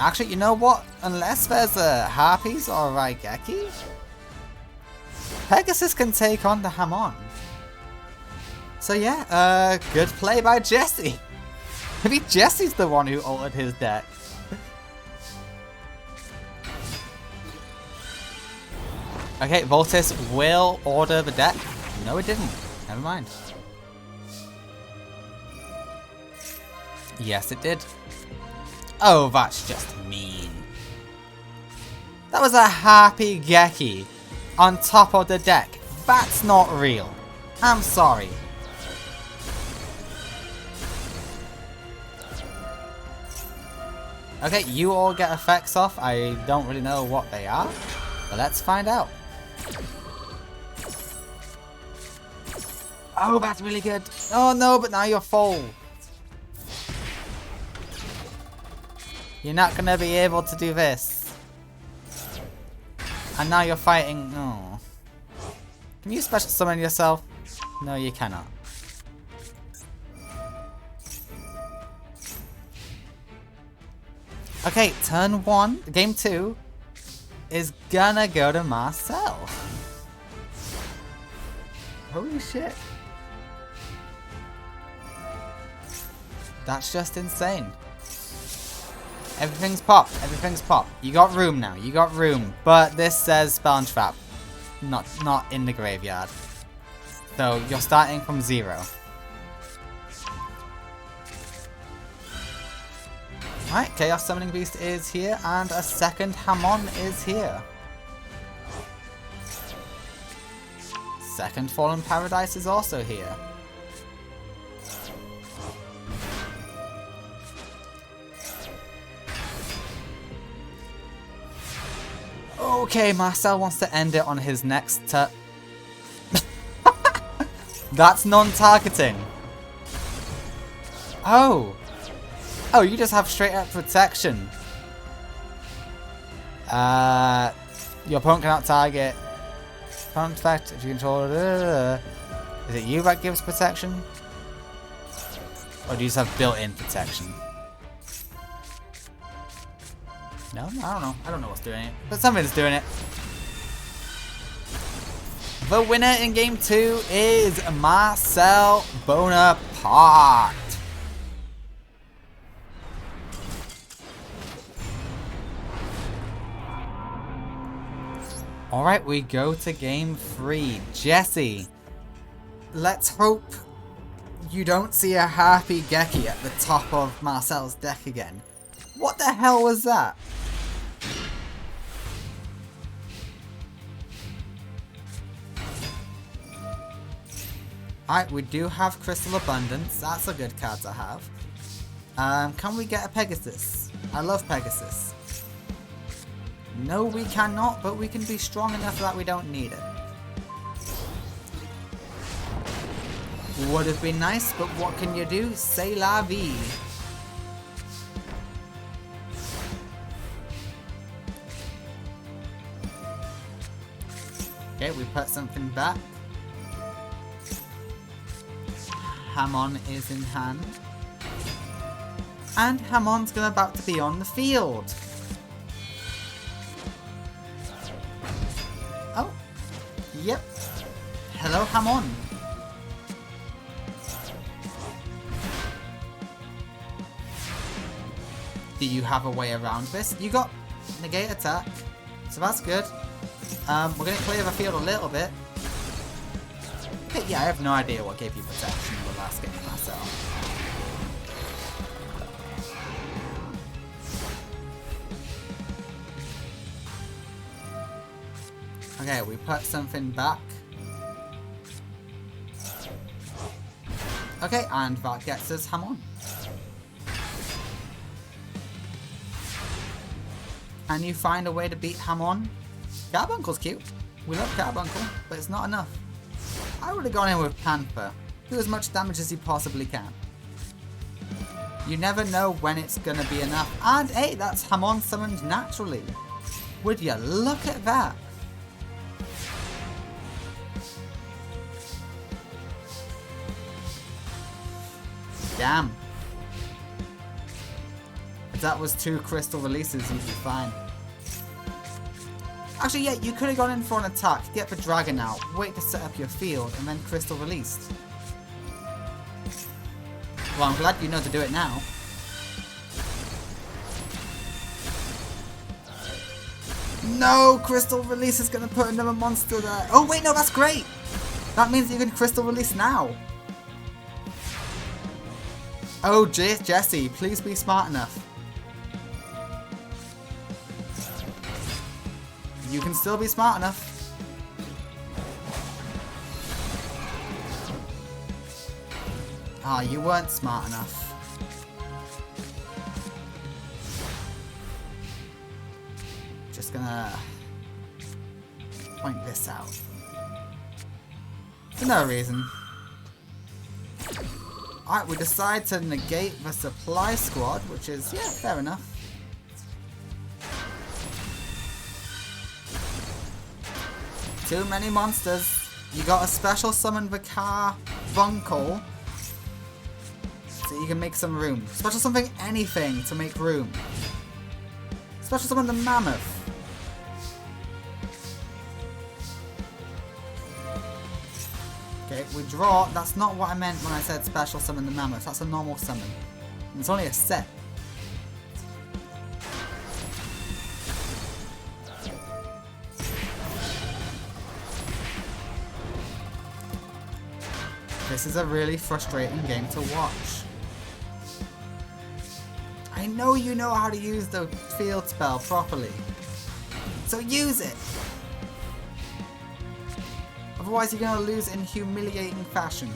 Actually, you know what? Unless there's a Harpies or a Raigeki, Pegasus can take on the Hamon. So yeah, good play by Jesse. Maybe Jesse's the one who altered his deck. Okay, Voltis will order the deck. No, it didn't. Never mind. Yes, it did. Oh, that's just mean. That was a Happy Geki on top of the deck. That's not real. I'm sorry. Okay, you all get effects off. I don't really know what they are, but let's find out. Oh, that's really good. Oh no, but now you're full. You're not gonna be able to do this. And now you're fighting. Oh. Can you special summon yourself? No, you cannot. Okay, turn 1, game 2 is gonna go to Marcel. Holy shit. That's just insane. Everything's popped. Everything's popped. You got room now. You got room. But this says Spell and Trap. Not in the graveyard. So you're starting from 0. Right, Chaos Summoning Beast is here, and a second Hamon is here. Second Fallen Paradise is also here. Okay, Marcel wants to end it on his next turn. That's non-targeting. Oh. Oh, you just have straight up protection. Your opponent cannot target. Opponent effect if you control it. Is it you that gives protection? Or do you just have built-in protection? No? I don't know. I don't know what's doing it. But something's doing it. The winner in game 2 is Marcel Bonaparte. Alright, we go to game 3. Jesse, let's hope you don't see a Harpy Geki at the top of Marcel's deck again. What the hell was that? Alright, we do have Crystal Abundance. That's a good card to have. Can we get a Pegasus? I love Pegasus. No, we cannot, but we can be strong enough that we don't need it. Would have been nice, but what can you do? C'est la vie. Okay, we put something back. Hamon is in hand. And Hamon's about to be on the field. Oh. Yep. Hello, Hamon. Do you have a way around this? You got negate attack, so that's good. We're going to clear the field a little bit. Okay, yeah, I have no idea what gave you protection in the last game myself. Okay, we put something back. Okay, and that gets us Hamon. And you find a way to beat Hamon. Carbuncle's cute. We love Carbuncle, but it's not enough. I would have gone in with Panther. Do as much damage as you possibly can. You never know when it's gonna be enough. And hey, that's Hamon summoned naturally. Would you look at that? Damn. If that was 2 crystal releases, you'd be fine. Actually, yeah, you could have gone in for an attack, get the dragon out, wait to set up your field, and then crystal released. Well, I'm glad you know to do it now. No! Crystal release is going to put another monster there. Oh, wait, no, that's great! That means you can crystal release now. Oh, Jesse, please be smart enough. You can still be smart enough. Ah, you weren't smart enough. Just gonna point this out. For no reason. Alright, we decide to negate the supply squad, which is, yeah, fair enough. Too many monsters. You gotta special summon the Carbuncle so you can make some room. Special summon anything to make room. Special summon the Mammoth. Okay, we draw. That's not what I meant when I said special summon the Mammoth. That's a normal summon. And it's only a set. This is a really frustrating game to watch. I know you know how to use the field spell properly. So use it! Otherwise you're gonna lose in humiliating fashion.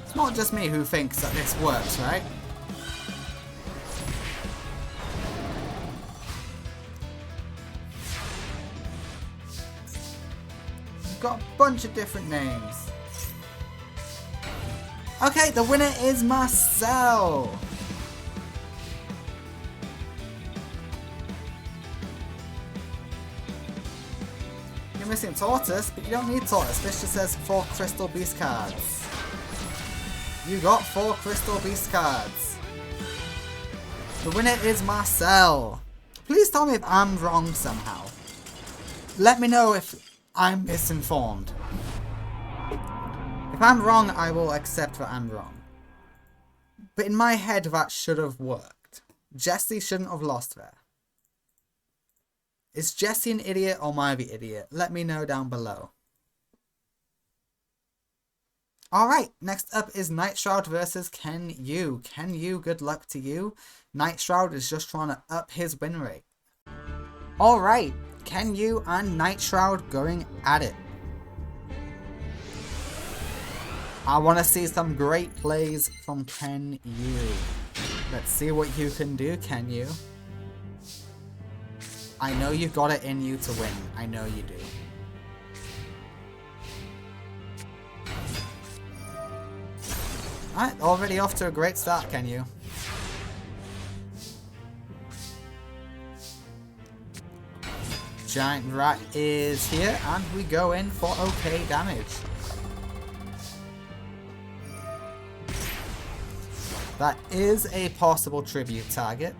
It's not just me who thinks that this works, right? You've got a bunch of different names. Okay, the winner is Marcel! You're missing Tortoise, but you don't need Tortoise. This just says 4 Crystal Beast cards. You got 4 Crystal Beast cards. The winner is Marcel. Please tell me if I'm wrong somehow. Let me know if I'm misinformed. If I'm wrong, I will accept that I'm wrong. But in my head, that should have worked. Jesse shouldn't have lost there. Is Jesse an idiot or am I the idiot? Let me know down below. Alright, next up is Night Shroud versus Ken Yu. Ken Yu, good luck to you. Night Shroud is just trying to up his win rate. Alright, Ken Yu and Night Shroud going at it. I want to see some great plays from Ken Yu. Let's see what you can do, Ken Yu. I know you've got it in you to win. I know you do. Alright, already off to a great start, Ken Yu. Giant Rat is here, and we go in for okay damage. That is a possible tribute target.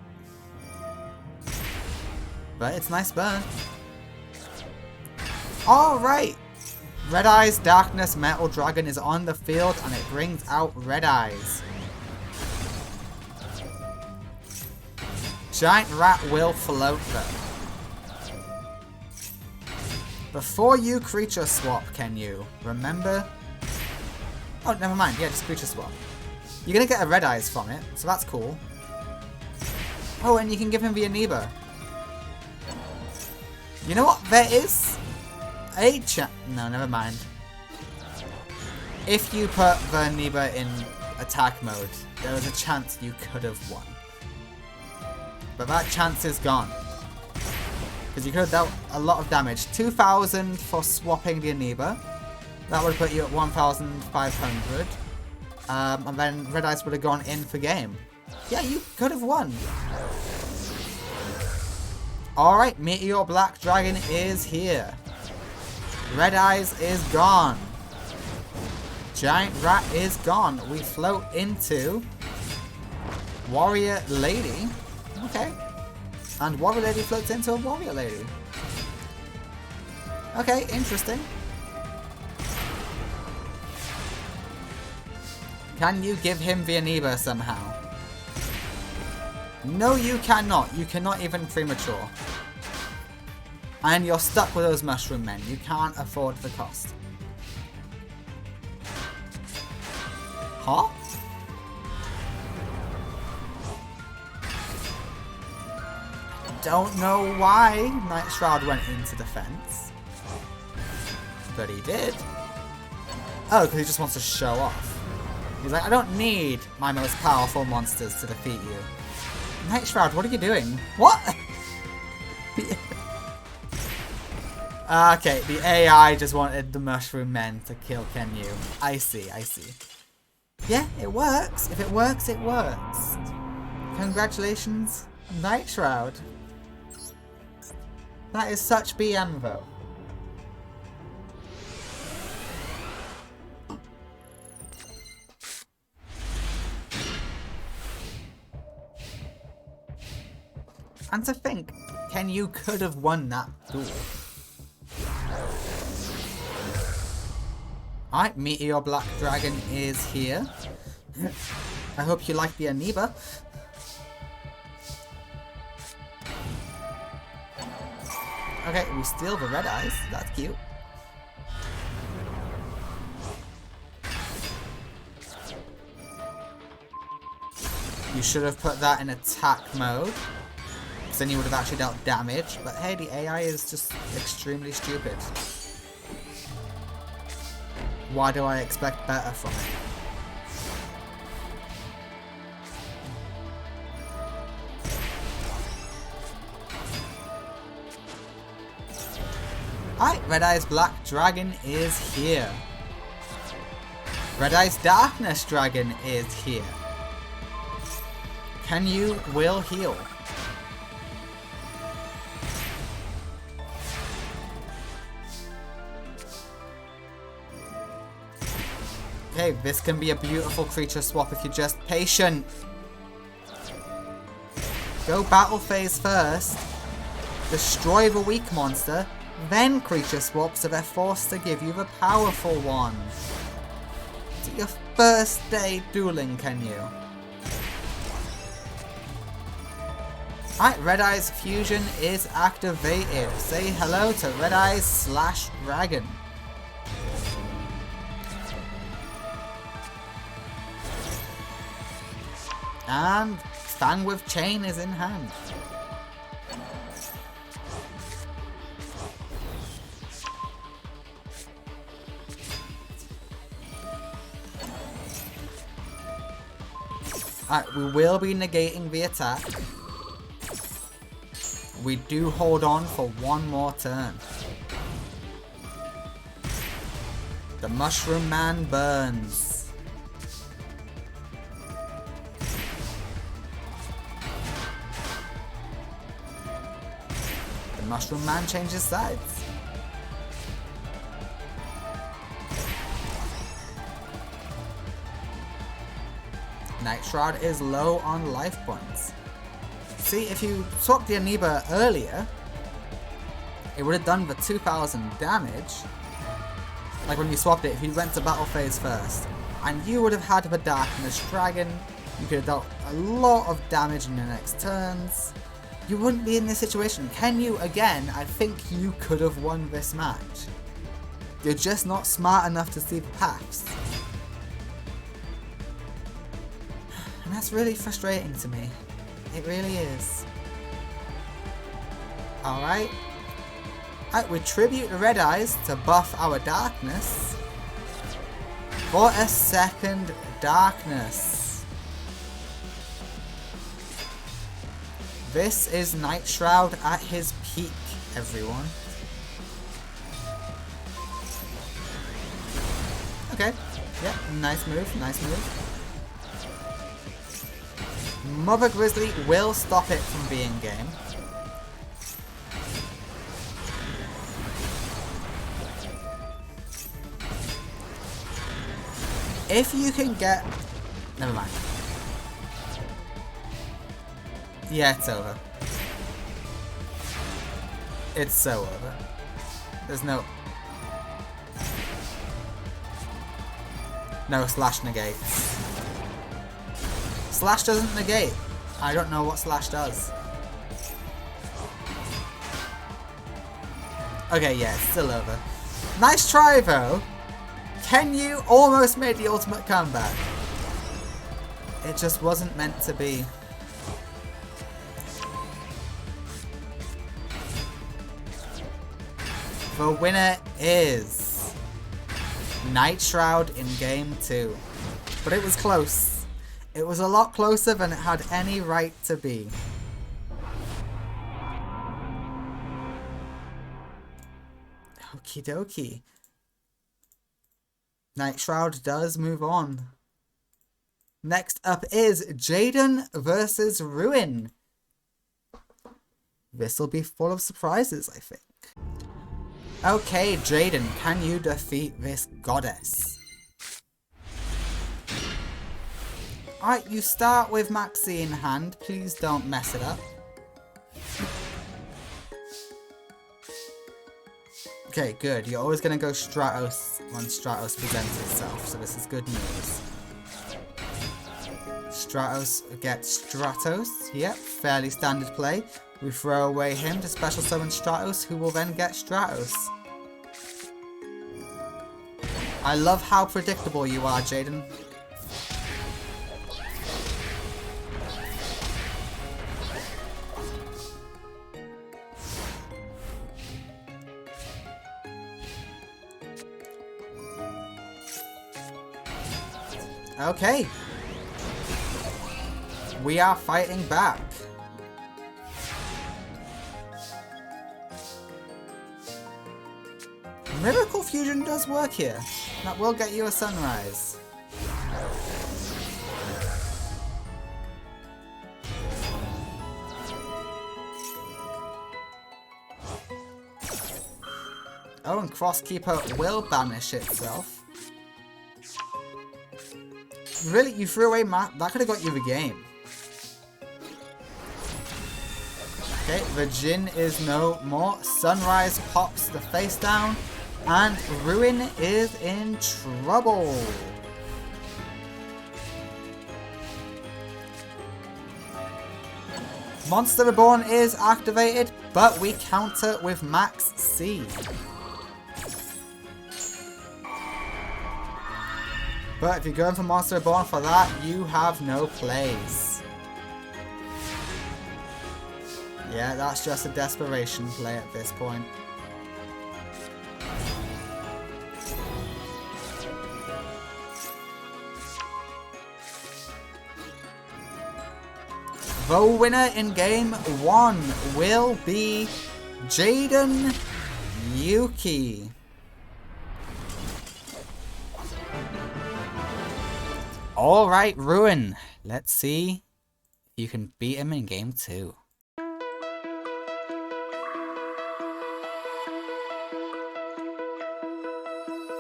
But it's nice burn. Alright! Red Eyes Darkness Metal Dragon is on the field and it brings out Red Eyes. Giant Rat will float though. Before you creature swap, Ken Yu, remember? Oh, never mind. Yeah, just creature swap. You're gonna get a Red Eyes from it, so that's cool. Oh, and you can give him the Aniba. You know what? There is a chance. No, never mind. If you put the Aniba in attack mode, there was a chance you could have won. But that chance is gone. Because you could have dealt a lot of damage. 2,000 for swapping the Aniba. That would put you at 1,500. And then Red Eyes would have gone in for game. Yeah, you could have won. Alright, Meteor Black Dragon is here. Red Eyes is gone. Giant Rat is gone. We float into Warrior Lady. Okay. And Warrior Lady floats into a Warrior Lady. Okay, interesting. Can you give him the Aniba somehow? No, you cannot. You cannot even premature. And you're stuck with those mushroom men. You can't afford the cost. Huh? Don't know why Night Shroud went into defense. But he did. Oh, because he just wants to show off. He's like, I don't need my most powerful monsters to defeat you. Night Shroud, what are you doing? What? Okay, the AI just wanted the mushroom men to kill Ken Yu. I see, I see. Yeah, it works. If it works, it works. Congratulations, Night Shroud. That is such BM though. And to think, Ken Yu could have won that duel. Alright, Meteor Black Dragon is here. I hope you like the Aniba. Okay, we steal the Red Eyes. That's cute. You should have put that in attack mode, because then you would have actually dealt damage. But hey, the AI is just extremely stupid. Why do I expect better from it? Alright, Red Eye's Black Dragon is here. Red Eye's Darkness Dragon is here. Can you will heal? Okay, this can be a beautiful creature swap if you're just patient. Go battle phase first. Destroy the weak monster. Then creature swap so they're forced to give you the powerful one. It's your first day dueling, can you? Alright, Red Eye's fusion is activated. Say hello to Red Eye's / Dragon. And Fang with Chain is in hand. Alright, we will be negating the attack. We do hold on for one more turn. The Mushroom Man burns. The Mushroom Man changes sides. Night Shroud is low on life points. See, if you swapped the Aniba earlier, it would have done the 2000 damage. Like when you swapped it, if you went to battle phase first. And you would have had the Darkness Dragon. You could have dealt a lot of damage in your next turns. You wouldn't be in this situation. Can you? Again, I think you could have won this match. You're just not smart enough to see the paths. And that's really frustrating to me. It really is. Alright. We tribute the Red Eyes to buff our darkness. For a second darkness. This is Night Shroud at his peak, everyone. Okay. Yep, nice move, nice move. Mother Grizzly will stop it from being game. If you can get... Never mind. Yeah, it's over. It's so over. There's no... No slash negates. Slash doesn't negate. I don't know what slash does. Okay, yeah, it's still over. Nice try though. Can you almost made the ultimate comeback? It just wasn't meant to be. The winner is Night Shroud in game 2. But it was close. It was a lot closer than it had any right to be. Okie dokie. Night Shroud does move on. Next up is Jaden versus Ruin. This will be full of surprises, I think. Okay, Jaden, can you defeat this goddess? Alright, you start with Maxi in hand. Please don't mess it up. Okay, good. You're always going to go Stratos when Stratos presents itself, so this is good news. Stratos gets Stratos. Yep, fairly standard play. We throw away him to special summon Stratos, who will then get Stratos. I love how predictable you are, Jaden. Okay. We are fighting back. Miracle Fusion does work here. That will get you a sunrise. Oh, and Crosskeeper will banish itself. Really? You threw away Matt? That could have got you the game. Okay, the Jin is no more. Sunrise pops the face down. And Ruin is in trouble. Monster Reborn is activated, but we counter with Max C. But if you're going for Monster Reborn for that, you have no place. Yeah, that's just a desperation play at this point. The winner in game 1 will be Jaden Yuki. Alright, Ruin. Let's see if you can beat him in game 2.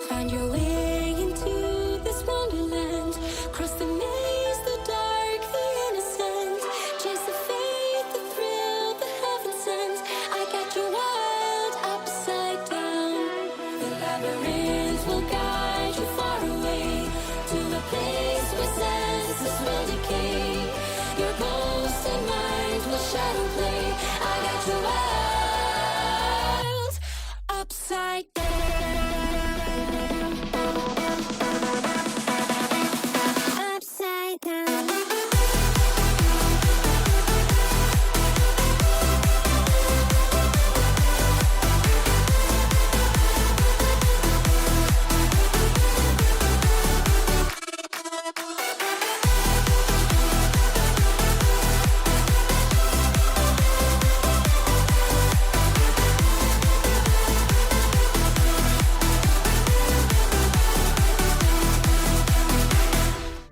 Find your way into this wonderland. Cross the maze, the dark, the innocent. Chase the faith, the thrill, the heaven sent. I got you wild upside down. The labyrinth will guide you far away to a place where senses will decay. Your ghost and mind will shadow play. I got you wild upside down.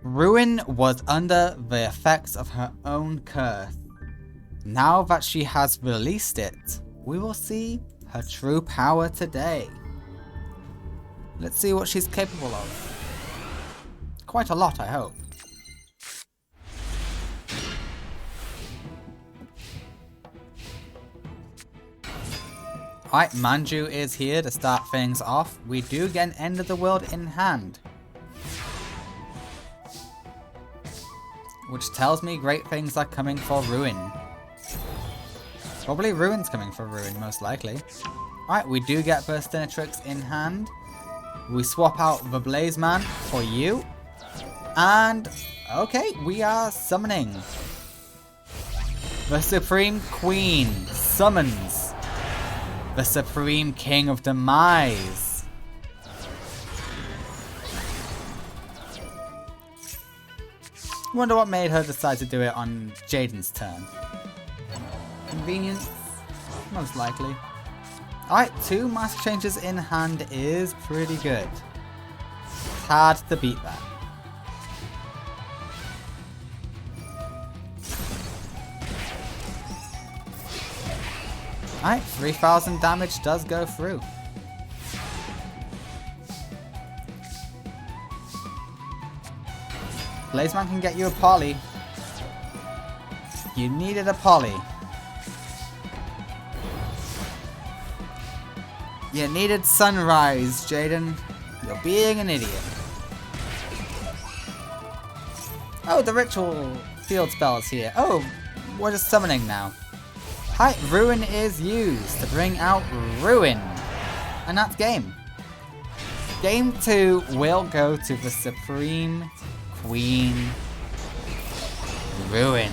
Ruin was under the effects of her own curse. Now that she has released it, we will see her true power today. Let's see what she's capable of. Quite a lot, I hope. Alright, Manju is here to start things off. We do get an end of the world in hand, which tells me great things are coming for Ruin. Probably Ruin's coming for Ruin, most likely. Alright, we do get Burstinatrix in hand. We swap out the Blaze Man for you. And, okay, we are summoning. The Supreme Queen summons the Supreme King of Demise. Wonder what made her decide to do it on Jaden's turn. Convenience? Most likely. Alright, 2 mask changes in hand is pretty good. It's hard to beat that. Alright, 3000 damage does go through. Blazeman can get you a poly. You needed a poly. You needed sunrise, Jaden. You're being an idiot. Oh, the ritual field spell is here. Oh, we're just summoning now. Hi, Ruin is used to bring out Ruin. And that's game. Game 2 will go to the Supreme Queen Ruin.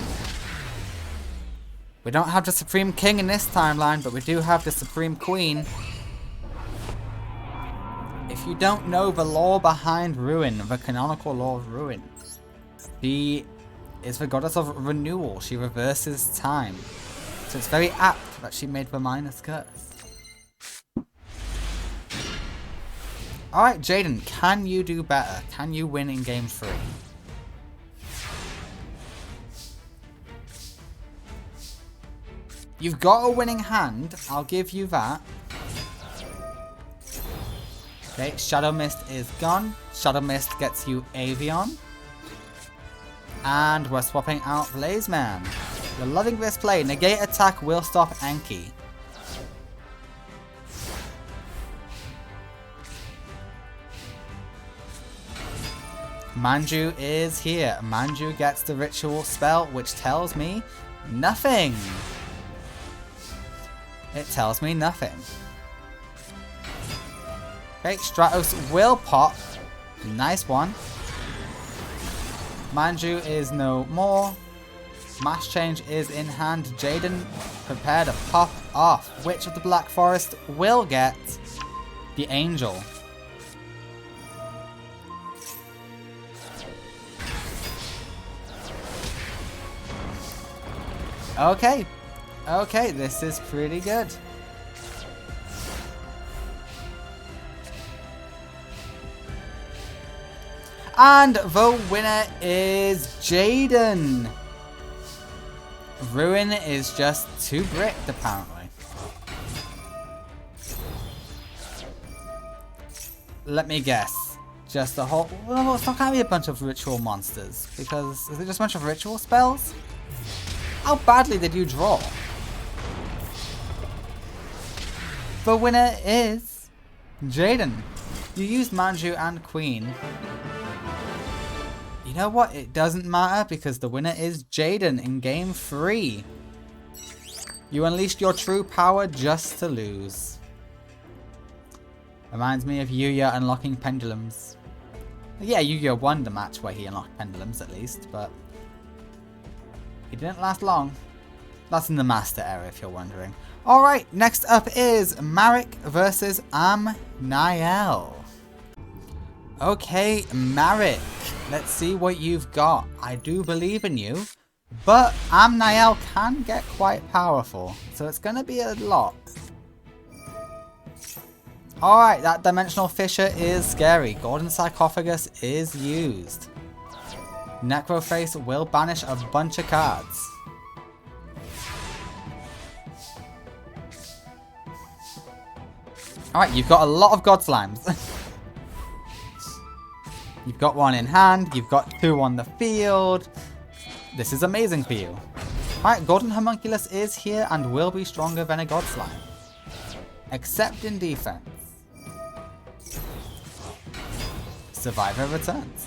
We don't have the Supreme King in this timeline, but we do have the Supreme Queen. If you don't know the lore behind Ruin, the canonical lore of Ruin, she is the goddess of renewal. She reverses time. So it's very apt that she made the Minus Curse. Alright, Jaden, can you do better? Can you win in game 3? You've got a winning hand, I'll give you that. Okay, Shadow Mist is gone. Shadow Mist gets you Avion. And we're swapping out Blaze Man. You're loving this play. Negate attack will stop Enki. Manju is here. Manju gets the ritual spell, which tells me nothing. It tells me nothing. Okay, Stratos will pop. Nice one. Manju is no more. Mass Change is in hand. Jaden, prepare to pop off. Witch of the Black Forest will get the Angel. Okay. Okay, this is pretty good. And the winner is Jaden. Ruin is just too bricked, apparently. Let me guess. Just a whole... Well, it's not going to be a bunch of ritual monsters. Because... Is it just a bunch of ritual spells? How badly did you draw? The winner is... Jaden. You used Manju and Queen. You know what? It doesn't matter because the winner is Jaden in game 3. You unleashed your true power just to lose. Reminds me of Yuya unlocking pendulums. Yeah, Yuya won the match where he unlocked pendulums at least, but he didn't last long. That's in the Master era if you're wondering. Alright, next up is Marek versus Amnael. Okay, Marek. Let's see what you've got. I do believe in you, but Amnael can get quite powerful, so it's going to be a lot. Alright, that Dimensional Fissure is scary. Golden Sarcophagus is used. Necroface will banish a bunch of cards. Alright, you've got a lot of God Slimes. You've got one in hand, you've got 2 on the field. This is amazing for you. Alright, Golden Homunculus is here and will be stronger than a God Slime. Except in defense. Survivor returns.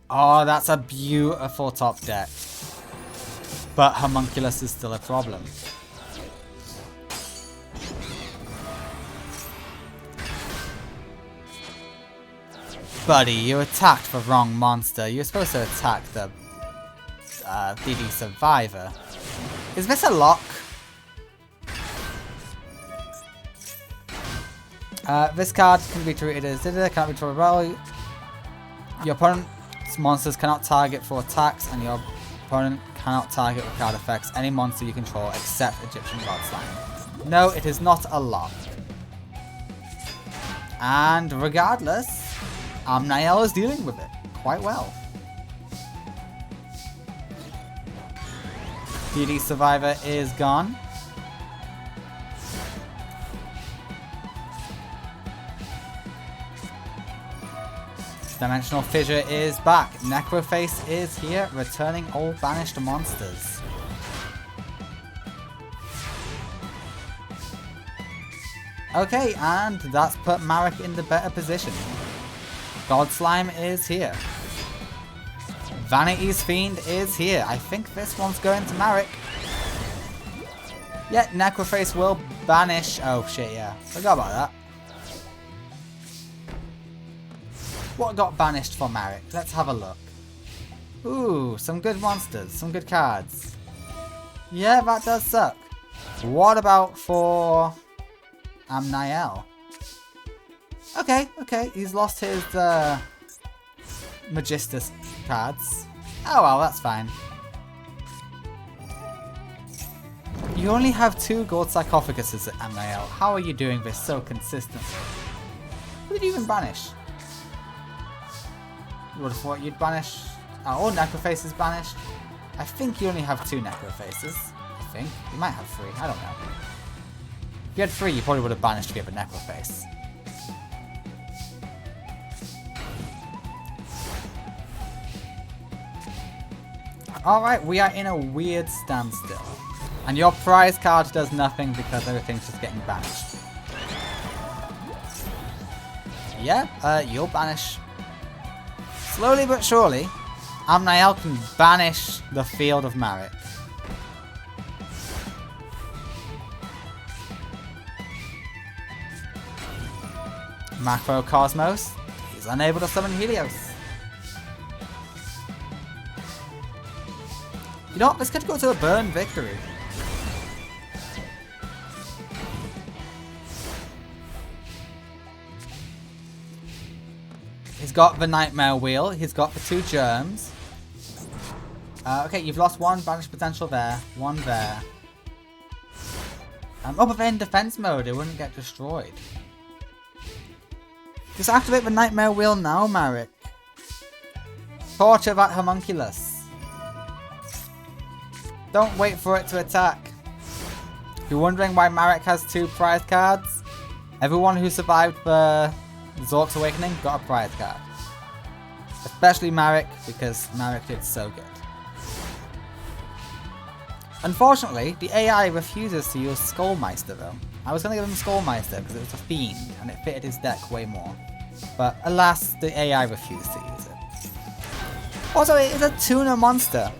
Oh, that's a beautiful top deck. But Homunculus is still a problem. Buddy, you attacked the wrong monster. You're supposed to attack the DD Survivor. Is this a lock? This card can be treated as cannot be treated well. Your opponent's monsters cannot target for attacks, and your opponent cannot target with card effects any monster you control except Egyptian God Slime. No, it is not a lock. And regardless, Amnael is dealing with it quite well. DD Survivor is gone. Dimensional Fissure is back. Necroface is here, returning all banished monsters. Okay, and that's put Marek in the better position. God Slime is here. Vanity's Fiend is here. I think this one's going to Marek. Yeah, Necroface will banish. Oh shit, yeah. Forgot about that. What got banished for Marek? Let's have a look. Ooh, some good monsters. Some good cards. Yeah, that does suck. What about for Amniel. Okay, he's lost his Magistus cards. Oh well, that's fine. You only have 2 gold sarcophaguses at Amniel. How are you doing this so consistently? Who did you even banish? You would have thought you'd banish... Oh, Necroface is banished. I think you only have 2 Necrofaces. I think. You might have 3. I don't know. If you had 3, you probably would have banished the other Necroface. Alright, we are in a weird standstill. And your prize card does nothing because everything's just getting banished. Yeah, you'll banish. Slowly but surely, Amniel can banish the field of Marek. Macrocosmos, he's unable to summon Helios. You know what, this could go to a burn victory. He's got the Nightmare Wheel, he's got the 2 Germs. Okay, you've lost 1 banish potential there, 1 there. Oh, but they're in defense mode, it wouldn't get destroyed. Just activate the Nightmare Wheel now, Marek. Torture that homunculus. Don't wait for it to attack. If you're wondering why Marek has 2 prize cards, everyone who survived the Zork's Awakening got a prize card. Especially Marek, because Marek did so good. Unfortunately, the AI refuses to use Skullmeister though. I was going to give him Skullmeister because it was a fiend and it fitted his deck way more. But alas, the AI refused to use it. Also, it is a tuner monster.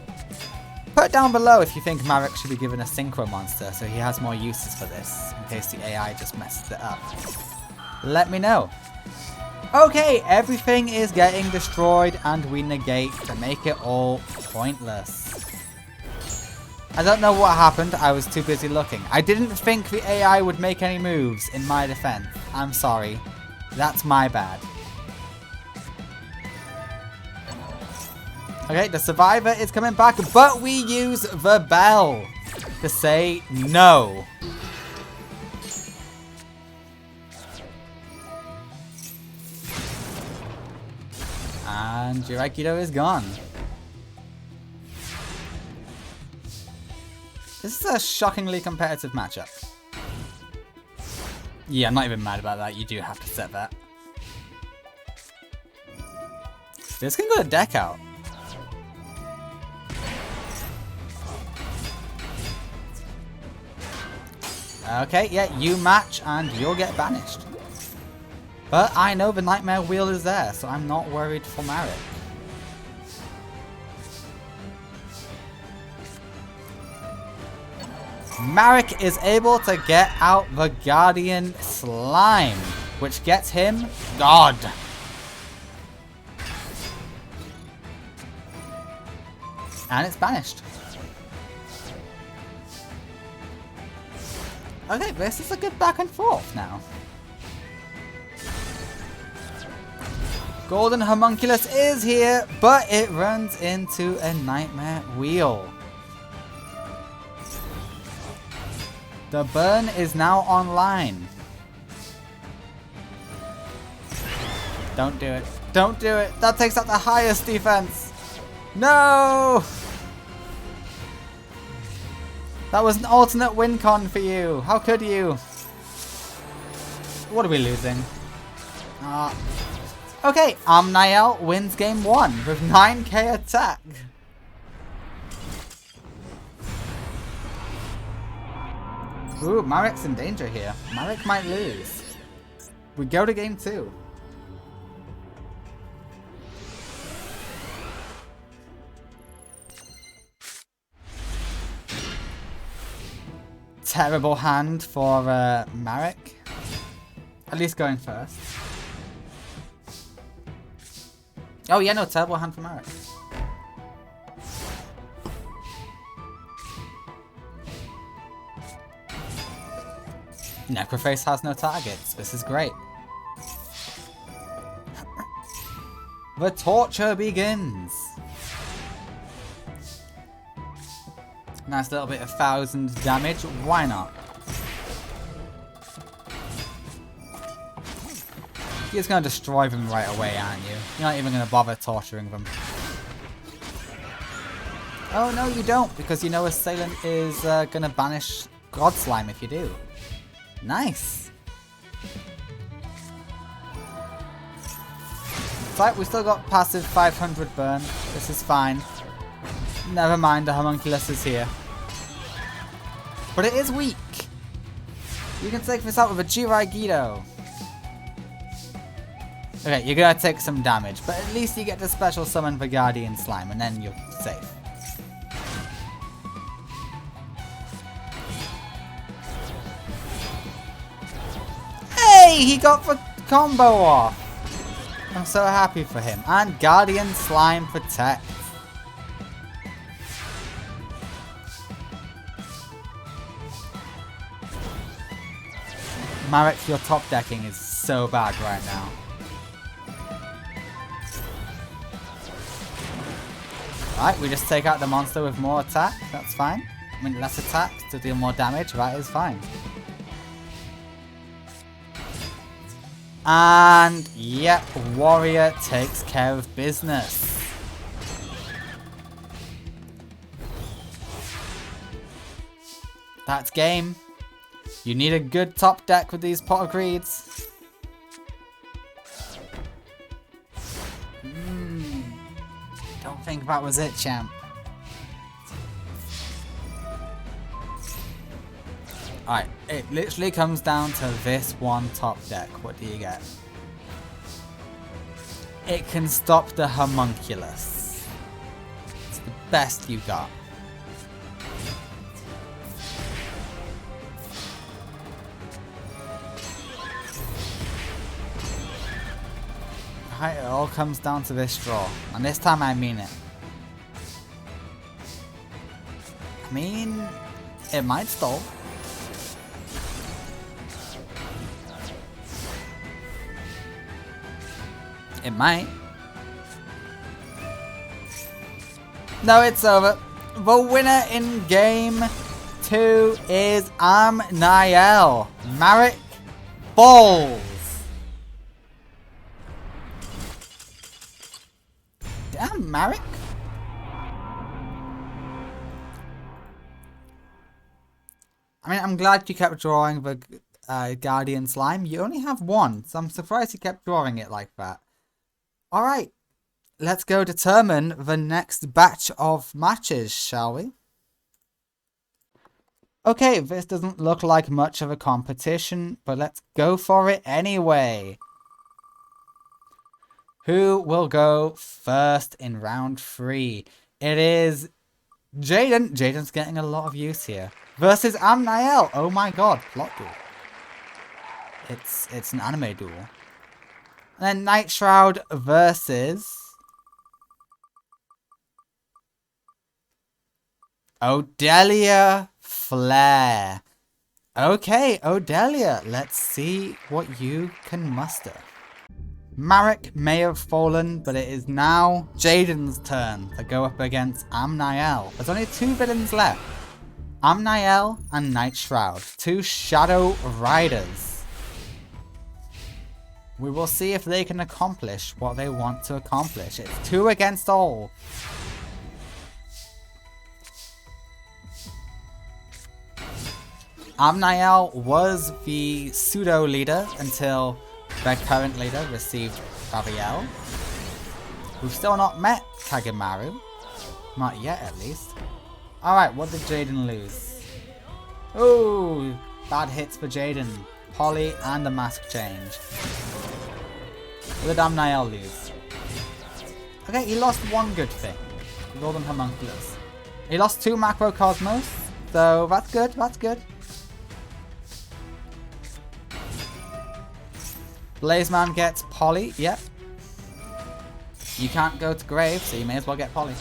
Put down below if you think Marek should be given a Synchro monster so he has more uses for this, in case the AI just messes it up. Let me know. Okay, everything is getting destroyed and we negate to make it all pointless. I don't know what happened, I was too busy looking. I didn't think the AI would make any moves in my defense. I'm sorry. That's my bad. Okay, the survivor is coming back, but we use the bell to say no. And Jirakido is gone. This is a shockingly competitive matchup. Yeah, I'm not even mad about that. You do have to set that. This can go to deck out. Okay, yeah, you match and you'll get banished. But I know the Nightmare Wheel is there, so I'm not worried for Marek. Marek is able to get out the Guardian Slime, which gets him God. And it's banished. Okay, this is a good back and forth now. Golden Homunculus is here, but it runs into a Nightmare Wheel. The burn is now online. Don't do it. Don't do it. That takes out the highest defense. No! That was an alternate win con for you. How could you? What are we losing? Okay, Amniel wins game 1 with 9k attack. Ooh, Marek's in danger here. Marek might lose. We go to game 2. Terrible hand for Marek. At least going first. Oh yeah, no, terrible hand for Marek. Necroface has no targets. This is great. The torture begins. Nice little bit of 1000 damage. Why not? You're just going to destroy them right away, aren't you? You're not even going to bother torturing them. Oh, no, you don't, because you know Assailant is going to banish God Slime if you do. Nice. It's like we still got passive 500 burn. This is fine. Never mind, the homunculus is here. But it is weak. You can take this out with a Jiraigido. Okay, you're gonna take some damage, but at least you get to special summon the Guardian Slime, and then you're safe. Hey, he got the combo off. I'm so happy for him. And Guardian Slime Protect. Marek, your top decking is so bad right now. Right, we just take out the monster with more attack. That's fine. I mean, less attack to deal more damage. That is fine. And, yep, Warrior takes care of business. That's game. You need a good top deck with these Pot of Greeds. Don't think that was it, champ. Alright, it literally comes down to this one top deck. What do you get? It can stop the homunculus. It's the best you got. Right, it all comes down to this draw. And this time I mean it. I mean, it might stall. It might. No, it's over. The winner in game 2 is Amnael. Marek balls. Damn, Marek. I mean, I'm glad you kept drawing the Guardian Slime. You only have one, so I'm surprised you kept drawing it like that. Alright, let's go determine the next batch of matches, shall we? Okay, this doesn't look like much of a competition, but let's go for it anyway. Who will go first in round 3? It is Jaden. Jaden's getting a lot of use here. Versus Amnael. Oh my god, plot duel. It's an anime duel. And then Night Shroud versus Odelia Flare. Okay, Odelia, let's see what you can muster. Marek may have fallen, but it is now Jaden's turn to go up against Amnael. There's only 2 villains left. Amnael and Night Shroud. 2 Shadow Riders. We will see if they can accomplish what they want to accomplish. It's 2 against all. Amnael was the pseudo leader until their current leader received Fabiel. We've still not met Kagemaru. Not yet, at least. Alright, what did Jaden lose? Ooh, bad hits for Jaden. Polly and a mask change. What did Amnael lose? Okay, he lost one good thing. Golden Homunculus. He lost 2 Macrocosmos, so that's good, that's good. Blazeman gets Polly, yep. You can't go to Grave, so you may as well get Polly.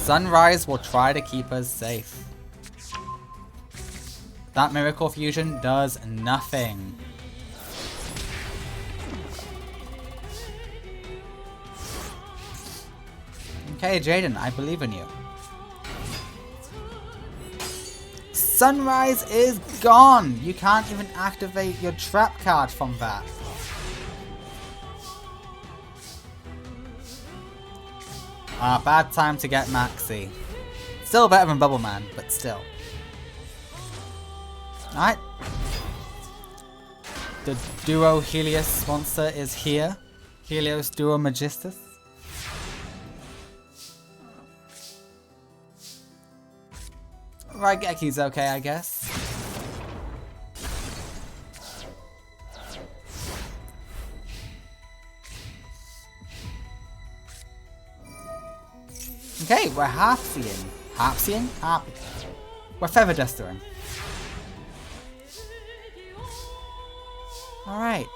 Sunrise will try to keep us safe. That Miracle Fusion does nothing. Okay, Jaden, I believe in you. Sunrise is gone! You can't even activate your trap card from that. Bad time to get Maxi. Still better than Bubble Man, but still. Alright. The Duo Helios monster is here. Helios Duo Magistus. Raigeki's okay, I guess. Okay, we're half-seeing. Half-seeing? Happy. We're Feather Dustering. Alright.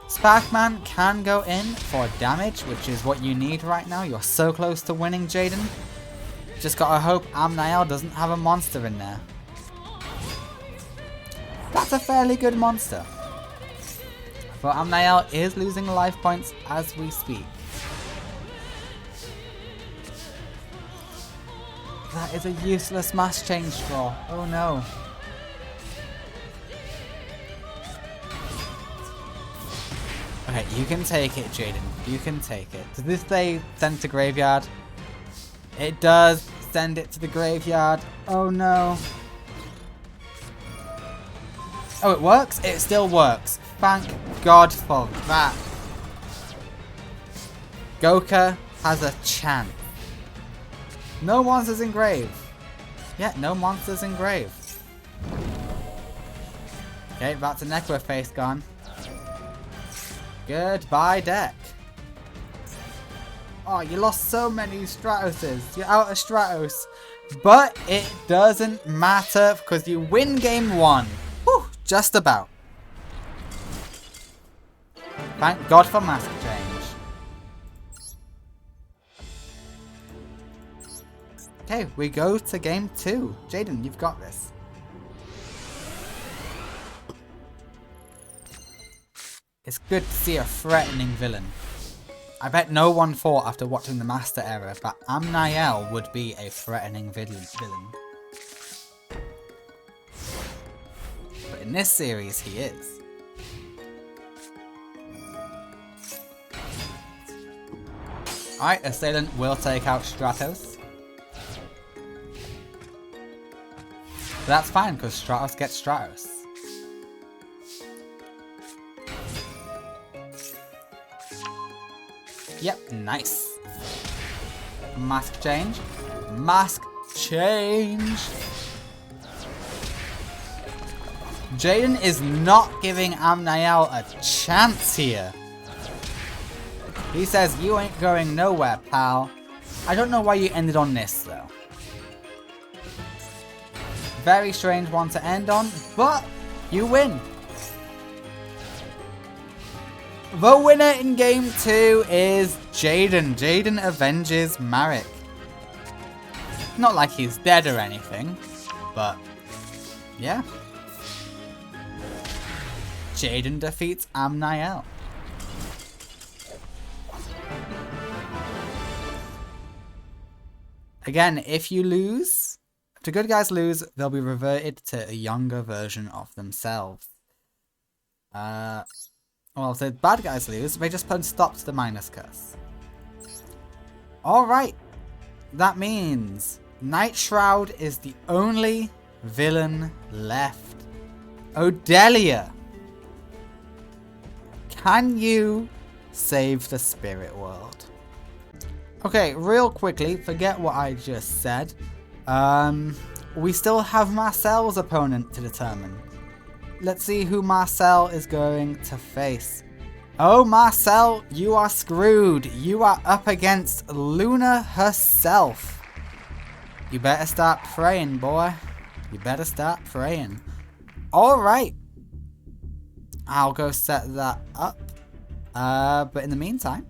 Sparkman can go in for damage, which is what you need right now. You're so close to winning, Jaden. Just gotta hope Amnael doesn't have a monster in there. That's a fairly good monster. But Amnael is losing life points as we speak. That is a useless mass change draw. Oh no. Okay, you can take it, Jaden. You can take it. Does this say send to graveyard? It does send it to the graveyard. Oh no. Oh, it works? It still works. Thank God for that. Goka has a chance. No monsters in grave. Yeah, no monsters in grave. Okay, that's a Necro face gone. Goodbye, deck. Oh, you lost so many Stratoses. You're out of Stratos. But it doesn't matter because you win game 1. Whew, just about. Thank God for Mask Change. Okay, we go to game 2. Jaden, you've got this. It's good to see a threatening villain. I bet no one thought after watching the Master Era that Amnael would be a threatening villain. But in this series, he is. Alright, Assailant will take out Stratos. But that's fine, because Stratos gets Stratos. Yep, nice. Mask change. Mask change. Jaden is not giving Amnael a chance here. He says, you ain't going nowhere, pal. I don't know why you ended on this, though. Very strange one to end on, but you win. The winner in game 2 is Jaden. Jaden avenges Marek. Not like he's dead or anything, but yeah. Jaden defeats Amnael. Again, if you lose, if the good guys lose, they'll be reverted to a younger version of themselves. Well, if the bad guys lose, they just put a stop to the minus curse. Alright. That means Night Shroud is the only villain left. Odelia. Can you save the spirit world? Okay, real quickly, forget what I just said. We still have Marcel's opponent to determine. Let's see who Marcel is going to face. Oh, Marcel, you are screwed. You are up against Luna herself. You better start praying, boy. You better start praying. Alright. I'll go set that up. But in the meantime,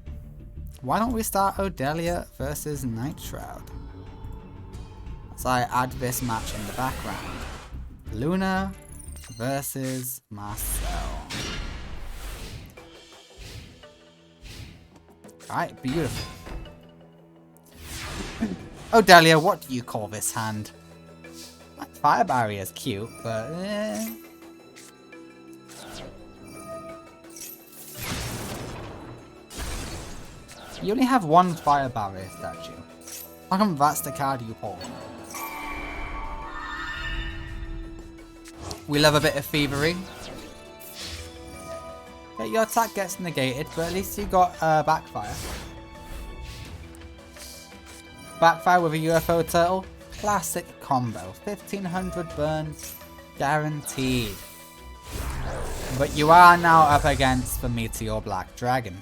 why don't we start Odelia versus Night Shroud? So I add this match in the background. Luna versus Marcel. Alright, beautiful. Oh, Delia, what do you call this hand? Fire barrier is cute, but You only have one fire barrier statue. How come that's the card you pull? We love a bit of thievery. Okay, your attack gets negated, but at least you got backfire. Backfire with a UFO turtle. Classic combo. 1500 burn guaranteed. But you are now up against the Meteor Black Dragon.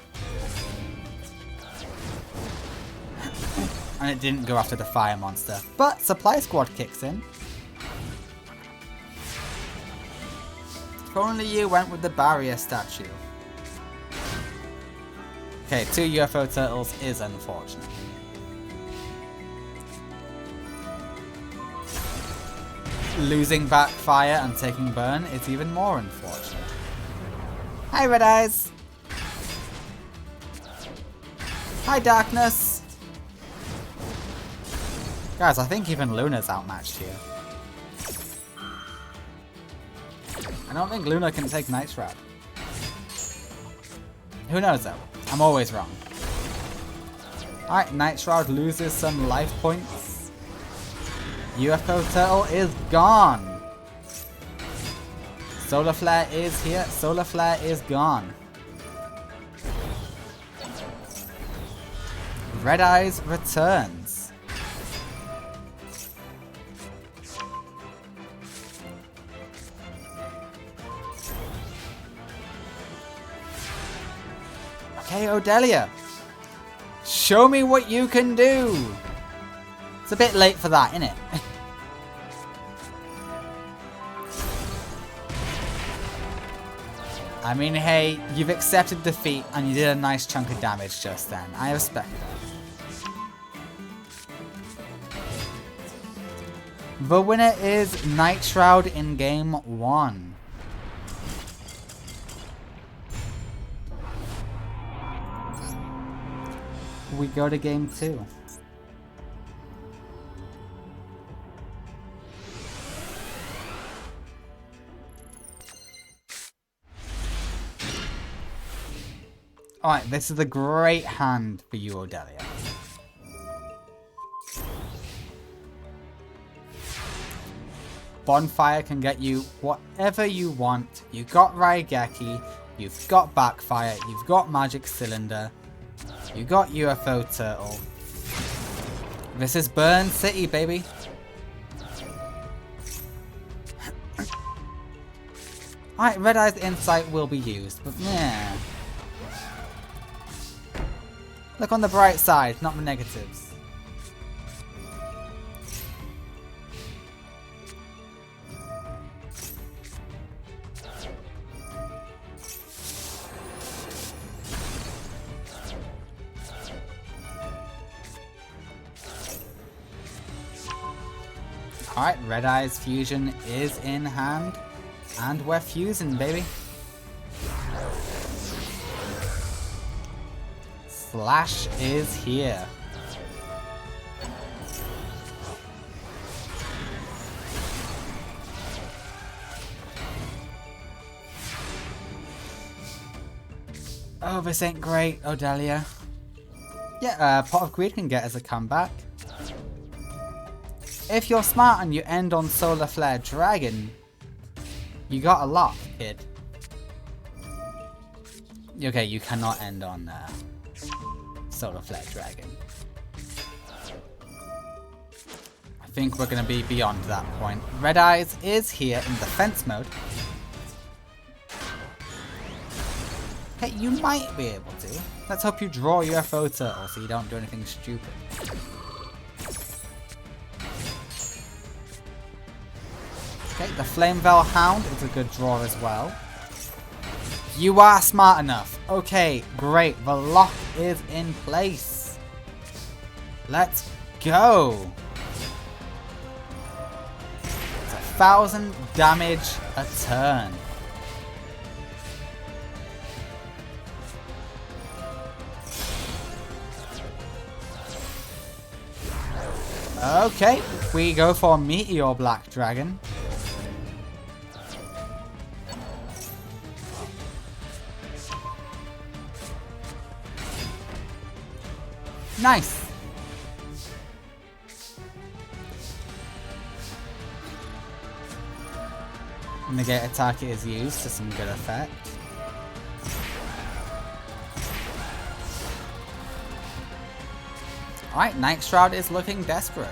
And it didn't go after the fire monster. But Supply Squad kicks in. If only you went with the barrier statue. Okay, 2 UFO turtles is unfortunate. Losing backfire and taking burn is even more unfortunate. Hi, Red Eyes! Hi, Darkness! Guys, I think even Luna's outmatched here. I don't think Luna can take Night Shroud. Who knows though? I'm always wrong. Alright, Night Shroud loses some life points. UFO Turtle is gone. Solar Flare is here. Solar Flare is gone. Red Eyes returns. Okay, Odelia. Show me what you can do. It's a bit late for that, isn't it? I mean, hey, you've accepted defeat and you did a nice chunk of damage just then. I respect that. The winner is Night Shroud in game 1. We go to game 2. Alright, this is a great hand for you, Odelia. Bonfire can get you whatever you want. You've got Raigeki, you've got Backfire, you've got Magic Cylinder, you got UFO Turtle. This is Burn City, baby. Alright, Red Eye's Insight will be used, but yeah. Look on the bright side, not the negatives. Alright, Red Eye's Fusion is in hand. And we're fusing, baby. Flash is here. Oh, this ain't great, Odelia. Yeah, Pot of Greed can get as a comeback. If you're smart and you end on Solar Flare Dragon, you got a lot, kid. Okay, you cannot end on Solar Flare Dragon. I think we're going to be beyond that point. Red Eyes is here in defense mode. Hey, you might be able to. Let's hope you draw UFO Turtle so you don't do anything stupid. Okay, the Flamevell Hound is a good draw as well. You are smart enough. Okay, great. The lock is in place. Let's go. 1,000 damage a turn. Okay, we go for Meteor Black Dragon. Nice. Negate attack is used to some good effect. Alright, Night Shroud is looking desperate.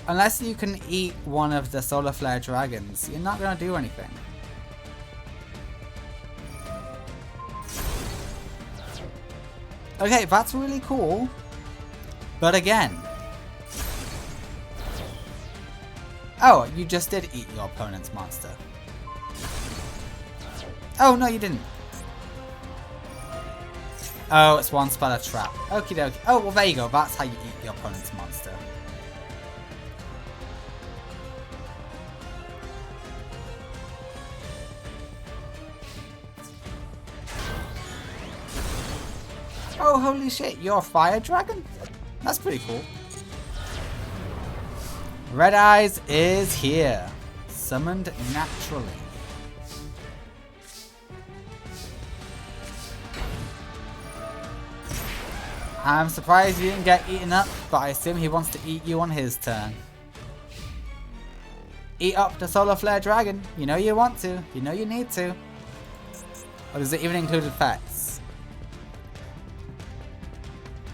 Unless you can eat one of the Solar Flare dragons, you're not going to do anything. Okay, that's really cool. But again... Oh, you just did eat your opponent's monster. Oh, no you didn't. Oh, it's one spell a trap. Okie dokie. Oh, well there you go. That's how you eat your opponent's monster. Oh, holy shit, you're a fire dragon? That's pretty cool. Red Eyes is here. Summoned naturally. I'm surprised you didn't get eaten up, but I assume he wants to eat you on his turn. Eat up the Solar Flare Dragon. You know you want to. You know you need to. Or does it even include effects?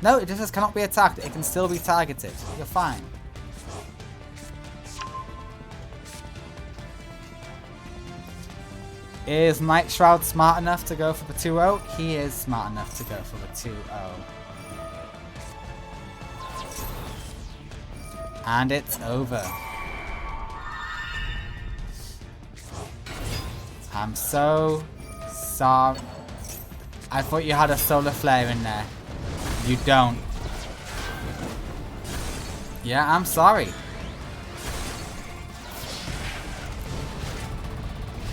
No, it just says cannot be attacked. It can still be targeted. You're fine. Is Night Shroud smart enough to go for the 2-0? He is smart enough to go for the 2-0. And it's over. I'm so sorry. I thought you had a Solar Flare in there. You don't. Yeah, I'm sorry.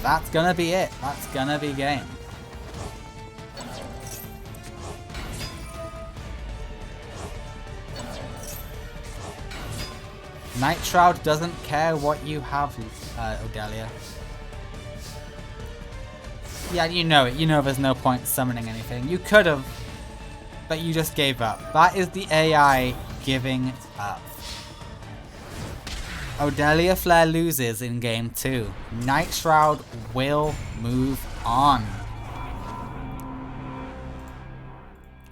That's gonna be it. That's gonna be game. Night Shroud doesn't care what you have, Odelia. Yeah, you know it. You know there's no point summoning anything. You could have, but you just gave up. That is the AI giving up. Odelia Flare loses in game 2. Night Shroud will move on.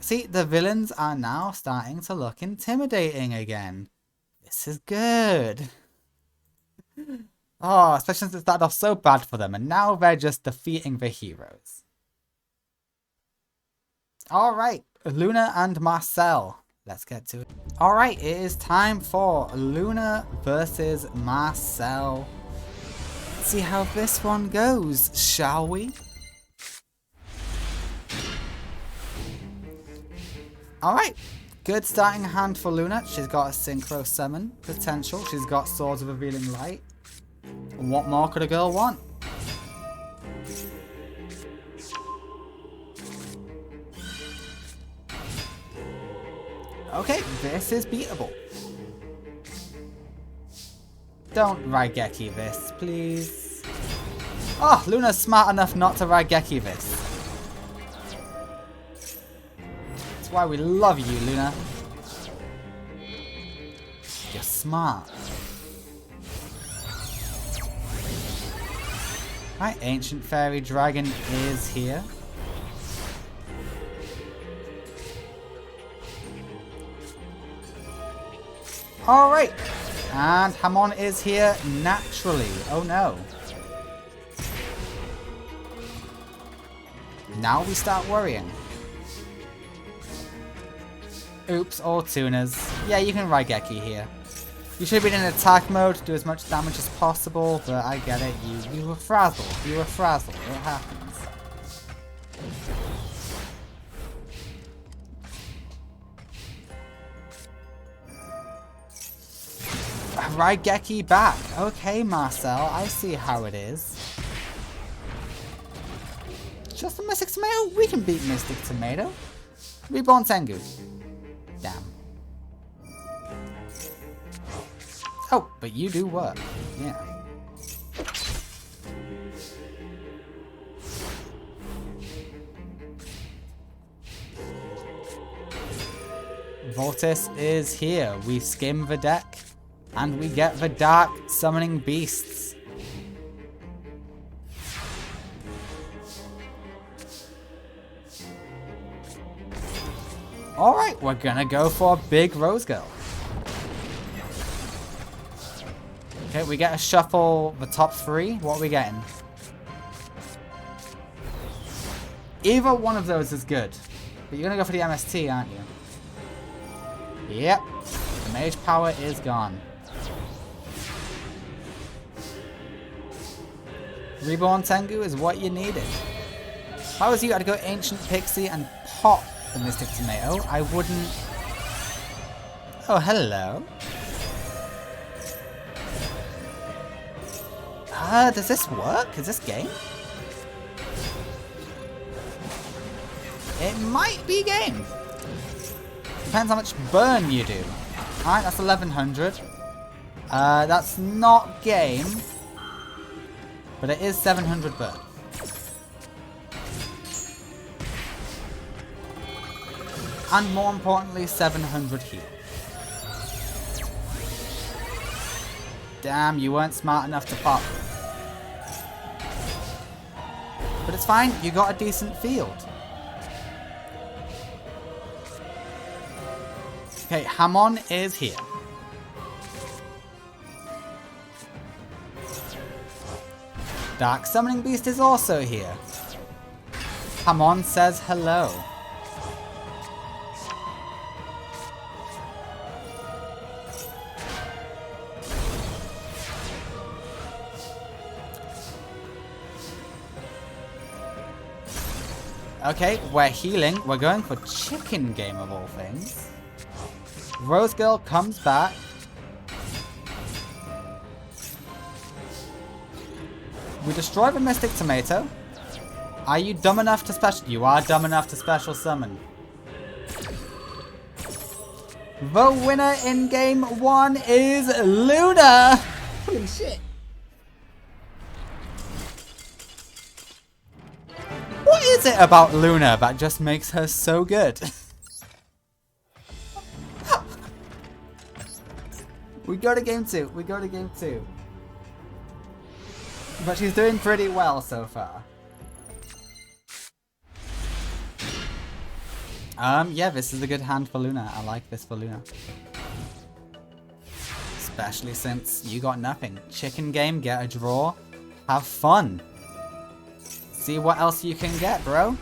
See, the villains are now starting to look intimidating again. This is good. Oh, especially since it started off so bad for them, and now they're just defeating the heroes. Alright, Luna and Marcel. Let's get to it. Alright, it is time for Luna versus Marcel. Let's see how this one goes, shall we? Alright, good starting hand for Luna. She's got a Synchro Summon potential. She's got Swords of Revealing Light. What more could a girl want? Okay, this is beatable. Don't Raigeki this, please. Oh, Luna's smart enough not to Raigeki this. That's why we love you, Luna. You're smart. Right, Ancient Fairy Dragon is here. Alright, and Hamon is here naturally. Oh no. Now we start worrying. Oops, all tuners. Yeah, you can Raigeki here. You should have been in attack mode to do as much damage as possible, but I get it. You were frazzled. You were frazzled. It happens. Raigeki back. Okay, Marcel. I see how it is. Just a Mystic Tomato? We can beat Mystic Tomato. Reborn Tengu. Damn. Oh, but you do work. Yeah. Voltis is here. We skim the deck, and we get the Dark Summoning Beasts. Alright, we're gonna go for Big Rose Girl. Okay, we get a shuffle the top three. What are we getting? Either one of those is good. But you're gonna go for the MST, aren't you? Yep. The mage power is gone. Reborn Tengu is what you needed. If I was you, I'd go Ancient Pixie and pop the Mystic Tomato. I wouldn't... Oh, hello. Does this work? Is this game? It might be game. Depends how much burn you do. Alright, that's 1100. That's not game. But it is 700 burn. And more importantly, 700 heal. Damn, you weren't smart enough to pop. But it's fine, you got a decent field. Okay, Hamon is here. Dark Summoning Beast is also here. Hamon says hello. Okay, we're healing. We're going for Chicken Game of all things. Rose Girl comes back. We destroy the Mystic Tomato. Are you dumb enough to special? You are dumb enough to special summon. The winner in game 1 is Luna! Holy shit. What is it about Luna that just makes her so good? We go to game 2. We go to game 2. But she's doing pretty well so far. Yeah, this is a good hand for Luna. I like this for Luna. Especially since you got nothing. Chicken game, get a draw. Have fun. See what else you can get, bro.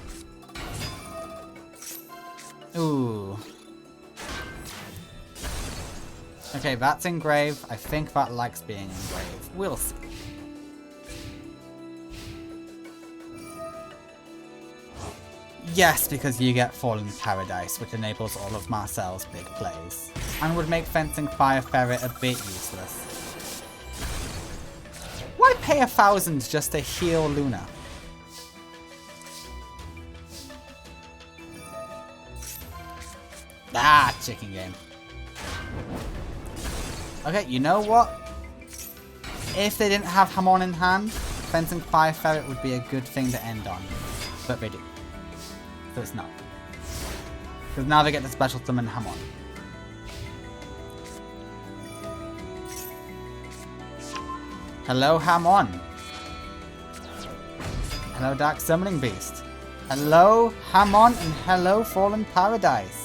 Ooh. Okay, that's engraved. I think that likes being engraved. We'll see. Yes, because you get Fallen Paradise, which enables all of Marcel's big plays. And would make Fencing Fire Ferret a bit useless. Why pay 1,000 just to heal Luna? Ah, chicken game. Okay, you know what? If they didn't have Hamon in hand, Fencing Fire Ferret would be a good thing to end on. But they do. So it's not. Because now they get the special summon Hamon. Hello, Hamon. Hello, Dark Summoning Beast. Hello, Hamon, and hello, Fallen Paradise.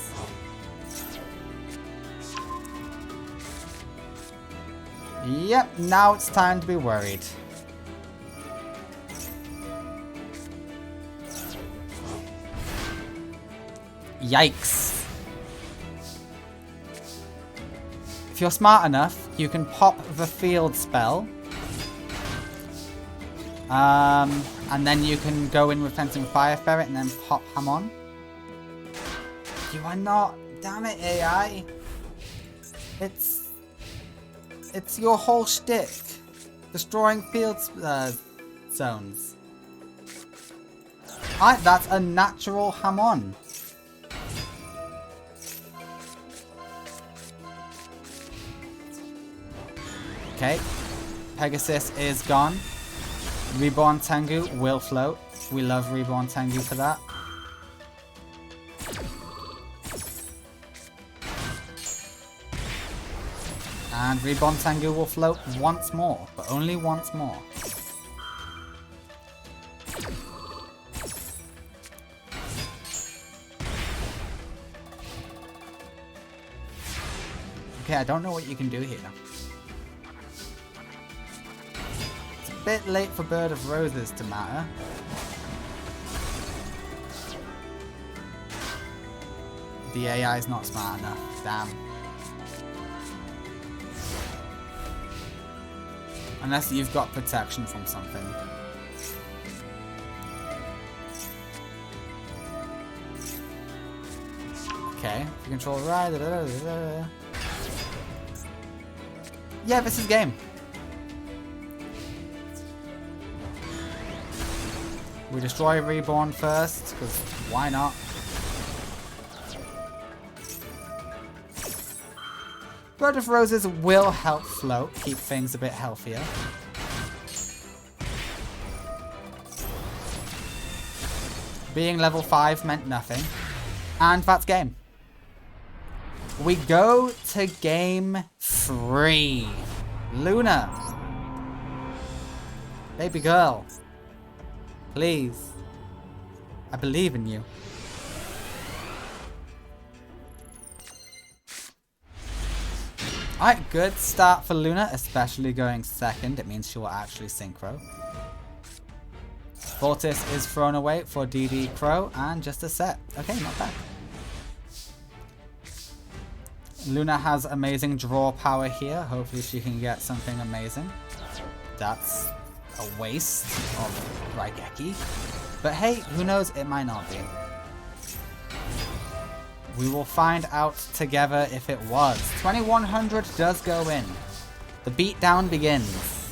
Yep, now it's time to be worried. Yikes. If you're smart enough, You can pop the field spell. And then you can go in with Fencing Fire Ferret and then pop Hamon. You are not. Damn it, AI. It's your whole shtick. Destroying field zones. Alright, that's a natural Hamon. Okay. Pegasus is gone. Reborn Tengu will float. We love Reborn Tengu for that. And Reborn Tengu will float once more, but only once more. Okay, I don't know what you can do here. It's a bit late for Bird of Roses to matter. The AI is not smart enough. Damn. Unless you've got protection from something. Okay, if you control right. Yeah, this is game. We destroy Reborn first, because why not? Bird of Roses will help float, keep things a bit healthier. Being level 5 meant nothing. And that's game. We go to game 3. Luna. Baby girl. Please. I believe in you. Alright, good start for Luna, especially going second. It means she will actually synchro. Fortis is thrown away for DD Crow and just a set. Okay, not bad. Luna has amazing draw power here. Hopefully she can get something amazing. That's a waste of Raigeki. But hey, who knows? It might not be. We will find out together if it was. 2100 does go in. The beatdown begins.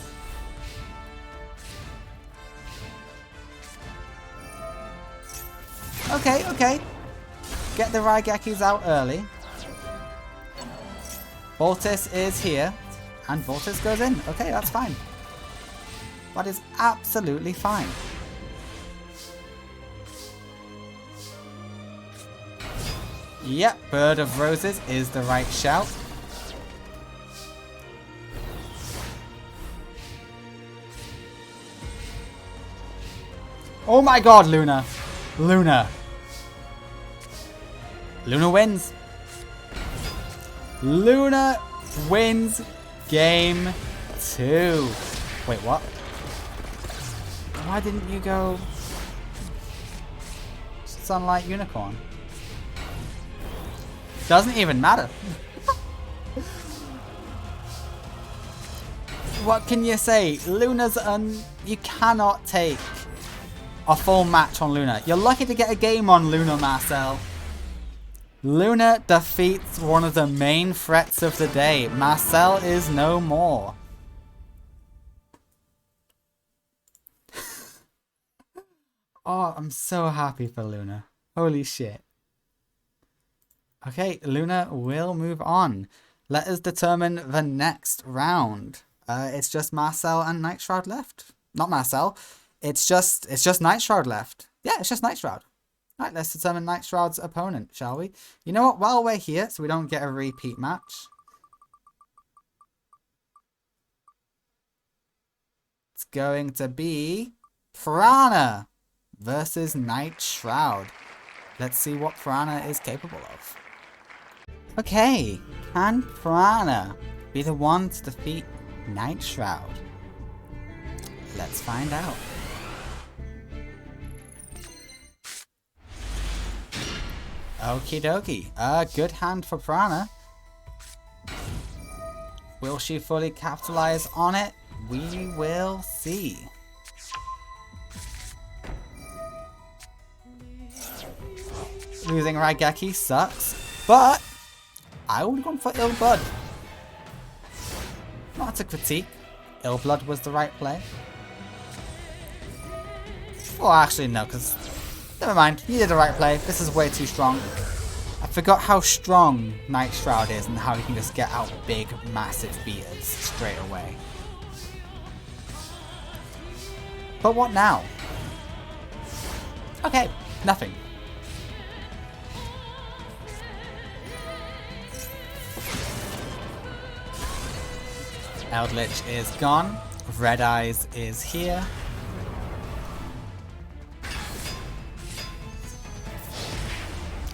Okay, okay. Get the Raigekis out early. Voltis is here. And Voltis goes in. Okay, that's fine. That is absolutely fine. Yep, Bird of Roses is the right shout. Oh my god, Luna. Luna. Luna wins. Luna wins game 2. Wait, what? Why didn't you go Sunlight Unicorn? Doesn't even matter. What can you say? Luna's you cannot take a full match on Luna. You're lucky to get a game on Luna, Marcel. Luna defeats one of the main threats of the day. Marcel is no more. Oh, I'm so happy for Luna. Holy shit. Okay, Luna will move on. Let us determine the next round. It's just Marcel and Night Shroud left. Not Marcel. It's just Night Shroud left. Yeah, it's just Night Shroud. Right, let's determine Night Shroud's opponent, shall we? You know what? While we're here, so we don't get a repeat match. It's going to be Piranha versus Night Shroud. Let's see what Piranha is capable of. Okay, can Piranha be the one to defeat Night Shroud? Let's find out. Okie dokie. Good hand for Piranha. Will she fully capitalize on it? We will see. Losing Raigeki sucks, but I would have gone for Ill Blood. Not to critique, Ill Blood was the right play. Well, actually no, because never mind, you did the right play. This is way too strong. I forgot how strong Night Shroud is and how you can just get out big, massive beaters straight away. But what now? Okay, nothing. Eldritch is gone. Red Eyes is here.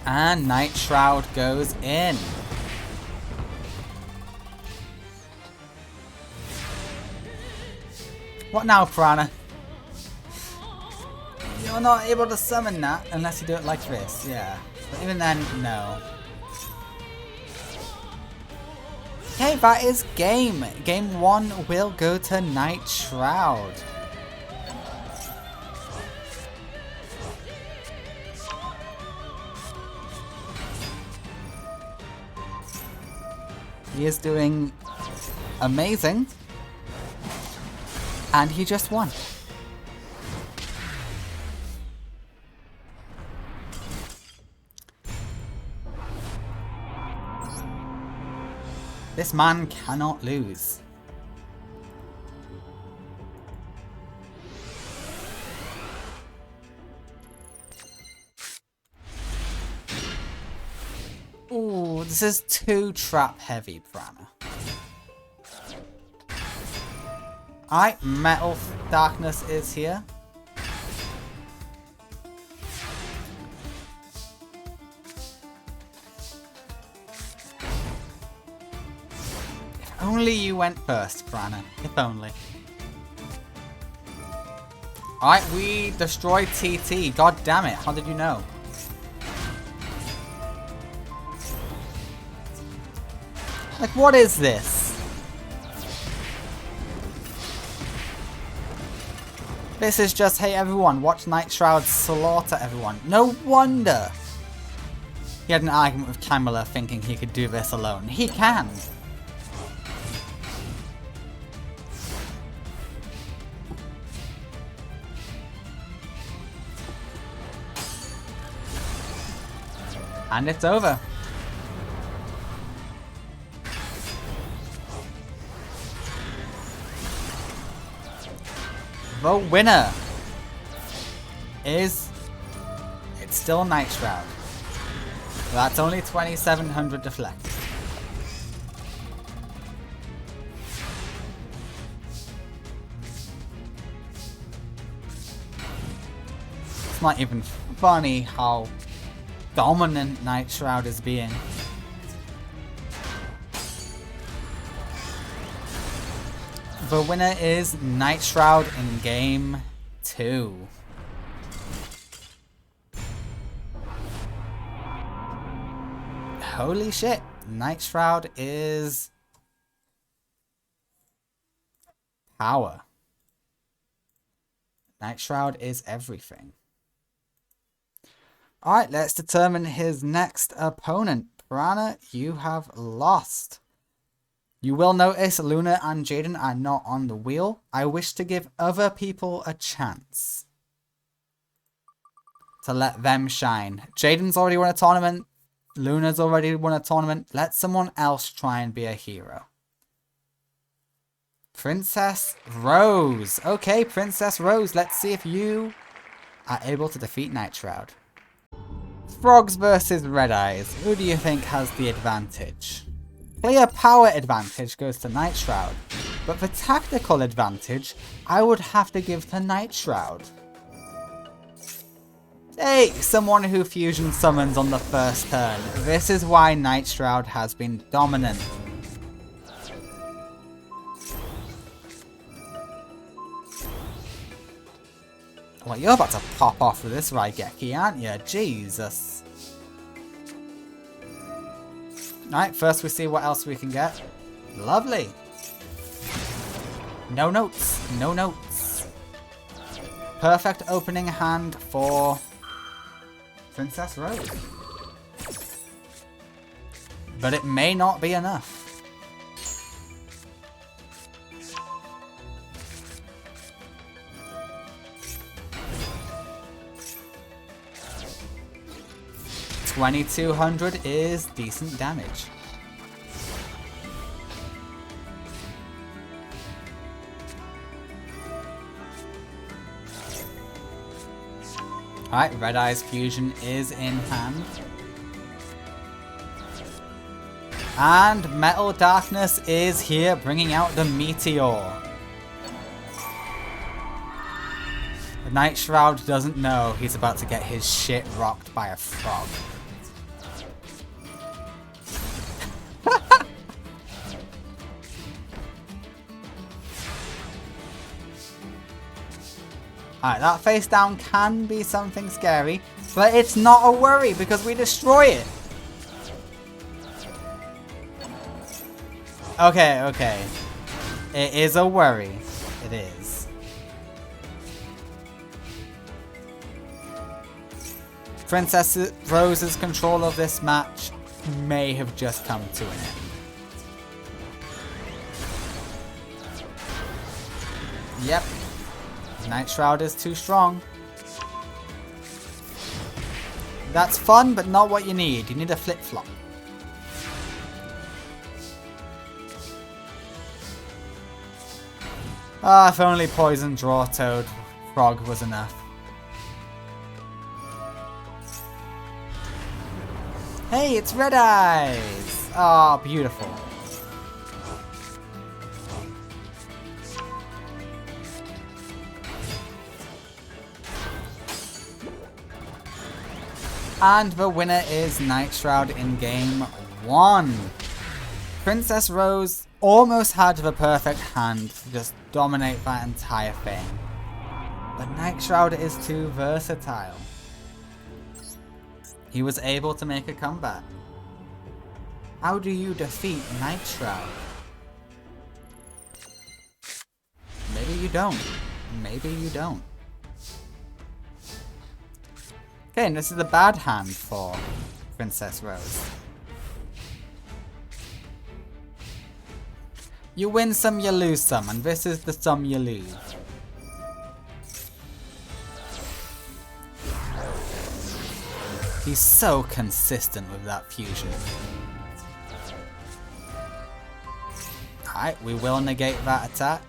And Night Shroud goes in. What now, Piranha? You're not able to summon that unless you do it like this, yeah. But even then, no. Okay, that is game. Game 1 will go to Night Shroud. He is doing amazing. And he just won. This man cannot lose. Ooh, this is too trap heavy, Piranha. Alright, Metal Darkness is here. If only you went first, Piranha. If only. Alright, we destroyed TT. God damn it, how did you know? Like, what is this? This is just, hey everyone, watch Night Shroud slaughter everyone. No wonder! He had an argument with Kamala thinking he could do this alone. He can! And it's over. The winner is, it's still Night Shroud. That's only 2700 deflect. It's not even funny how dominant Night Shroud is being. The winner is Night Shroud in game 2. Holy shit, Night Shroud is power. Night Shroud is everything. Alright, let's determine his next opponent. Piranha, you have lost. You will notice Luna and Jaden are not on the wheel. I wish to give other people a chance to let them shine. Jaden's already won a tournament. Luna's already won a tournament. Let someone else try and be a hero. Princess Rose. Okay, Princess Rose. Let's see if you are able to defeat Night Shroud. Frogs versus Red Eyes. Who do you think has the advantage? Clear power advantage goes to Night Shroud, but for tactical advantage, I would have to give to Night Shroud. Hey, someone who fusion summons on the first turn. This is why Night Shroud has been dominant. Well, you're about to pop off with this Raigeki, aren't you? Jesus. Alright, first we see what else we can get. Lovely. No notes. No notes. Perfect opening hand for Princess Rose. But it may not be enough. $2,200 is decent damage. Alright, Red Eye's fusion is in hand. And Metal Darkness is here, bringing out the Meteor. The Night Shroud doesn't know he's about to get his shit rocked by a frog. Alright, that face down can be something scary, but it's not a worry because we destroy it. Okay, okay. It is a worry. It is. Princess Rose's control of this match may have just come to an end. Yep. Night Shroud is too strong. That's fun, but not what you need. You need a flip-flop. Ah, if only Poison Draw Toad Frog was enough. Hey, it's Red Eyes! Ah, beautiful. And the winner is Night Shroud in game 1. Princess Rose almost had the perfect hand to just dominate that entire thing. But Night Shroud is too versatile. He was able to make a comeback. How do you defeat Night Shroud? Maybe you don't. Maybe you don't. Okay, and this is a bad hand for Princess Rose. You win some, you lose some, and this is the sum you lose. He's so consistent with that fusion. Alright, we will negate that attack.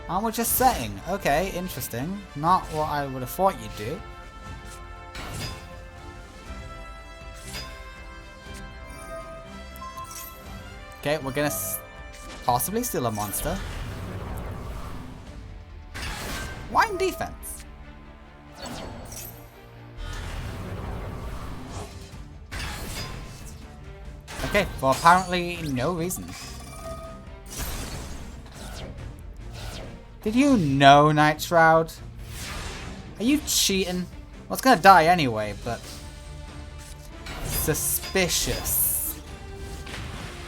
And we're just setting. Okay, interesting. Not what I would have thought you'd do. Okay, we're gonna possibly steal a monster. Wine defense. Okay, for apparently no reason. Did you know, Night Shroud? Are you cheating? Well, it's gonna die anyway, but... suspicious.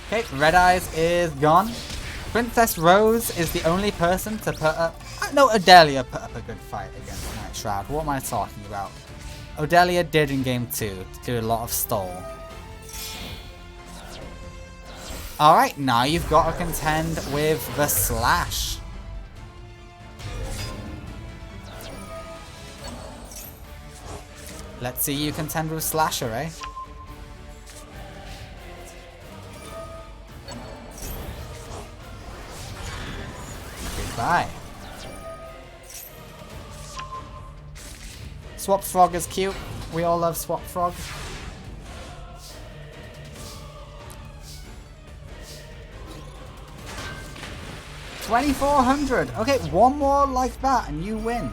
Okay, Red Eyes is gone. Princess Rose is the only person to put up... no, Odelia put up a good fight against Night Shroud. What am I talking about? Odelia did in game 2 to do a lot of stall. Alright, now you've got to contend with the Slash. Let's see you contend with Slasher, eh? Goodbye. Swap Frog is cute. We all love Swap Frog. $2,400. Okay, one more like that and you win.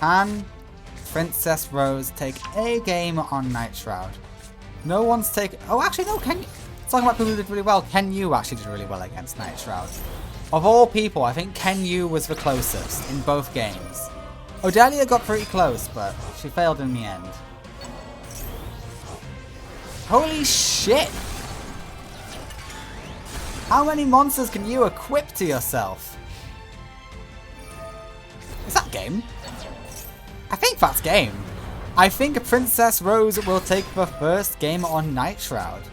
Can Princess Rose take a game on Night Shroud? No one's taken... oh, actually, no. Can Talking about people who did really well, Ken Yu actually did really well against Night Shroud. Of all people, I think Ken Yu was the closest in both games. Odelia got pretty close, but she failed in the end. Holy shit! How many monsters can you equip to yourself? Is that game? I think that's game. I think Princess Rose will take the first game on Night Shroud.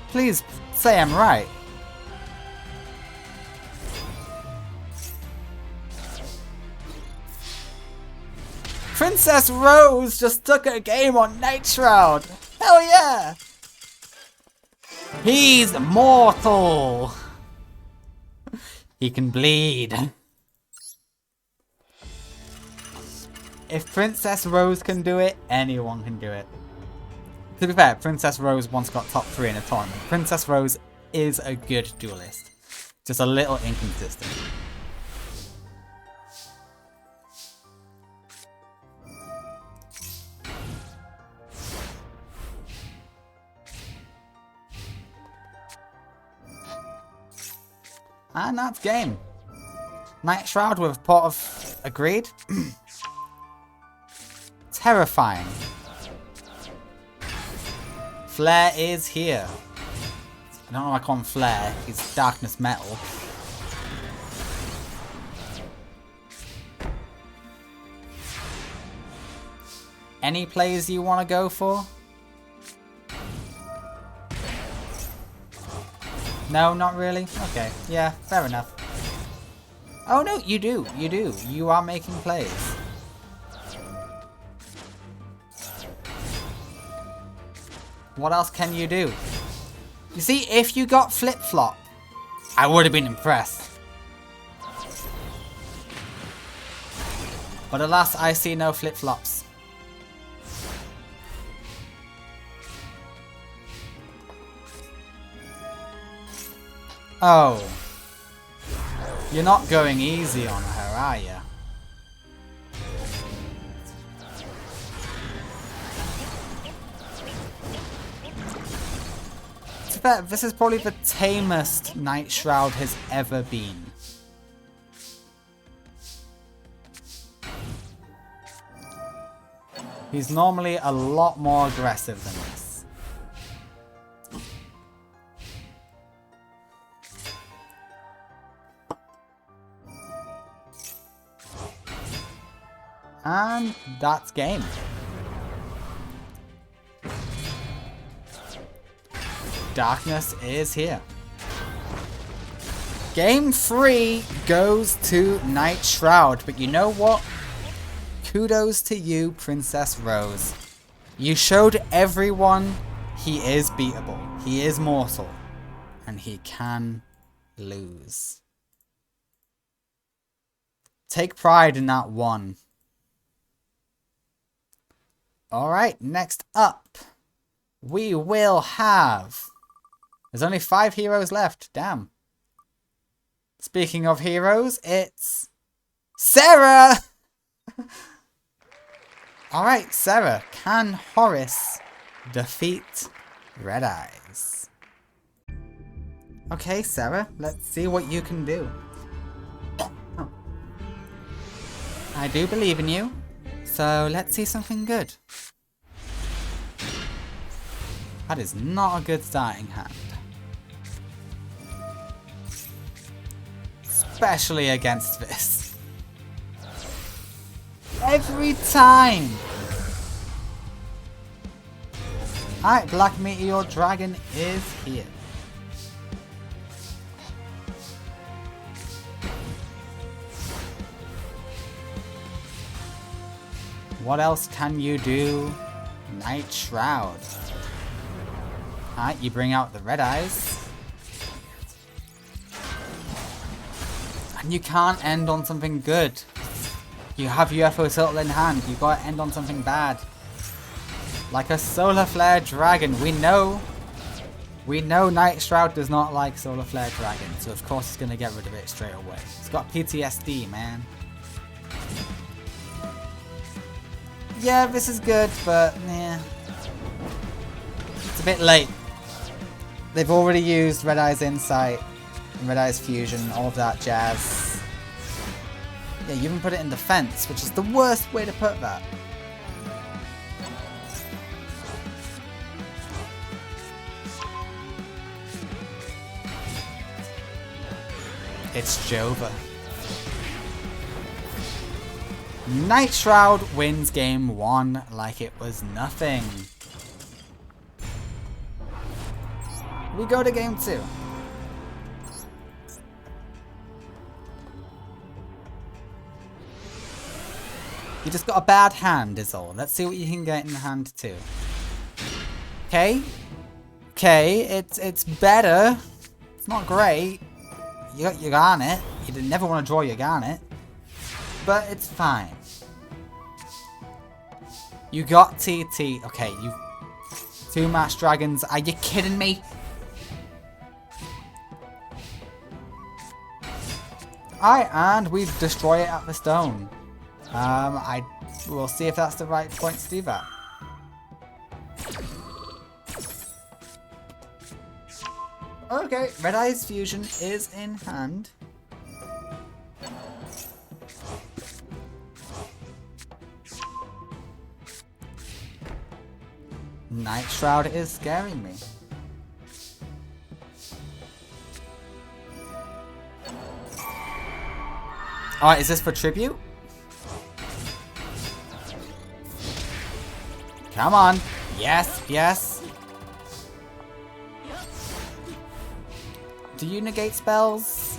Please say I'm right. Princess Rose just took a game on Night Shroud. Hell yeah! He's mortal. He can bleed. If Princess Rose can do it, anyone can do it. To be fair, Princess Rose once got top 3 in a tournament. Princess Rose is a good duelist. Just a little inconsistent. And that's game. Night Shroud with Port of Agreed. Terrifying. Flare is here. I don't know why I call him Flare. He's Darkness Metal. Any plays you want to go for? No, not really? Okay, yeah, fair enough. Oh no, you do, you do. You are making plays. What else can you do? You see, if you got flip-flop, I would have been impressed. But alas, I see no flip-flops. Oh. You're not going easy on her, are you? This is probably the tamest Night Shroud has ever been. He's normally a lot more aggressive than this. And that's game. Darkness is here. Game 3 goes to Night Shroud, but you know what? Kudos to you, Princess Rose. You showed everyone he is beatable. He is mortal. And he can lose. Take pride in that one. Alright, next up, we will have... There's only 5 heroes left. Damn. Speaking of heroes, it's... Sarah! Alright, Sarah. Can Horace defeat Red Eyes? Okay, Sarah. Let's see what you can do. Oh. I do believe in you. So, let's see something good. That is not a good starting hand. Especially against this. Every time! Alright, Black Meteor Dragon is here. What else can you do? Night Shroud. Alright, you bring out the Red Eyes. And you can't end on something good. You have UFO Turtle in hand. You gotta end on something bad. Like a Solar Flare Dragon. We know Night Shroud does not like Solar Flare Dragon. So of course he's gonna get rid of it straight away. He's got PTSD, man. Yeah, this is good, but yeah. It's a bit late. They've already used Red Eye's Insight, and Red Eye's Fusion, all of that jazz. Yeah, you even put it in defense, which is the worst way to put that. It's Jova. Night Shroud wins game 1 like it was nothing. We go to game 2. You just got a bad hand is all. Let's see what you can get in hand 2. Okay. Okay, it's better. It's not great. You got your Garnet. You did never want to draw your Garnet. But it's fine. You got TT. Okay, you 2 Masked Dragons. Are you kidding me? Alright, and we destroy it at the stone. I will see if that's the right point to do that. Okay, Red Eye's Fusion is in hand. Night Shroud is scaring me. Alright, is this for tribute? Come on. Yes, yes. Do you negate spells?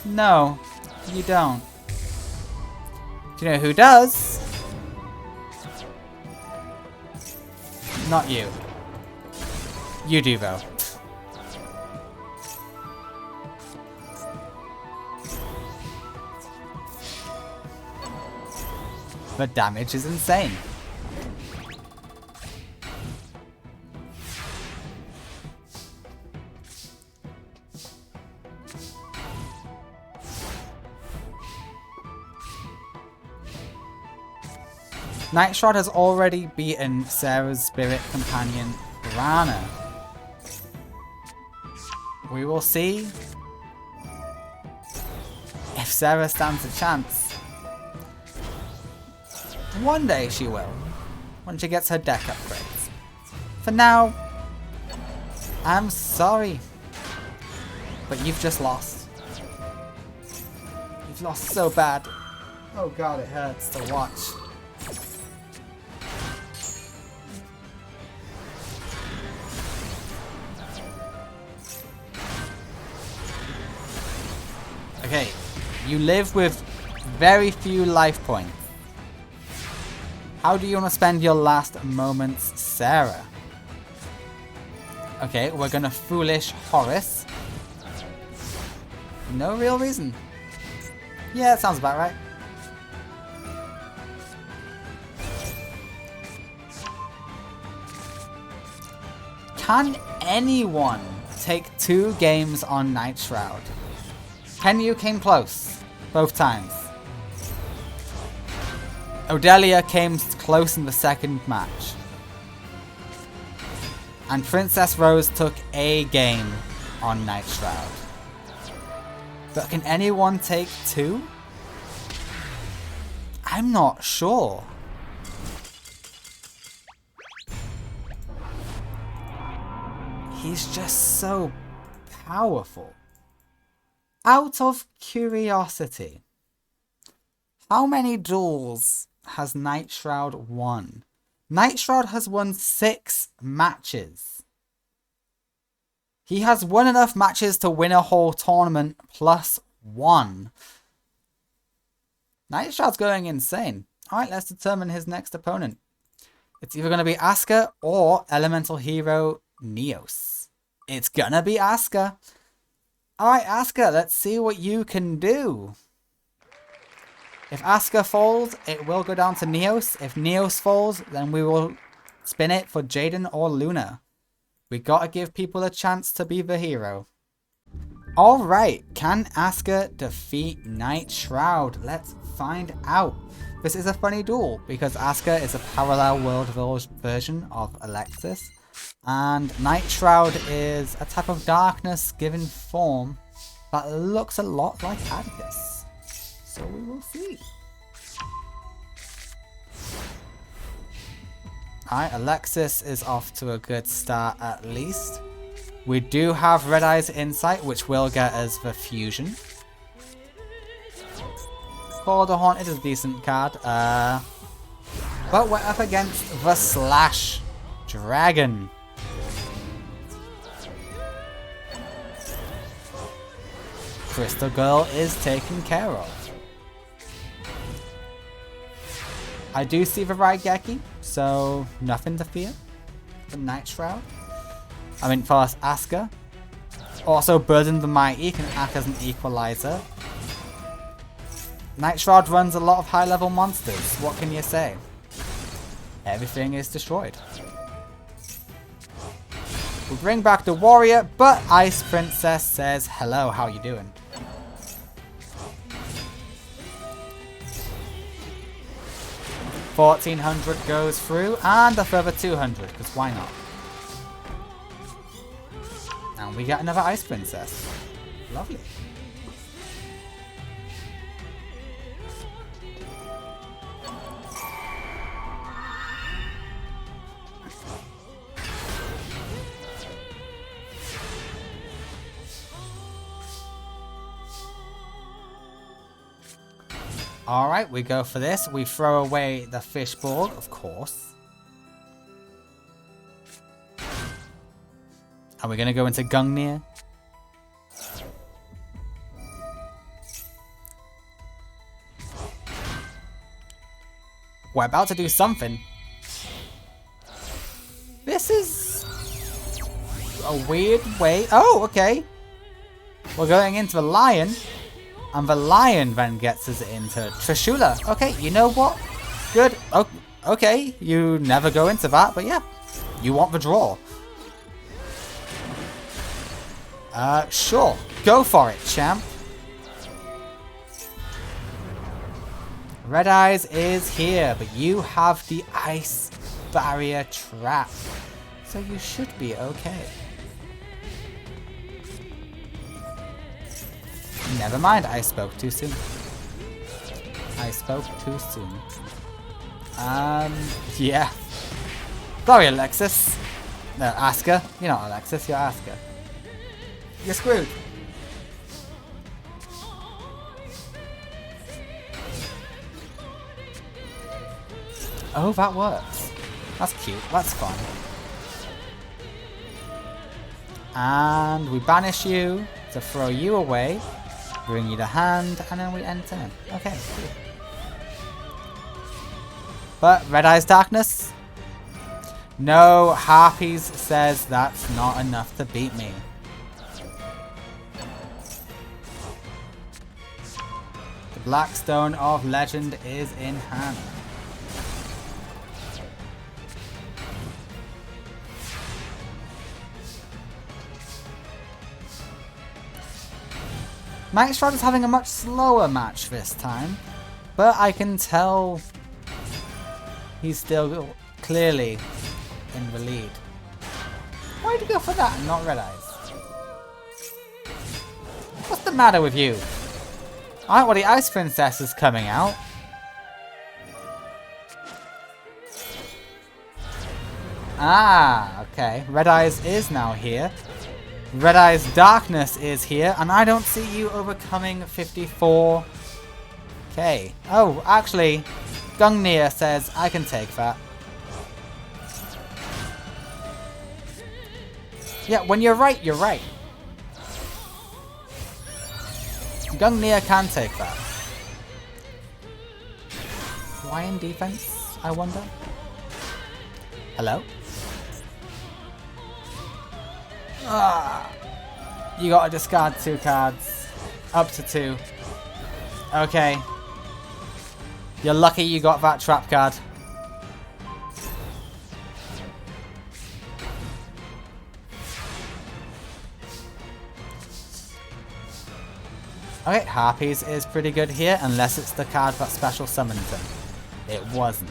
No, you don't. Do you know who does? Not you. You do though. The damage is insane. Night Shroud has already beaten Sarah's spirit companion, Rana. We will see if Sarah stands a chance. One day she will, when she gets her deck upgrades. For now, I'm sorry, but you've just lost. You've lost so bad. Oh god, it hurts to watch. Okay, you live with very few life points. How do you want to spend your last moments, Sarah? Okay, we're gonna Foolish Horace. No real reason. Yeah, that sounds about right. Can anyone take 2 games on Night Shroud? Kenyu came close, both times. Odelia came close in the second match. And Princess Rose took a game on Night Shroud. But can anyone take 2? I'm not sure. He's just so powerful. Out of curiosity, how many duels has Night Shroud won? Night Shroud has won 6 matches. He has won enough matches to win a whole tournament plus 1. Night Shroud's going insane. Alright, let's determine his next opponent. It's either going to be Asuka or Elemental Hero Neos. It's gonna be Asuka. Alright, Asuka, let's see what you can do. If Asuka falls, it will go down to Neos. If Neos falls, then we will spin it for Jaden or Luna. We gotta give people a chance to be the hero. Alright, can Asuka defeat Night Shroud? Let's find out. This is a funny duel because Asuka is a parallel world version of Alexis, and Night Shroud is a type of darkness given form that looks a lot like Atticus. So we will see. Alright, Alexis is off to a good start at least. We do have Red Eye's Insight, which will get us the fusion. Call of the Haunted is a decent card. But we're up against the Slash Dragon. Crystal Girl is taken care of. I do see the Raigeki, so nothing to fear for Night Shroud. I mean, for Asuka. Also, Burden the Mighty can act as an equalizer. Night Shroud runs a lot of high-level monsters. What can you say? Everything is destroyed. We bring back the Warrior, but Ice Princess says, hello, how you doing? $1,400 goes through, and a further 200, because why not? And we get another Ice Princess. Lovely. Alright, we go for this. We throw away the fishbowl, of course. Are we going to go into Gungnir? We're about to do something. This is a weird way. Oh, okay. We're going into the Lion. And the Lion then gets us into Trishula. Okay, you know what? Good. Oh, okay, you never go into that, but yeah. You want the draw. Sure. Go for it, champ. Red Eyes is here, but you have the Ice Barrier Trap. So you should be okay. Never mind, I spoke too soon. I spoke too soon. Yeah. Sorry, Alexis. No, Asuka. You're not Alexis, you're Asuka. You're screwed. Oh, that works. That's cute. That's fun. And we banish you to throw you away. Bring you to hand, and then we end turn. Okay, cool. But Red Eye's Darkness? No, Harpies says that's not enough to beat me. The Blackstone of Legend is in hand. Night Shroud is having a much slower match this time, but I can tell he's still clearly in the lead. Why'd you go for that and not Red Eyes? What's the matter with you? Alright, well the Ice Princess is coming out. Ah, okay. Red Eyes is now here. Red Eye's Darkness is here, and I don't see you overcoming 54k. Oh, actually, Gungnir says I can take that. Yeah, when you're right, you're right. Gungnir can take that. Why in defense, I wonder? Hello? Ah, you gotta discard 2 cards. Up to 2. Okay. You're lucky you got that trap card. Okay, Harpies is pretty good here, unless it's the card that special summons them. It wasn't.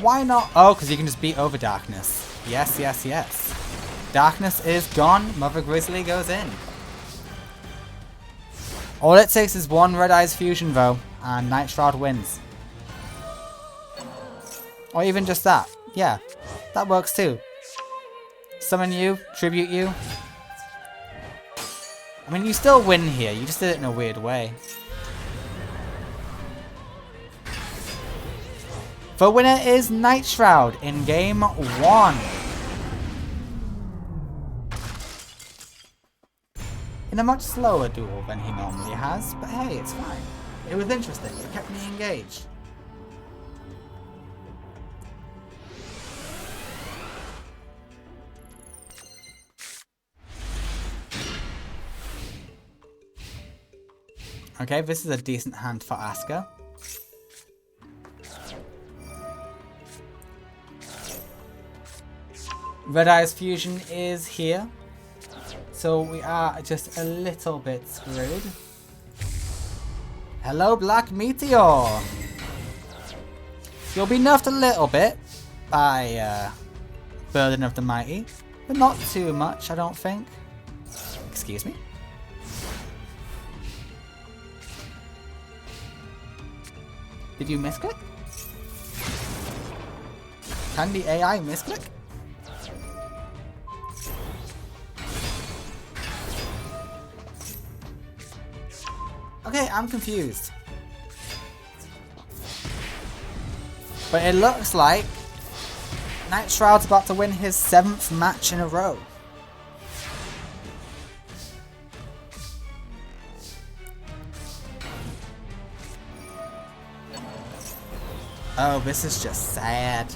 Why not? Oh, because you can just beat over Darkness. Yes, yes, yes. Darkness is gone. Mother Grizzly goes in. All it takes is one Red Eyes fusion though, and Night Shroud wins. Or even just that. Yeah, that works too. Summon you, tribute you. I mean, you still win here, you just did it in a weird way. The winner is Night Shroud in game 1. In a much slower duel than he normally has, but hey, it's fine. It was interesting, it kept me engaged. Okay, this is a decent hand for Asuka. Red Eyes Fusion is here. So we are just a little bit screwed. Hello, Black Meteor! You'll be nerfed a little bit by Burden of the Mighty, but not too much, I don't think. Excuse me? Did you misclick? Can the AI misclick? Okay, I'm confused. But it looks like Night Shroud's about to win his 7th match in a row. Oh, this is just sad.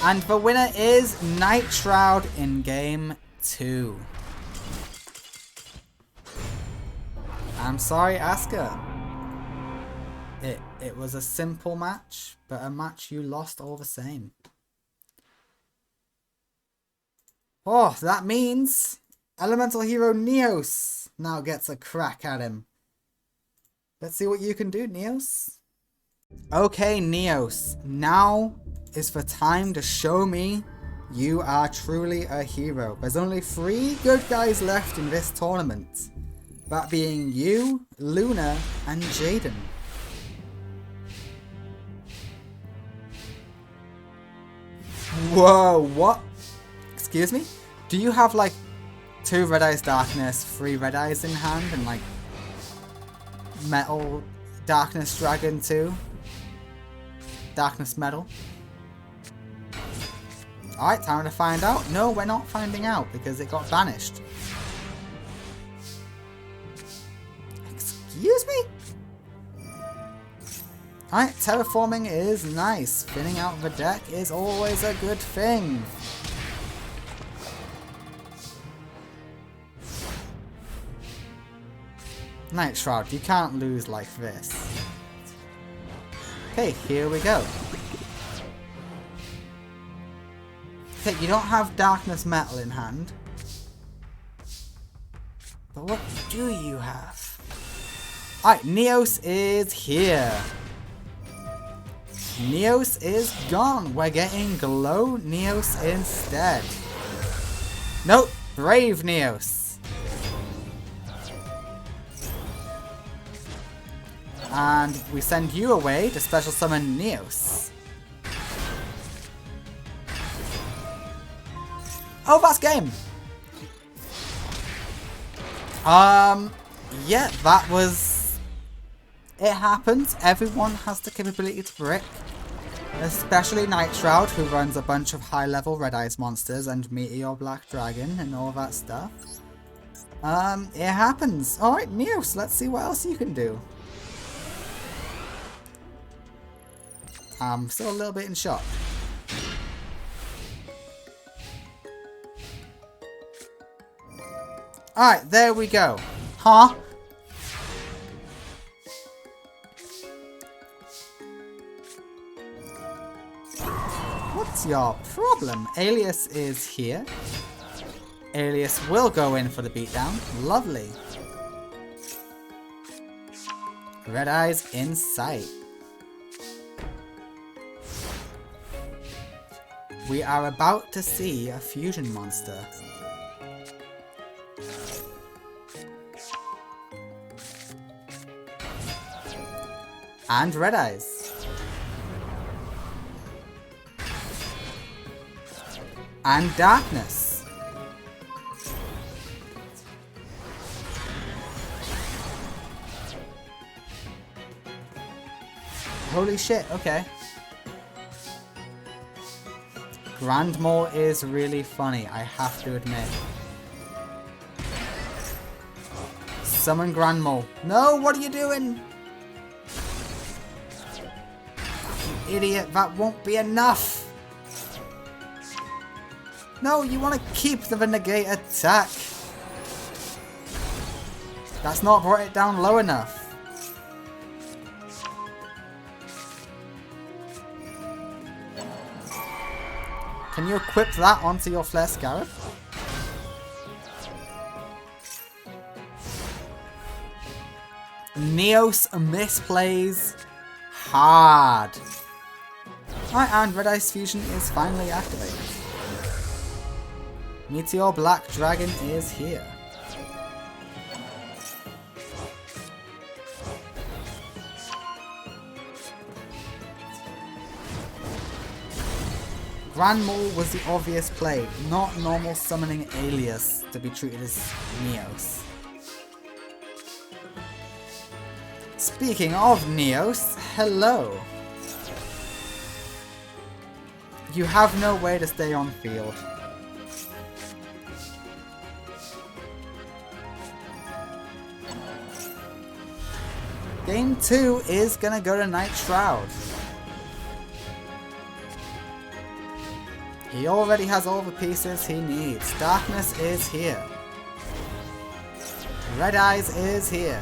And the winner is Night Shroud in game 2. I'm sorry, Asuka. It was a simple match, but a match you lost all the same. Oh, that means Elemental Hero Neos now gets a crack at him. Let's see what you can do, Neos. Okay, Neos. Now is the time to show me you are truly a hero. There's only 3 good guys left in this tournament. That being you, Luna, and Jaden. Whoa, what? Excuse me? Do you have like 2 Red Eyes Darkness, 3 Red Eyes in hand, and like Metal Darkness Dragon 2? Darkness Metal? Alright, time to find out. No, we're not finding out because it got banished. Excuse me? Alright, terraforming is nice. Thinning out the deck is always a good thing. Night Shroud, you can't lose like this. Okay, here we go. Okay, you don't have Darkness Metal in hand. But what do you have? Alright, Neos is here. Neos is gone. We're getting Glow Neos instead. Nope, Brave Neos. And we send you away to special summon Neos. Oh, that's game! Yeah, that was... It happens. Everyone has the capability to brick. Especially Night Shroud, who runs a bunch of high-level Red Eyes monsters and Meteor Black Dragon and all that stuff. It happens. Alright, Neos, let's see what else you can do. I'm still a little bit in shock. Alright, there we go. Huh? What's your problem? Alias is here. Alias will go in for the beatdown. Lovely. Red Eyes in sight. We are about to see a fusion monster. And Red Eyes. And Darkness. Holy shit, okay. Grand Mole is really funny, I have to admit. Summon Grand Mole. No, what are you doing? You idiot, that won't be enough. No, you want to keep the negate attack. That's not brought it down low enough. Can you equip that onto your Flare Scarab? Neos misplays hard. Alright, and Red Ice Fusion is finally activated. Meteor Black Dragon is here. Grand Mole was the obvious play, not normal summoning Alias to be treated as Neos. Speaking of Neos, hello! You have no way to stay on field. Game 2 is gonna go to Night Shroud. He already has all the pieces he needs. Darkness is here. Red Eyes is here.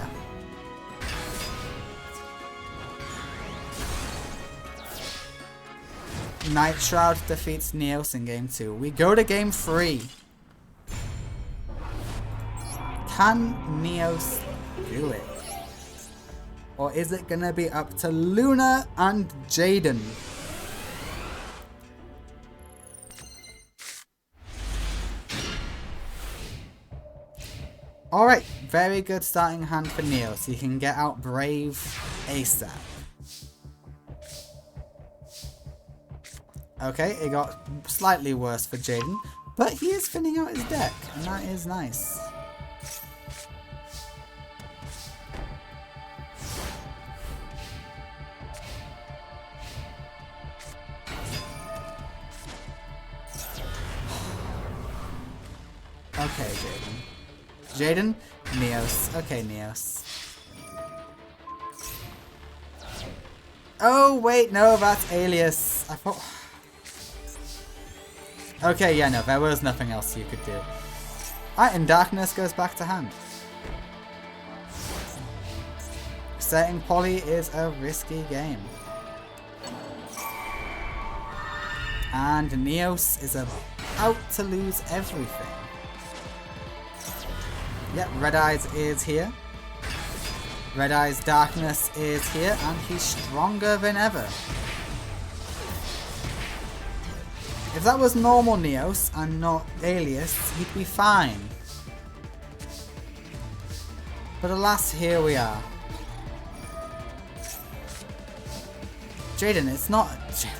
Night Shroud defeats Neos in Game 2. We go to Game 3. Can Neos do it? Or is it gonna be up to Luna and Jaden? Alright, very good starting hand for Neos. He can get out Brave ASAP. Okay, it got slightly worse for Jaden, but he is thinning out his deck, and that is nice. Okay, Jaden. Jaden? Neos. Okay, Neos. Oh, wait, no, that's Alias. I thought... Okay, yeah, no, there was nothing else you could do. Alright, and Darkness goes back to hand. Setting Polly is a risky game. And Neos is about to lose everything. Yep, Red Eyes is here. Red Eyes Darkness is here, and he's stronger than ever. If that was normal Neos and not Alias, he'd be fine. But alas, here we are. Jaden, it's not...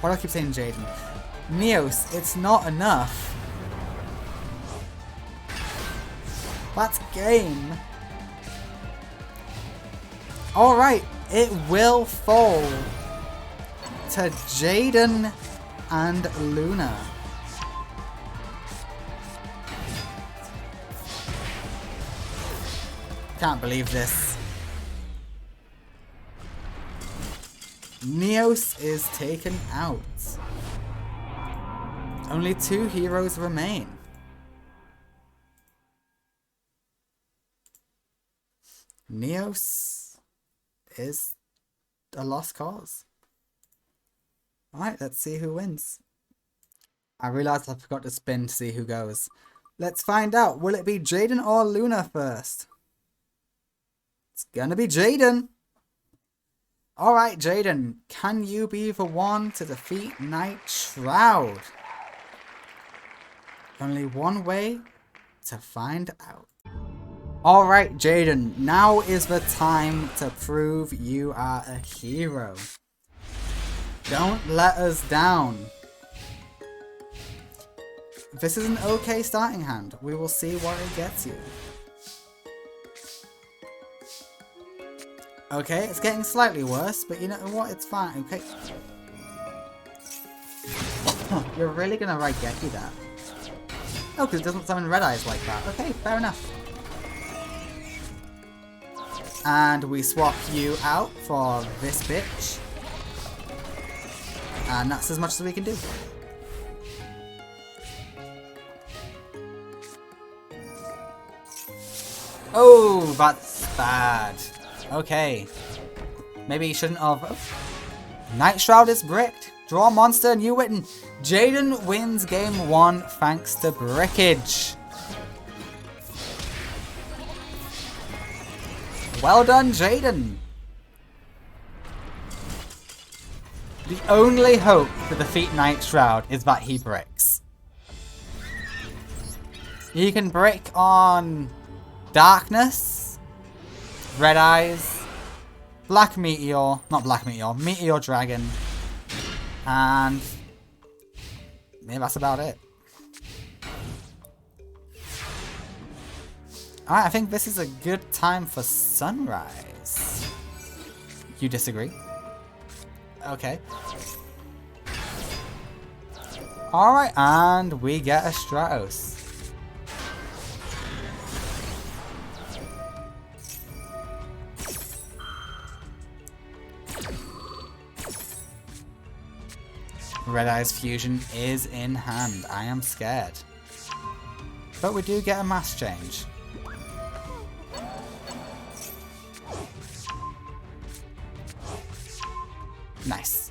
Why do I keep saying Jaden? Neos, it's not enough. That's game. Alright, it will fall to Jaden and Luna. Can't believe this. Neos is taken out. Only 2 heroes remain. Neos is a lost cause. Alright, let's see who wins. I realized I forgot to spin to see who goes. Let's find out. Will it be Jaden or Luna first? It's gonna be Jaden. Alright, Jaden. Can you be the one to defeat Night Shroud? Only one way to find out. Alright, Jaden. Now is the time to prove you are a hero. Don't let us down. This is an okay starting hand. We will see what it gets you. Okay, it's getting slightly worse, but you know what? It's fine, okay? You're really gonna Raigeki that? Oh, because it doesn't summon Red Eyes like that. Okay, fair enough. And we swap you out for this bitch. And that's as much as we can do. Oh, that's bad. Okay. Maybe he shouldn't have. Night Shroud is bricked. Draw a monster and you win. Jaden wins game 1 thanks to brickage. Well done, Jaden. The only hope to defeat Night Shroud is that he bricks. He can brick on Darkness, Red Eyes, Black Meteor, not Black Meteor, Meteor Dragon, and maybe that's about it. Alright, I think this is a good time for Sunrise. You disagree? Okay. Alright, and we get a Stratos. Red Eyes Fusion is in hand. I am scared. But we do get a mass change. Nice.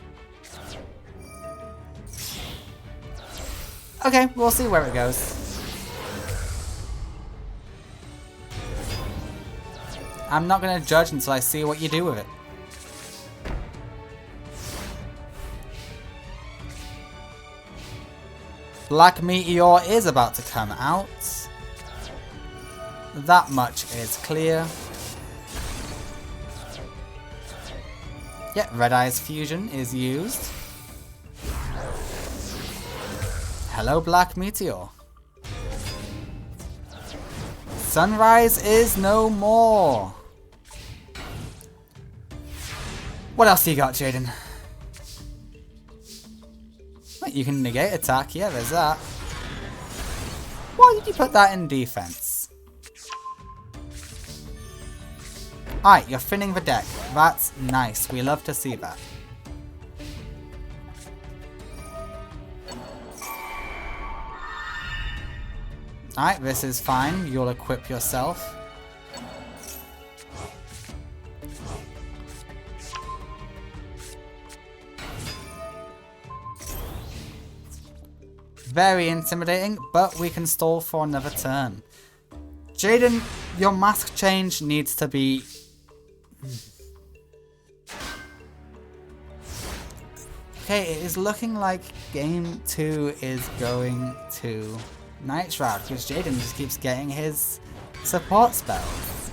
Okay, we'll see where it goes. I'm not going to judge until I see what you do with it. Black Meteor is about to come out. That much is clear. Yeah, Red Eyes Fusion is used. Hello, Black Meteor. Sunrise is no more. What else you got, Jaden? You can negate attack, yeah, there's that. Why did you put that in defense? Alright, you're thinning the deck. That's nice. We love to see that. Alright, this is fine. You'll equip yourself. Very intimidating, but we can stall for another turn. Jaden, your mask change needs to be... Okay, it is looking like game 2 is going to Night Shroud, because Jaden just keeps getting his support spells.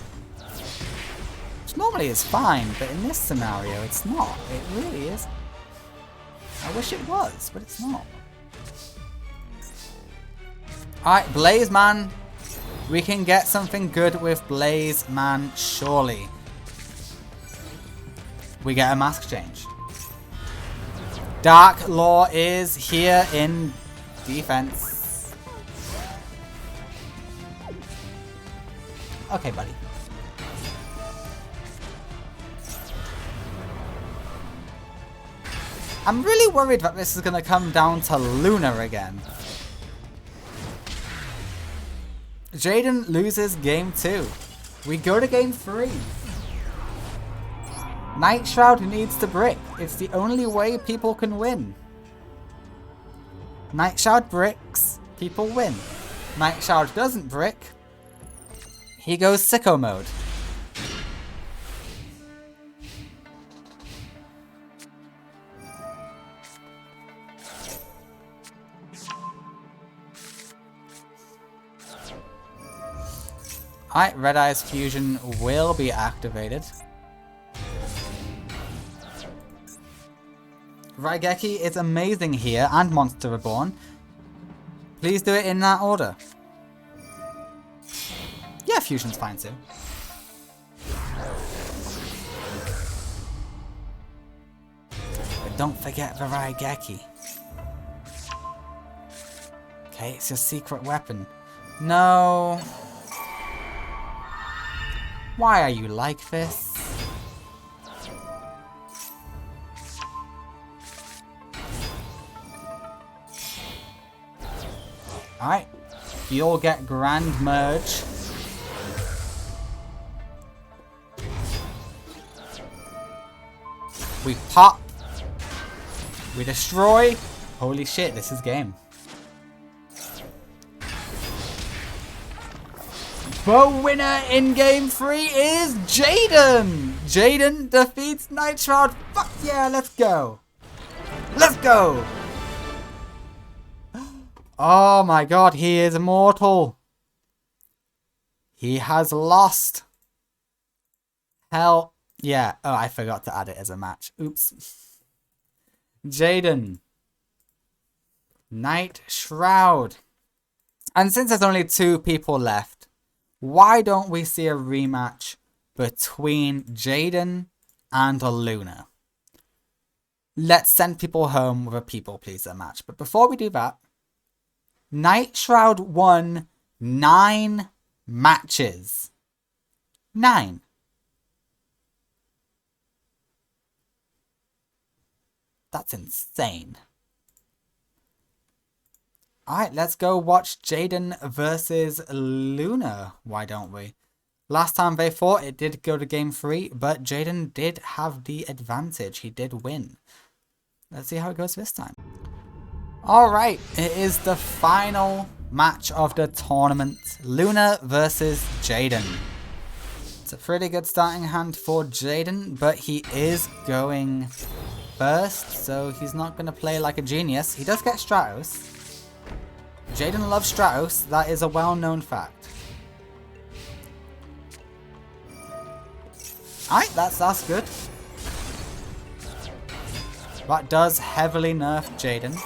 Which normally is fine, but in this scenario it's not. It really is. I wish it was, but it's not. Alright, Blaze Man. We can get something good with Blaze Man, surely. We get a mask change. Dark Law is here in defense. Okay, buddy. I'm really worried that this is going to come down to Luna again. Jaden loses game 2. We go to game 3. Night Shroud needs to brick. It's the only way people can win. Night Shroud bricks, people win. Night Shroud doesn't brick, he goes sicko mode. Alright, Red Eye's fusion will be activated. Raigeki is amazing here, and Monster Reborn. Please do it in that order. Yeah, fusion's fine too. But don't forget the Raigeki. Okay, it's your secret weapon. No. Why are you like this? Alright, you'll get Grand Merge. We pop. We destroy. Holy shit, this is game. The winner in game 3 is Jaden! Jaden defeats Night Shroud. Fuck yeah, let's go. Let's go! Oh my god, he is immortal. He has lost. Hell yeah. Oh, I forgot to add it as a match. Oops. Jaden. Night Shroud. And since there's only 2 people left, why don't we see a rematch between Jaden and Luna? Let's send people home with a people pleaser match. But before we do that, Night Shroud won 9 matches. 9. That's insane. Alright, let's go watch Jaden versus Luna. Why don't we? Last time they fought, it did go to game 3, but Jaden did have the advantage. He did win. Let's see how it goes this time. Alright, it is the final match of the tournament. Luna versus Jaden. It's a pretty good starting hand for Jaden, but he is going first, so he's not going to play like a genius. He does get Stratos. Jaden loves Stratos, that is a well-known fact. Alright, that's good. That does heavily nerf Jaden.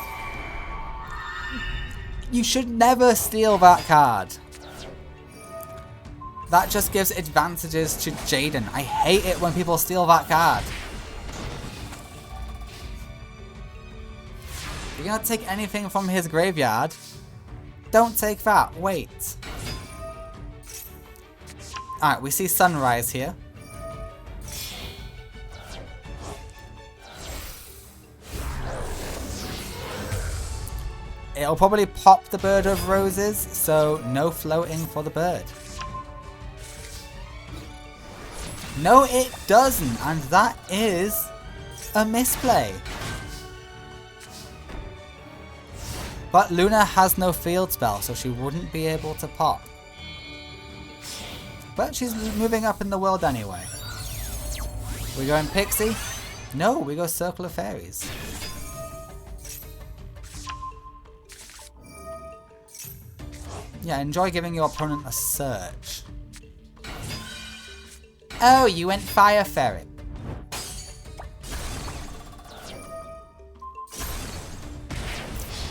You should never steal that card. That just gives advantages to Jaden. I hate it when people steal that card. You're gonna take anything from his graveyard. Don't take that. Wait. Alright, we see Sunrise here. It'll probably pop the Bird of Roses, so no floating for the bird. No, it doesn't, and that is a misplay. But Luna has no field spell, so she wouldn't be able to pop. But she's moving up in the world anyway. We going Pixie? No, we go Circle of Fairies. Yeah, enjoy giving your opponent a surge. Oh, you went Fire Ferret.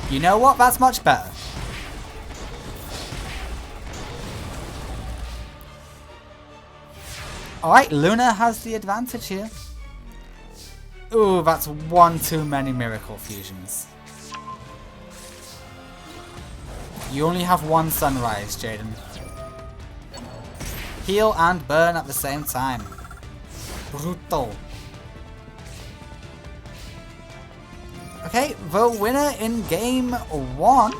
You know what? That's much better. Alright, Luna has the advantage here. Ooh, that's one too many Miracle Fusions. You only have one Sunrise, Jaden. Heal and burn at the same time. Brutal. Okay, the winner in game 1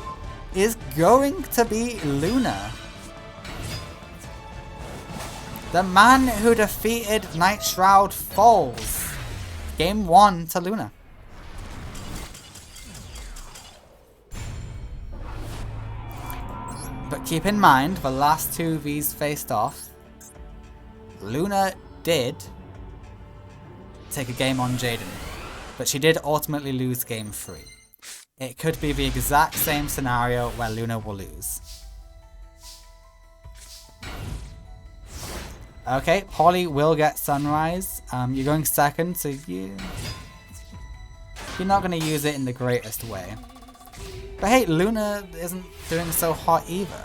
is going to be Luna. The man who defeated Night Shroud falls. Game 1 to Luna. But keep in mind, the last two Vs faced off, Luna did take a game on Jaden, but she did ultimately lose game 3. It could be the exact same scenario where Luna will lose. Okay, Polly will get Sunrise. You're going second, so you're not going to use it in the greatest way. But hey, Luna isn't doing so hot either.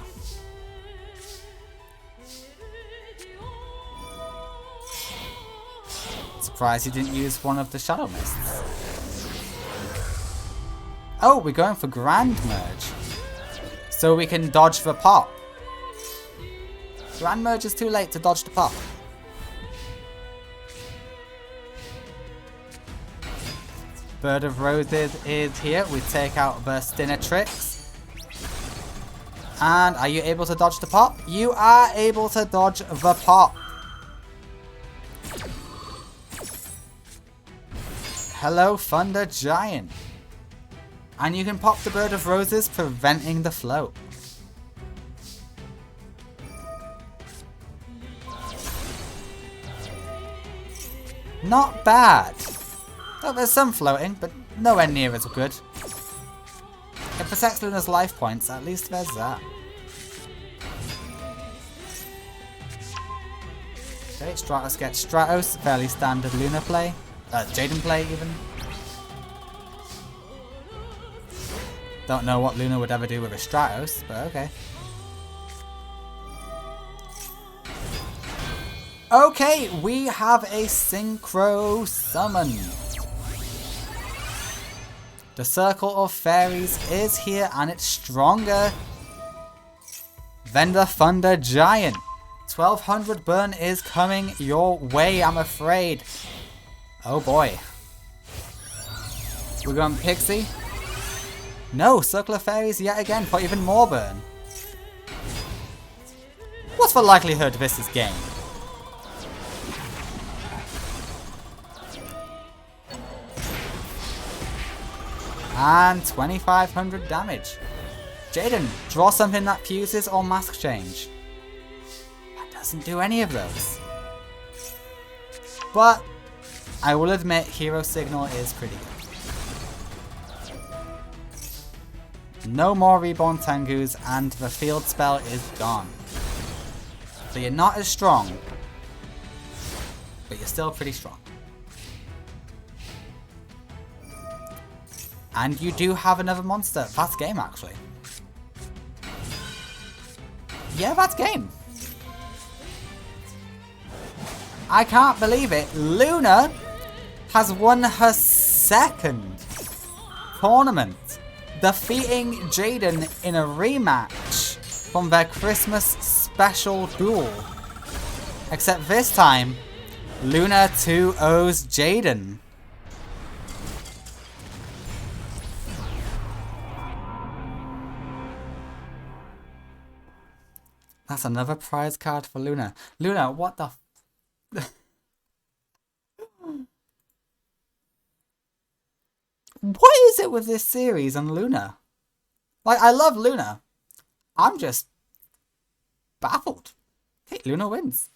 Surprised you didn't use one of the Shadow Mists. Oh, we're going for Grand Merge. So we can dodge the pop. Grand Merge is too late to dodge the pop. Bird of Roses is here. We take out the Stinatrix. And are you able to dodge the pop? You are able to dodge the pop. Hello, Thunder Giant. And you can pop the Bird of Roses, preventing the float. Not bad. Oh, there's some floating, but nowhere near as good. It protects Luna's life points, at least there's that. Okay, Stratos gets Stratos, fairly standard Luna play. Jaden play even. Don't know what Luna would ever do with a Stratos, but okay. Okay, we have a Synchro Summon. The Circle of Fairies is here and it's stronger than the Thunder Giant. 1200 burn is coming your way, I'm afraid. Oh boy. We're going Pixie. No, Circle of Fairies yet again for even more burn. What's the likelihood this is game? And 2500 damage. Jaden, draw something that fuses or mask change. That doesn't do any of those. But I will admit, Hero Signal is pretty good. No more Reborn Tengus and the field spell is gone. So you're not as strong, but you're still pretty strong. And you do have another monster. That's game, actually. Yeah, that's game. I can't believe it. Luna has won her second tournament, defeating Jaden in a rematch from their Christmas special duel. Except this time, Luna 2-0s Jaden. That's another prize card for Luna. Luna, what the What is it with this series and Luna? Like, I love Luna. I'm just baffled. Hey, Luna wins.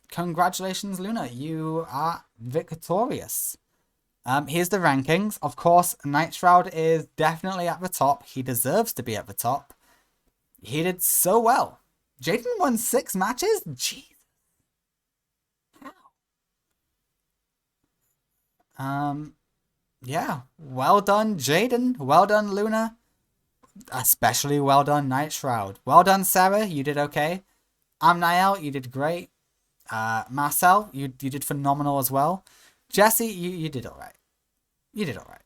Congratulations, Luna. You are victorious. Here's the rankings. Of course, Night Shroud is definitely at the top. He deserves to be at the top. He did so well. Jaden won 6 matches? Jeez. How? Yeah. Well done, Jaden. Well done, Luna. Especially well done, Night Shroud. Well done, Sarah. You did okay. Amnael, you did great. Marcel, you did phenomenal as well. Jesse, you did alright. You did alright.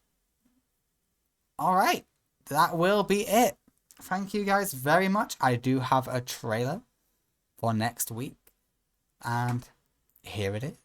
Alright. That will be it. Thank you guys very much. I do have a trailer for next week. And here it is.